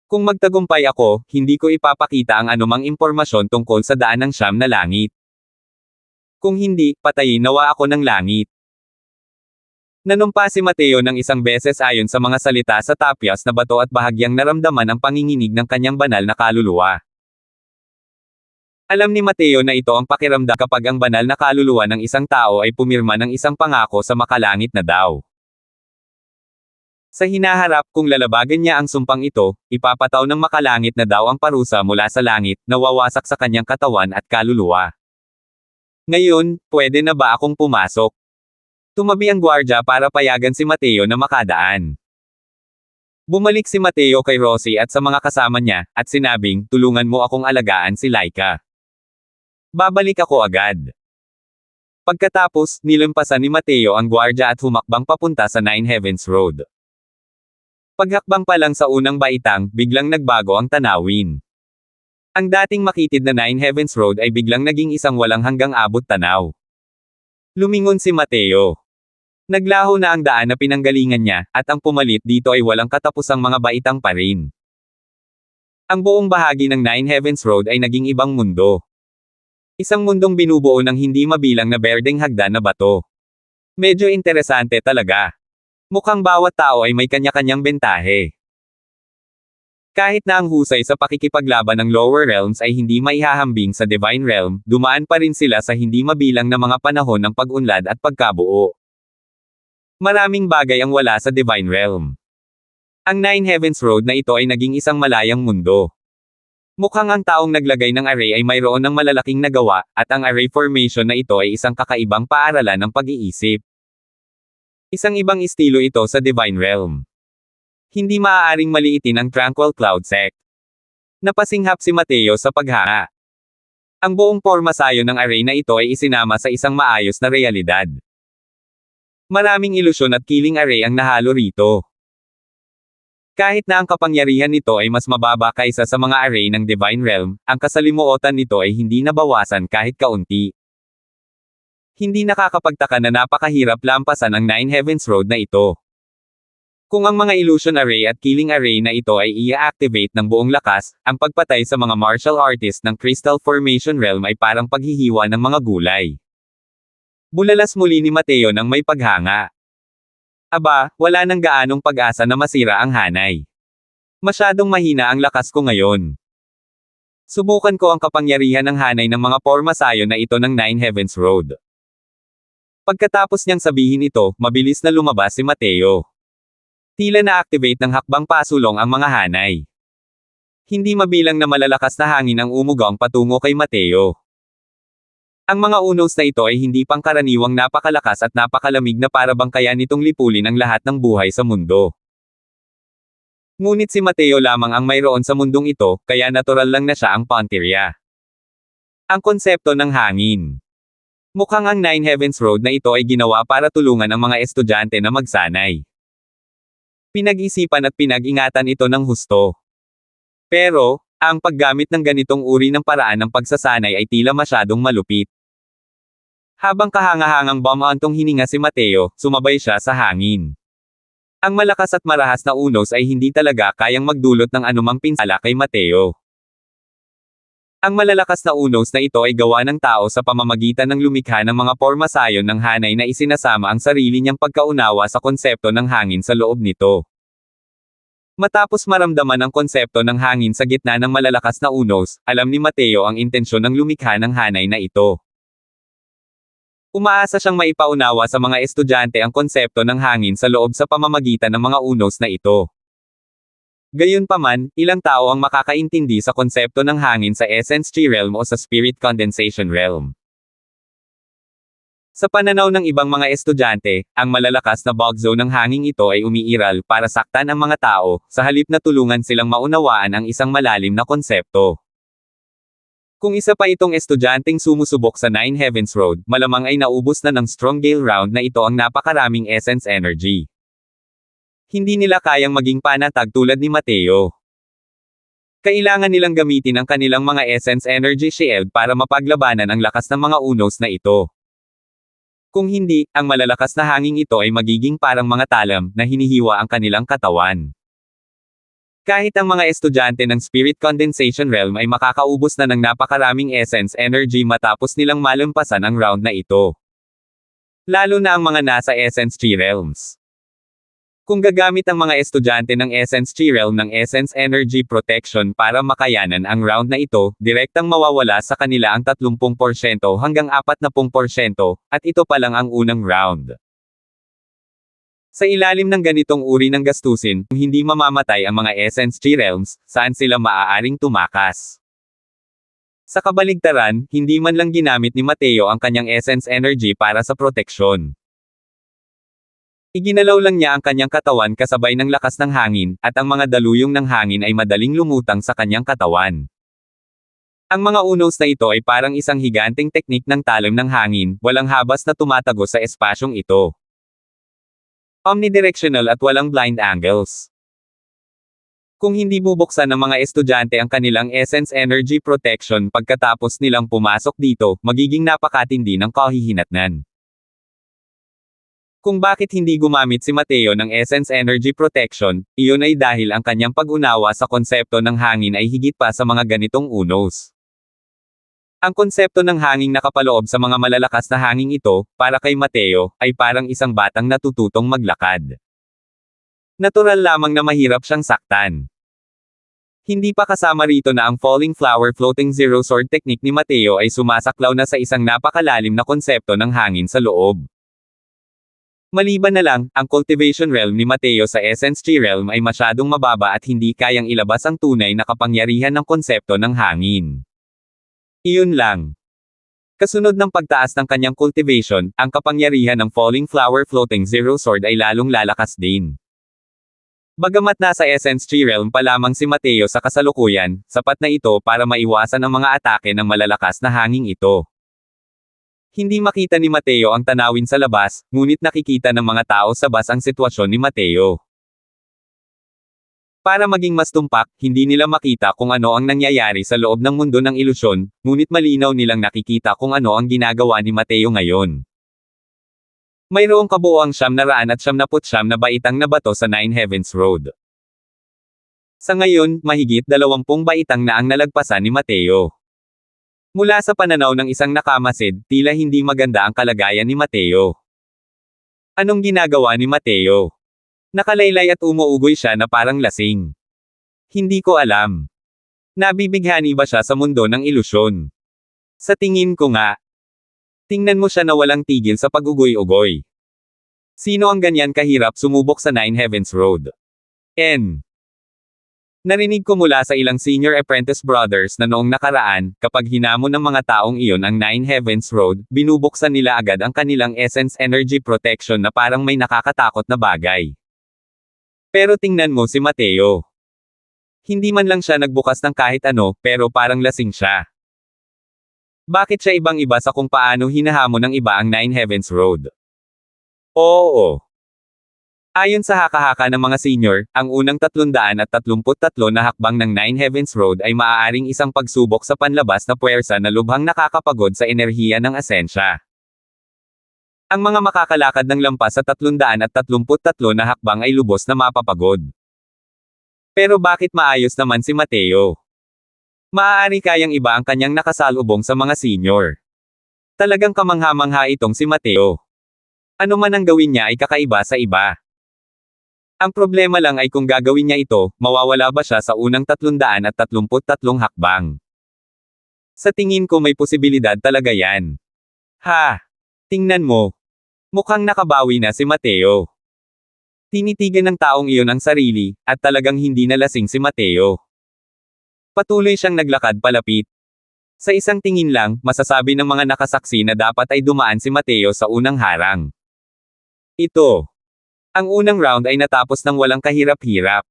Kung magtagumpay ako, hindi ko ipapakita ang anumang impormasyon tungkol sa daan ng 9 na langit. Kung hindi, patayin nawa ako ng langit. Nanumpa si Mateo ng isang beses ayon sa mga salita sa tapyas na bato at bahagyang naramdaman ang panginginig ng kanyang banal na kaluluwa. Alam ni Mateo na ito ang pakiramdam kapag ang banal na kaluluwa ng isang tao ay pumirma ng isang pangako sa makalangit na daw. Sa hinaharap, kung lalabagan niya ang sumpang ito, ipapataw ng makalangit na daw ang parusa mula sa langit, na wawasak sa kanyang katawan at kaluluwa. Ngayon, pwede na ba akong pumasok? Tumabi ang gwardya para payagan si Mateo na makadaan. Bumalik si Mateo kay Rosie at sa mga kasama niya, at sinabing, tulungan mo akong alagaan si Laika. Babalik ako agad. Pagkatapos, nilampasan ni Mateo ang gwardya at humakbang papunta sa Nine Heavens Road. Paghakbang pa lang sa unang baitang, biglang nagbago ang tanawin. Ang dating makitid na Nine Heavens Road ay biglang naging isang walang hanggang abot tanaw. Lumingon si Mateo. Naglaho na ang daan na pinanggalingan niya, at ang pumalit dito ay walang katapusang mga baitang pa rin. Ang buong bahagi ng Nine Heavens Road ay naging ibang mundo. Isang mundong binubuo ng hindi mabilang na berdeng hagdan na bato. Medyo interesante talaga. Mukhang bawat tao ay may kanya-kanyang bentahe. Kahit na ang husay sa pakikipaglaban ng lower realms ay hindi maihahambing sa divine realm, dumaan pa rin sila sa hindi mabilang na mga panahon ng pag-unlad at pagkabuo. Maraming bagay ang wala sa divine realm. Ang Nine Heavens Road na ito ay naging isang malayang mundo. Mukhang ang taong naglagay ng array ay mayroon ng malalaking nagawa, at ang array formation na ito ay isang kakaibang paaralan ng pag-iisip. Isang ibang estilo ito sa Divine Realm. Hindi maaaring maliitin ang Tranquil Cloud Sect. Napasinghap si Mateo sa paghanga. Ang buong pormasayo ng array na ito ay isinama sa isang maayos na realidad. Maraming ilusyon at killing array ang nahalo rito. Kahit na ang kapangyarihan nito ay mas mababa kaysa sa mga array ng Divine Realm, ang kasalimuotan nito ay hindi nabawasan kahit kaunti. Hindi nakakapagtaka na napakahirap lampasan ang Nine Heavens Road na ito. Kung ang mga illusion array at killing array na ito ay i-activate ng buong lakas, ang pagpatay sa mga martial artist ng Crystal Formation Realm ay parang paghihiwa ng mga gulay. Bulalas muli ni Mateo nang may paghanga. Aba, wala nang gaanong pag-asa na masira ang hanay. Masyadong mahina ang lakas ko ngayon. Subukan ko ang kapangyarihan ng hanay ng mga pormasayo na ito ng Nine Heavens Road. Pagkatapos niyang sabihin ito, mabilis na lumabas si Mateo. Tila na-activate ng hakbang pasulong ang mga hanay. Hindi mabilang na malalakas na hangin ang umugang patungo kay Mateo. Ang mga unos na ito ay hindi pangkaraniwang napakalakas at napakalamig na para bang kaya nitong lipulin ang lahat ng buhay sa mundo. Ngunit si Mateo lamang ang mayroon sa mundong ito, kaya natural lang na siya ang Panteria. Ang konsepto ng hangin. Mukhang ang Nine Heavens Road na ito ay ginawa para tulungan ang mga estudyante na magsanay. Pinag-isipan at pinag-ingatan ito ng husto. Pero, ang paggamit ng ganitong uri ng paraan ng pagsasanay ay tila masyadong malupit. Habang kahangahangang bumantong hininga si Mateo, sumabay siya sa hangin. Ang malakas at marahas na unos ay hindi talaga kayang magdulot ng anumang pinsala kay Mateo. Ang malalakas na unos na ito ay gawa ng tao sa pamamagitan ng lumikha ng mga pormasayon ng hanay na isinasama ang sarili niyang pagkaunawa sa konsepto ng hangin sa loob nito. Matapos maramdaman ang konsepto ng hangin sa gitna ng malalakas na unos, alam ni Mateo ang intensyon ng lumikha ng hanay na ito. Umaasa siyang maipaunawa sa mga estudyante ang konsepto ng hangin sa loob sa pamamagitan ng mga unos na ito. Gayunpaman, ilang tao ang makakaintindi sa konsepto ng hangin sa Essence Chi Realm o sa Spirit Condensation Realm. Sa pananaw ng ibang mga estudyante, ang malalakas na bug zone ng hangin ito ay umiiral para saktan ang mga tao, sa halip na tulungan silang maunawaan ang isang malalim na konsepto. Kung isa pa itong estudyanteng sumusubok sa Nine Heavens Road, malamang ay naubos na ng Strong Gale Round na ito ang napakaraming essence energy. Hindi nila kayang maging panatag tulad ni Mateo. Kailangan nilang gamitin ang kanilang mga essence energy shield para mapaglabanan ang lakas ng mga unos na ito. Kung hindi, ang malalakas na hangin ito ay magiging parang mga talam na hinihiwa ang kanilang katawan. Kahit ang mga estudyante ng Spirit Condensation Realm ay makakaubos na ng napakaraming essence energy matapos nilang malampasan ang round na ito. Lalo na ang mga nasa Essence Chi Realms. Kung gagamit ang mga estudyante ng Essence Chi Realm ng Essence Energy Protection para makayanan ang round na ito, direktang mawawala sa kanila ang 30% hanggang 40%, at ito pa lang ang unang round. Sa ilalim ng ganitong uri ng gastusin, hindi mamamatay ang mga Essence Chi Realms, saan sila maaaring tumakas. Sa kabaligtaran, hindi man lang ginamit ni Mateo ang kanyang Essence Energy para sa proteksyon. Iginalaw lang niya ang kanyang katawan kasabay ng lakas ng hangin, at ang mga daluyong ng hangin ay madaling lumutang sa kanyang katawan. Ang mga unos na ito ay parang isang higanteng teknik ng talim ng hangin, walang habas na tumatago sa espasyong ito. Omnidirectional at walang blind angles. Kung hindi bubuksan ng mga estudyante ang kanilang Essence Energy Protection pagkatapos nilang pumasok dito, magiging napakatindi ng kahihinatnan. Kung bakit hindi gumamit si Mateo ng Essence Energy Protection, iyon ay dahil ang kanyang pag-unawa sa konsepto ng hangin ay higit pa sa mga ganitong unos. Ang konsepto ng hanging nakapaloob sa mga malalakas na hanging ito, para kay Mateo, ay parang isang batang natututong maglakad. Natural lamang na mahirap siyang saktan. Hindi pa kasama rito na ang Falling Flower Floating Zero Sword technique ni Mateo ay sumasaklaw na sa isang napakalalim na konsepto ng hangin sa loob. Maliban na lang, ang cultivation realm ni Mateo sa Essence Tree Realm ay masyadong mababa at hindi kayang ilabas ang tunay na kapangyarihan ng konsepto ng hangin. Iyon lang. Kasunod ng pagtaas ng kanyang cultivation, ang kapangyarihan ng Falling Flower Floating Zero Sword ay lalong lalakas din. Bagamat nasa Essence Tree Realm pa lamang si Mateo sa kasalukuyan, sapat na ito para maiwasan ang mga atake ng malalakas na hanging ito. Hindi makita ni Mateo ang tanawin sa labas, ngunit nakikita ng mga tao sa bus ang sitwasyon ni Mateo. Para maging mas tumpak, hindi nila makita kung ano ang nangyayari sa loob ng mundo ng ilusyon, ngunit malinaw nilang nakikita kung ano ang ginagawa ni Mateo ngayon. Mayroong kabuoang 999 na baitang na bato sa Nine Heavens Road. Sa ngayon, mahigit 20 baitang na ang nalagpasan ni Mateo. Mula sa pananaw ng isang nakamasid, tila hindi maganda ang kalagayan ni Mateo. Anong ginagawa ni Mateo? Nakalaylay at umuugoy siya na parang lasing. Hindi ko alam. Nabibighani ba siya sa mundo ng ilusyon? Sa tingin ko nga. Tingnan mo siya na walang tigil sa pag-ugoy-ugoy. Sino ang ganyan kahirap sumubok sa Nine Heavens Road? Narinig ko mula sa ilang senior apprentice brothers na noong nakaraan, kapag hinamon ng mga taong iyon ang Nine Heavens Road, binubuksan nila agad ang kanilang Essence Energy Protection na parang may nakakatakot na bagay. Pero tingnan mo si Mateo. Hindi man lang siya nagbukas ng kahit ano, pero parang lasing siya. Bakit siya ibang-iba sa kung paano hinahamon ng iba ang Nine Heavens Road? Oo. Ayon sa haka-haka ng mga senior, ang unang 333 na hakbang ng Nine Heavens Road ay maaaring isang pagsubok sa panlabas na puwersa na lubhang nakakapagod sa enerhiya ng asensya. Ang mga makakalakad ng lampas sa 333 na hakbang ay lubos na mapapagod. Pero bakit maayos naman si Mateo? Maaari kayang iba ang kanyang nakasalubong sa mga senior. Talagang kamangha-mangha itong si Mateo. Ano man ang gawin niya ay kakaiba sa iba. Ang problema lang ay kung gagawin niya ito, mawawala ba siya sa unang 333 hakbang? Sa tingin ko may posibilidad talaga yan. Ha! Tingnan mo. Mukhang nakabawi na si Mateo. Tinitigan ng taong iyon ang sarili, at talagang hindi nalasing si Mateo. Patuloy siyang naglakad palapit. Sa isang tingin lang, masasabi ng mga nakasaksi na dapat ay dumaan si Mateo sa unang harang. Ito. Ang unang round ay natapos ng walang kahirap-hirap.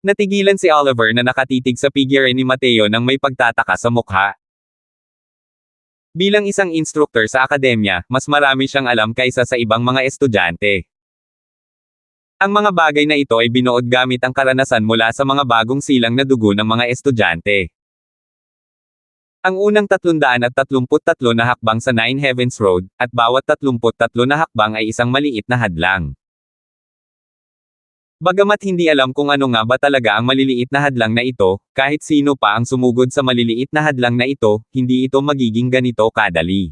Natigilan si Oliver na nakatitig sa figure ni Mateo nang may pagtataka sa mukha. Bilang isang instructor sa akademya, mas marami siyang alam kaysa sa ibang mga estudyante. Ang mga bagay na ito ay binuod gamit ang karanasan mula sa mga bagong silang na dugo ng mga estudyante. Ang unang 333 na hakbang sa Nine Heavens Road, at bawat 33 na hakbang ay isang maliit na hadlang. Bagamat hindi alam kung ano nga ba talaga ang maliliit na hadlang na ito, kahit sino pa ang sumugod sa maliliit na hadlang na ito, hindi ito magiging ganito kadali.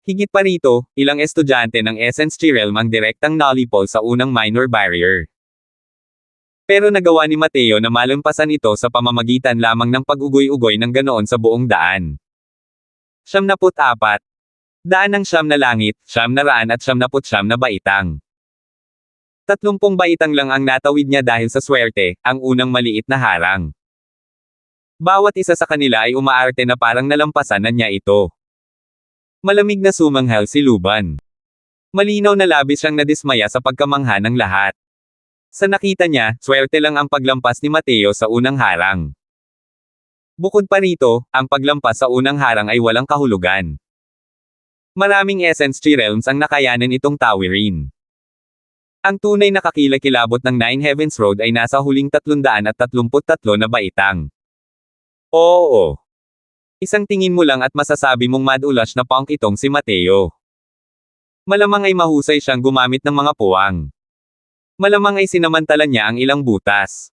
Higit pa rito, ilang estudyante ng Essence Tree Realm ang direktang nalipol sa unang minor barrier. Pero nagawa ni Mateo na malampasan ito sa pamamagitan lamang ng pag-ugoy-ugoy ng ganoon sa buong daan. 74. Daan ng 9 na langit, 999 na baitang. 30 baitang lang ang natawid niya dahil sa swerte, ang unang maliit na harang. Bawat isa sa kanila ay umaarte na parang nalampasan na niya ito. Malamig na sumanghel si Luban. Malinaw na labis siyang nadismaya sa pagkamangha ng lahat. Sa nakita niya, swerte lang ang paglampas ni Mateo sa unang harang. Bukod pa rito, ang paglampas sa unang harang ay walang kahulugan. Maraming Essence Tree Realms ang nakayanan itong tawirin. Ang tunay na kakilakilabot ng Nine Heavens Road ay nasa huling 333 na baitang. Oo. Isang tingin mo lang at masasabi mong madulas na punk itong si Mateo. Malamang ay mahusay siyang gumamit ng mga puwang. Malamang ay sinamantala niya ang ilang butas.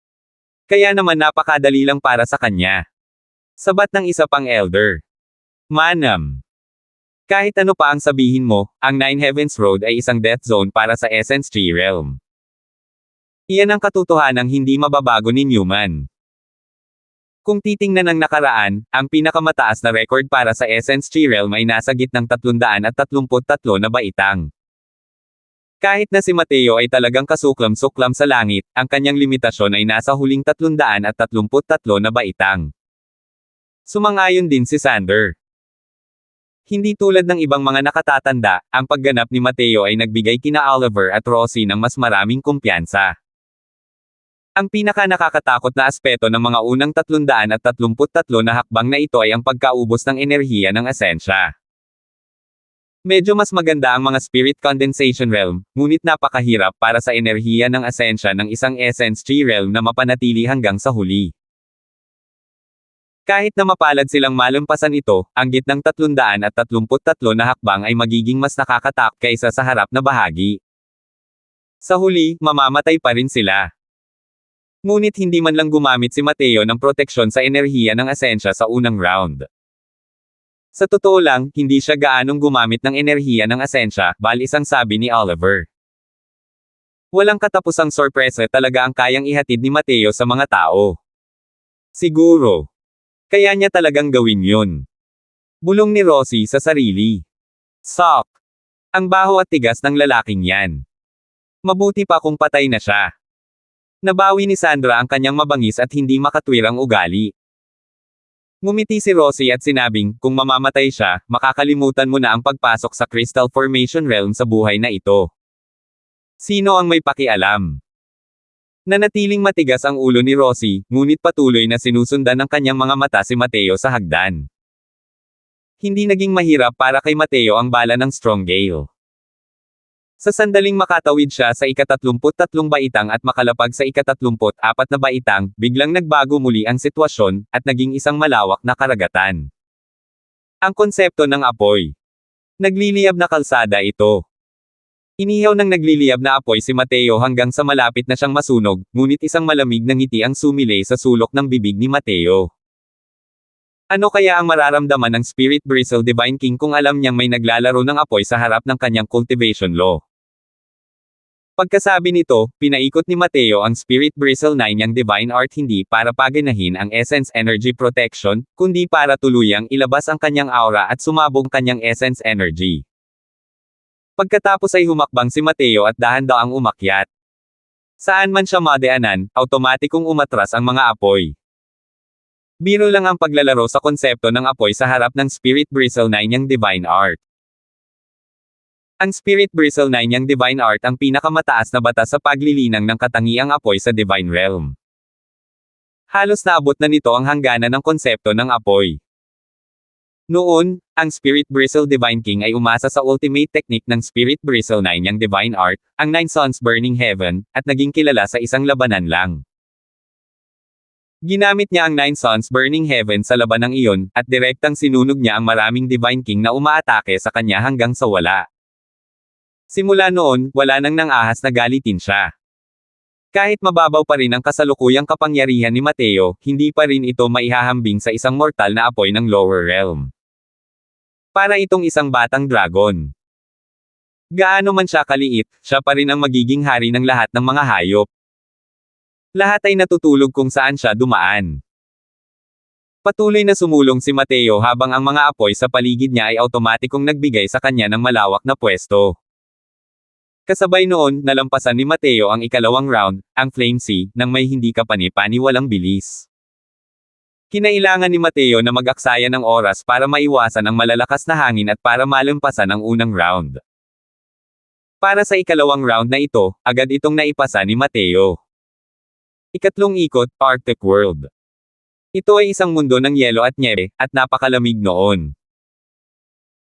Kaya naman napakadali lang para sa kanya. Sabat ng isa pang elder. Manam. Kahit ano pa ang sabihin mo, ang Nine Heavens Road ay isang death zone para sa Essence Tree Realm. Iyan ang katotohanang hindi mababago ni Newman. Kung titingnan ng nakaraan, ang pinakamataas na record para sa Essence Tree Realm ay nasa gitnang 333 na baitang. Kahit na si Mateo ay talagang kasuklam-suklam sa langit, ang kanyang limitasyon ay nasa huling 333 na baitang. Sumang-ayon din si Sander. Hindi tulad ng ibang mga nakatatanda, ang pagganap ni Mateo ay nagbigay kina Oliver at Rosie ng mas maraming kumpiyansa. Ang pinaka-nakakatakot na aspeto ng mga unang 333 na hakbang na ito ay ang pagkaubos ng enerhiya ng asensya. Medyo mas maganda ang mga spirit condensation realm, ngunit napakahirap para sa enerhiya ng asensya ng isang essence tree realm na mapanatili hanggang sa huli. Kahit na mapalad silang malampasan ito, ang gitnang 333 na hakbang ay magiging mas nakakatakot kaysa sa harap na bahagi. Sa huli, mamamatay pa rin sila. Ngunit hindi man lang gumamit si Mateo ng proteksyon sa enerhiya ng asensya sa unang round. Sa totoo lang, hindi siya gaanong gumamit ng enerhiya ng asensya, bal isang sabi ni Oliver. Walang katapusang sorpresa talaga ang kayang ihatid ni Mateo sa mga tao. Siguro. Kaya niya talagang gawin yun. Bulong ni Rosie sa sarili. Sok. Ang baho at tigas ng lalaking yan. Mabuti pa kung patay na siya. Nabawi ni Sandra ang kanyang mabangis at hindi makatwirang ugali. Ngumiti si Rosie at sinabing, kung mamamatay siya, makakalimutan mo na ang pagpasok sa Crystal Formation Realm sa buhay na ito. Sino ang may pakialam? Nanatiling matigas ang ulo ni Rosie, ngunit patuloy na sinusundan ng kanyang mga mata si Mateo sa hagdan. Hindi naging mahirap para kay Mateo ang bala ng Strong Gale. Sa sandaling makatawid siya sa ika-33 baitang at makalapag sa ika-34 na baitang, biglang nagbago muli ang sitwasyon, at naging isang malawak na karagatan. Ang konsepto ng apoy. Nagliliyab na kalsada ito. Inihaw ng nagliliyab na apoy si Mateo hanggang sa malapit na siyang masunog, ngunit isang malamig na ngiti ang sumilay sa sulok ng bibig ni Mateo. Ano kaya ang mararamdaman ng Spirit Bristle Divine King kung alam niyang may naglalaro ng apoy sa harap ng kanyang cultivation law? Pagkasabi nito, pinaikot ni Mateo ang Spirit Bristle 9 niyang Divine Art hindi para paganahin ang Essence Energy Protection, kundi para tuluyang ilabas ang kanyang aura at sumabog kanyang Essence Energy. Pagkatapos ay humakbang si Mateo at dahan-daang umakyat. Saan man siya madaanan, automatikong umatras ang mga apoy. Biro lang ang paglalaro sa konsepto ng apoy sa harap ng Spirit Bristle 9 niyang Divine Art. Ang Spirit Bristle 9 niyang Divine Art ang pinakamataas na batas sa paglilinang ng katangiang apoy sa Divine Realm. Halos naabot na nito ang hangganan ng konsepto ng apoy. Noon, ang Spirit Bristle Divine King ay umasa sa ultimate technique ng Spirit Bristle 9 niyang Divine Art, ang 9 Suns Burning Heaven, at naging kilala sa isang labanan lang. Ginamit niya ang 9 Suns Burning Heaven sa labanang iyon, at direktang sinunog niya ang maraming Divine King na umaatake sa kanya hanggang sa wala. Simula noon, wala nang nang-ahas na galitin siya. Kahit mababaw pa rin ang kasalukuyang kapangyarihan ni Mateo, hindi pa rin ito maihahambing sa isang mortal na apoy ng lower realm. Para itong isang batang dragon. Gaano man siya kaliit, siya pa rin ang magiging hari ng lahat ng mga hayop. Lahat ay natutulog kung saan siya dumaan. Patuloy na sumulong si Mateo habang ang mga apoy sa paligid niya ay automatikong nagbigay sa kanya ng malawak na pwesto. Kasabay noon, nalampasan ni Mateo ang ikalawang round, ang Flame Sea, nang may hindi kapani-paniwalang bilis. Kinailangan ni Mateo na mag-aksaya ng oras para maiwasan ang malalakas na hangin at para malampasan ang unang round. Para sa ikalawang round na ito, agad itong naipasa ni Mateo. Ikatlong ikot, Arctic World. Ito ay isang mundo ng yelo at nyebe, at napakalamig noon.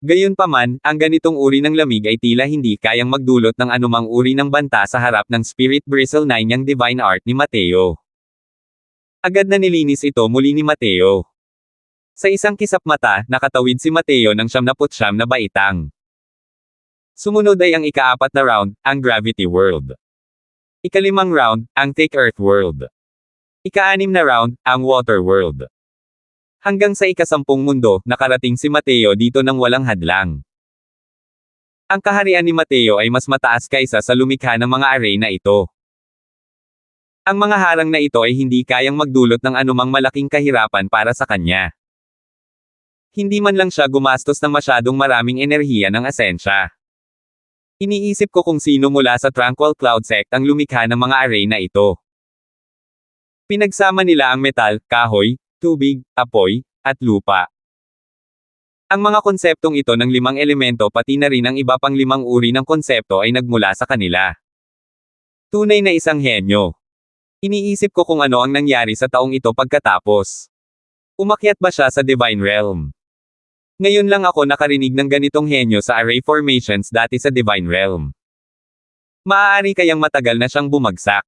Gayunpaman, ang ganitong uri ng lamig ay tila hindi kayang magdulot ng anumang uri ng banta sa harap ng Spirit Bristle 9 niyang Divine Art ni Mateo. Agad na nilinis ito muli ni Mateo. Sa isang kisap mata, nakatawid si Mateo ng 79 na baitang. Sumunod ay ang ika-4 na round, ang Gravity World. Ika-5 round, ang Thick Earth World. Ika-6 na round, ang Water World. Hanggang sa ika-10 mundo, nakarating si Mateo dito nang walang hadlang. Ang kaharian ni Mateo ay mas mataas kaysa sa lumikha ng mga array na ito. Ang mga harang na ito ay hindi kayang magdulot ng anumang malaking kahirapan para sa kanya. Hindi man lang siya gumastos ng masyadong maraming enerhiya ng asensya. Iniisip ko kung sino mula sa Tranquil Cloud Sect ang lumikha ng mga array na ito. Pinagsama nila ang metal, kahoy, tubig, apoy, at lupa. Ang mga konseptong ito ng 5 elemento pati na rin ang iba pang 5 uri ng konsepto ay nagmula sa kanila. Tunay na isang henyo. Iniisip ko kung ano ang nangyari sa taong ito pagkatapos. Umakyat ba siya sa Divine Realm? Ngayon lang ako nakarinig ng ganitong henyo sa array formations dati sa Divine Realm. Maaari kayang matagal na siyang bumagsak.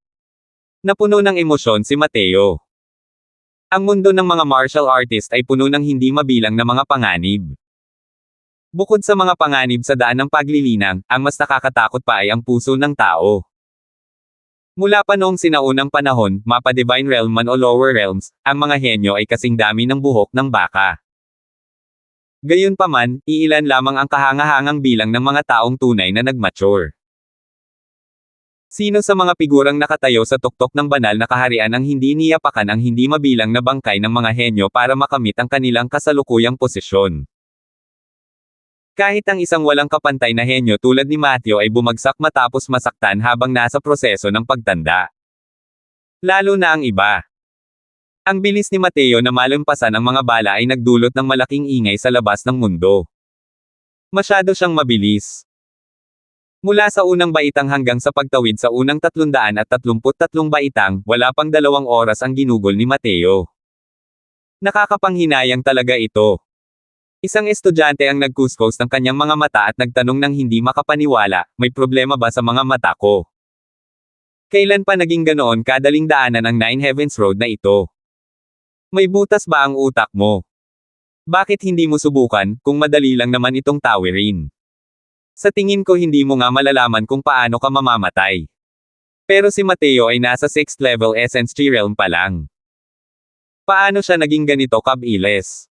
Napuno ng emosyon si Mateo. Ang mundo ng mga martial artist ay puno ng hindi mabilang na mga panganib. Bukod sa mga panganib sa daan ng paglilinang, ang mas nakakatakot pa ay ang puso ng tao. Mula pa noong sinaunang panahon, mapa Divine Realm man o Lower Realms, ang mga henyo ay kasing dami ng buhok ng baka. Gayunpaman, iilan lamang ang kahangahangang bilang ng mga taong tunay na nagmature. Sino sa mga figurang nakatayo sa tuktok ng banal na kaharian ang hindi niyapakan ang hindi mabilang na bangkay ng mga henyo para makamit ang kanilang kasalukuyang posisyon? Kahit ang isang walang kapantay na henyo tulad ni Mateo ay bumagsak matapos masaktan habang nasa proseso ng pagtanda. Lalo na ang iba. Ang bilis ni Mateo na malampasan ang mga bala ay nagdulot ng malaking ingay sa labas ng mundo. Masyado siyang mabilis. Mula sa unang baitang hanggang sa pagtawid sa unang 333 baitang, wala pang 2 oras ang ginugol ni Mateo. Nakakapanghinayang talaga ito. Isang estudyante ang nagkuskus ng kanyang mga mata at nagtanong ng hindi makapaniwala, may problema ba sa mga mata ko? Kailan pa naging ganoon kadaling daanan ang Nine Heavens Road na ito? May butas ba ang utak mo? Bakit hindi mo subukan, kung madali lang naman itong tawirin? Sa tingin ko hindi mo nga malalaman kung paano ka mamamatay. Pero si Mateo ay nasa 6th level Essence Tree Realm pa lang. Paano siya naging ganito kabilis?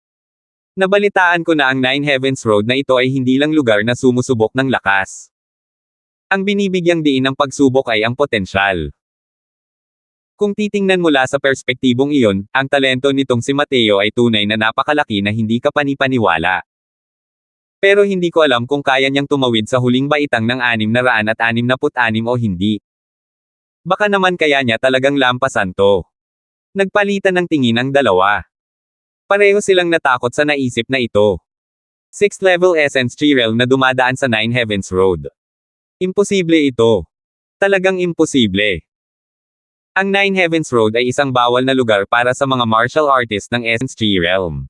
Nabalitaan ko na ang Nine Heavens Road na ito ay hindi lang lugar na sumusubok ng lakas. Ang binibigyang diin ng pagsubok ay ang potensyal. Kung titingnan mula sa perspektibong iyon, ang talento nitong si Mateo ay tunay na napakalaki na hindi ka panipaniwala. Pero hindi ko alam kung kaya niyang tumawid sa huling baitang ng 666 o hindi. Baka naman kaya niya talagang lampasan to. Nagpalitan ng tingin ang dalawa. Pareho silang natakot sa naisip na ito. 6th level Essence Tree Realm na dumadaan sa Nine Heavens Road. Imposible ito. Talagang imposible. Ang Nine Heavens Road ay isang bawal na lugar para sa mga martial artist ng Essence Tree Realm.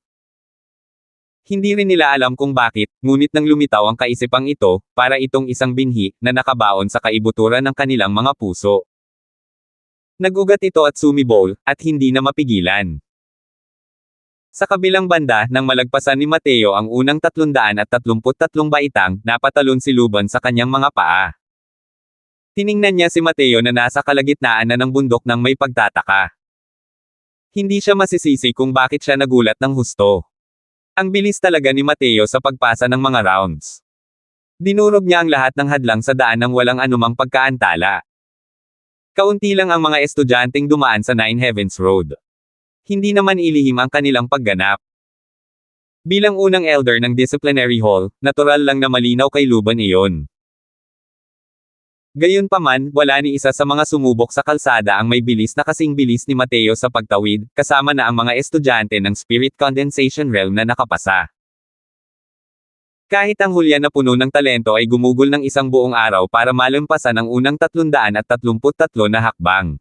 Hindi rin nila alam kung bakit, ngunit nang lumitaw ang kaisipang ito, para itong isang binhi, na nakabaon sa kaibuturan ng kanilang mga puso. Nagugat ito at sumibol, at hindi na mapigilan. Sa kabilang banda, nang malagpasan ni Mateo ang unang 333 baitang, napatalon si Luban sa kanyang mga paa. Tiningnan niya si Mateo na nasa kalagitnaan na ng bundok nang may pagtataka. Hindi siya masisisi kung bakit siya nagulat ng husto. Ang bilis talaga ni Mateo sa pagpasa ng mga rounds. Dinurog niya ang lahat ng hadlang sa daan nang walang anumang pagkaantala. Kaunti lang ang mga estudyanteng dumaan sa Nine Heavens Road. Hindi naman ilihim ang kanilang pagganap. Bilang unang elder ng Disciplinary Hall, natural lang na malinaw kay Luban iyon. Gayunpaman, wala ni isa sa mga sumubok sa kalsada ang may bilis na kasing bilis ni Mateo sa pagtawid, kasama na ang mga estudyante ng Spirit Condensation Realm na nakapasa. Kahit ang hulya na puno ng talento ay gumugol ng isang buong araw para malampasan ang unang 333 na hakbang.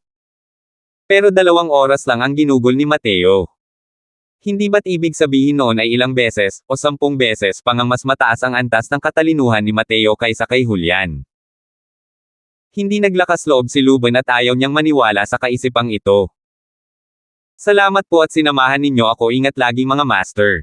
Pero 2 oras lang ang ginugol ni Mateo. Hindi ba't ibig sabihin noon ay ilang beses, o 10 beses pang mas mataas ang antas ng katalinuhan ni Mateo kaysa kay Julian? Hindi naglakas loob si Luban at ayaw niyang maniwala sa kaisipang ito. Salamat po at sinamahan ninyo ako, ingat lagi mga master.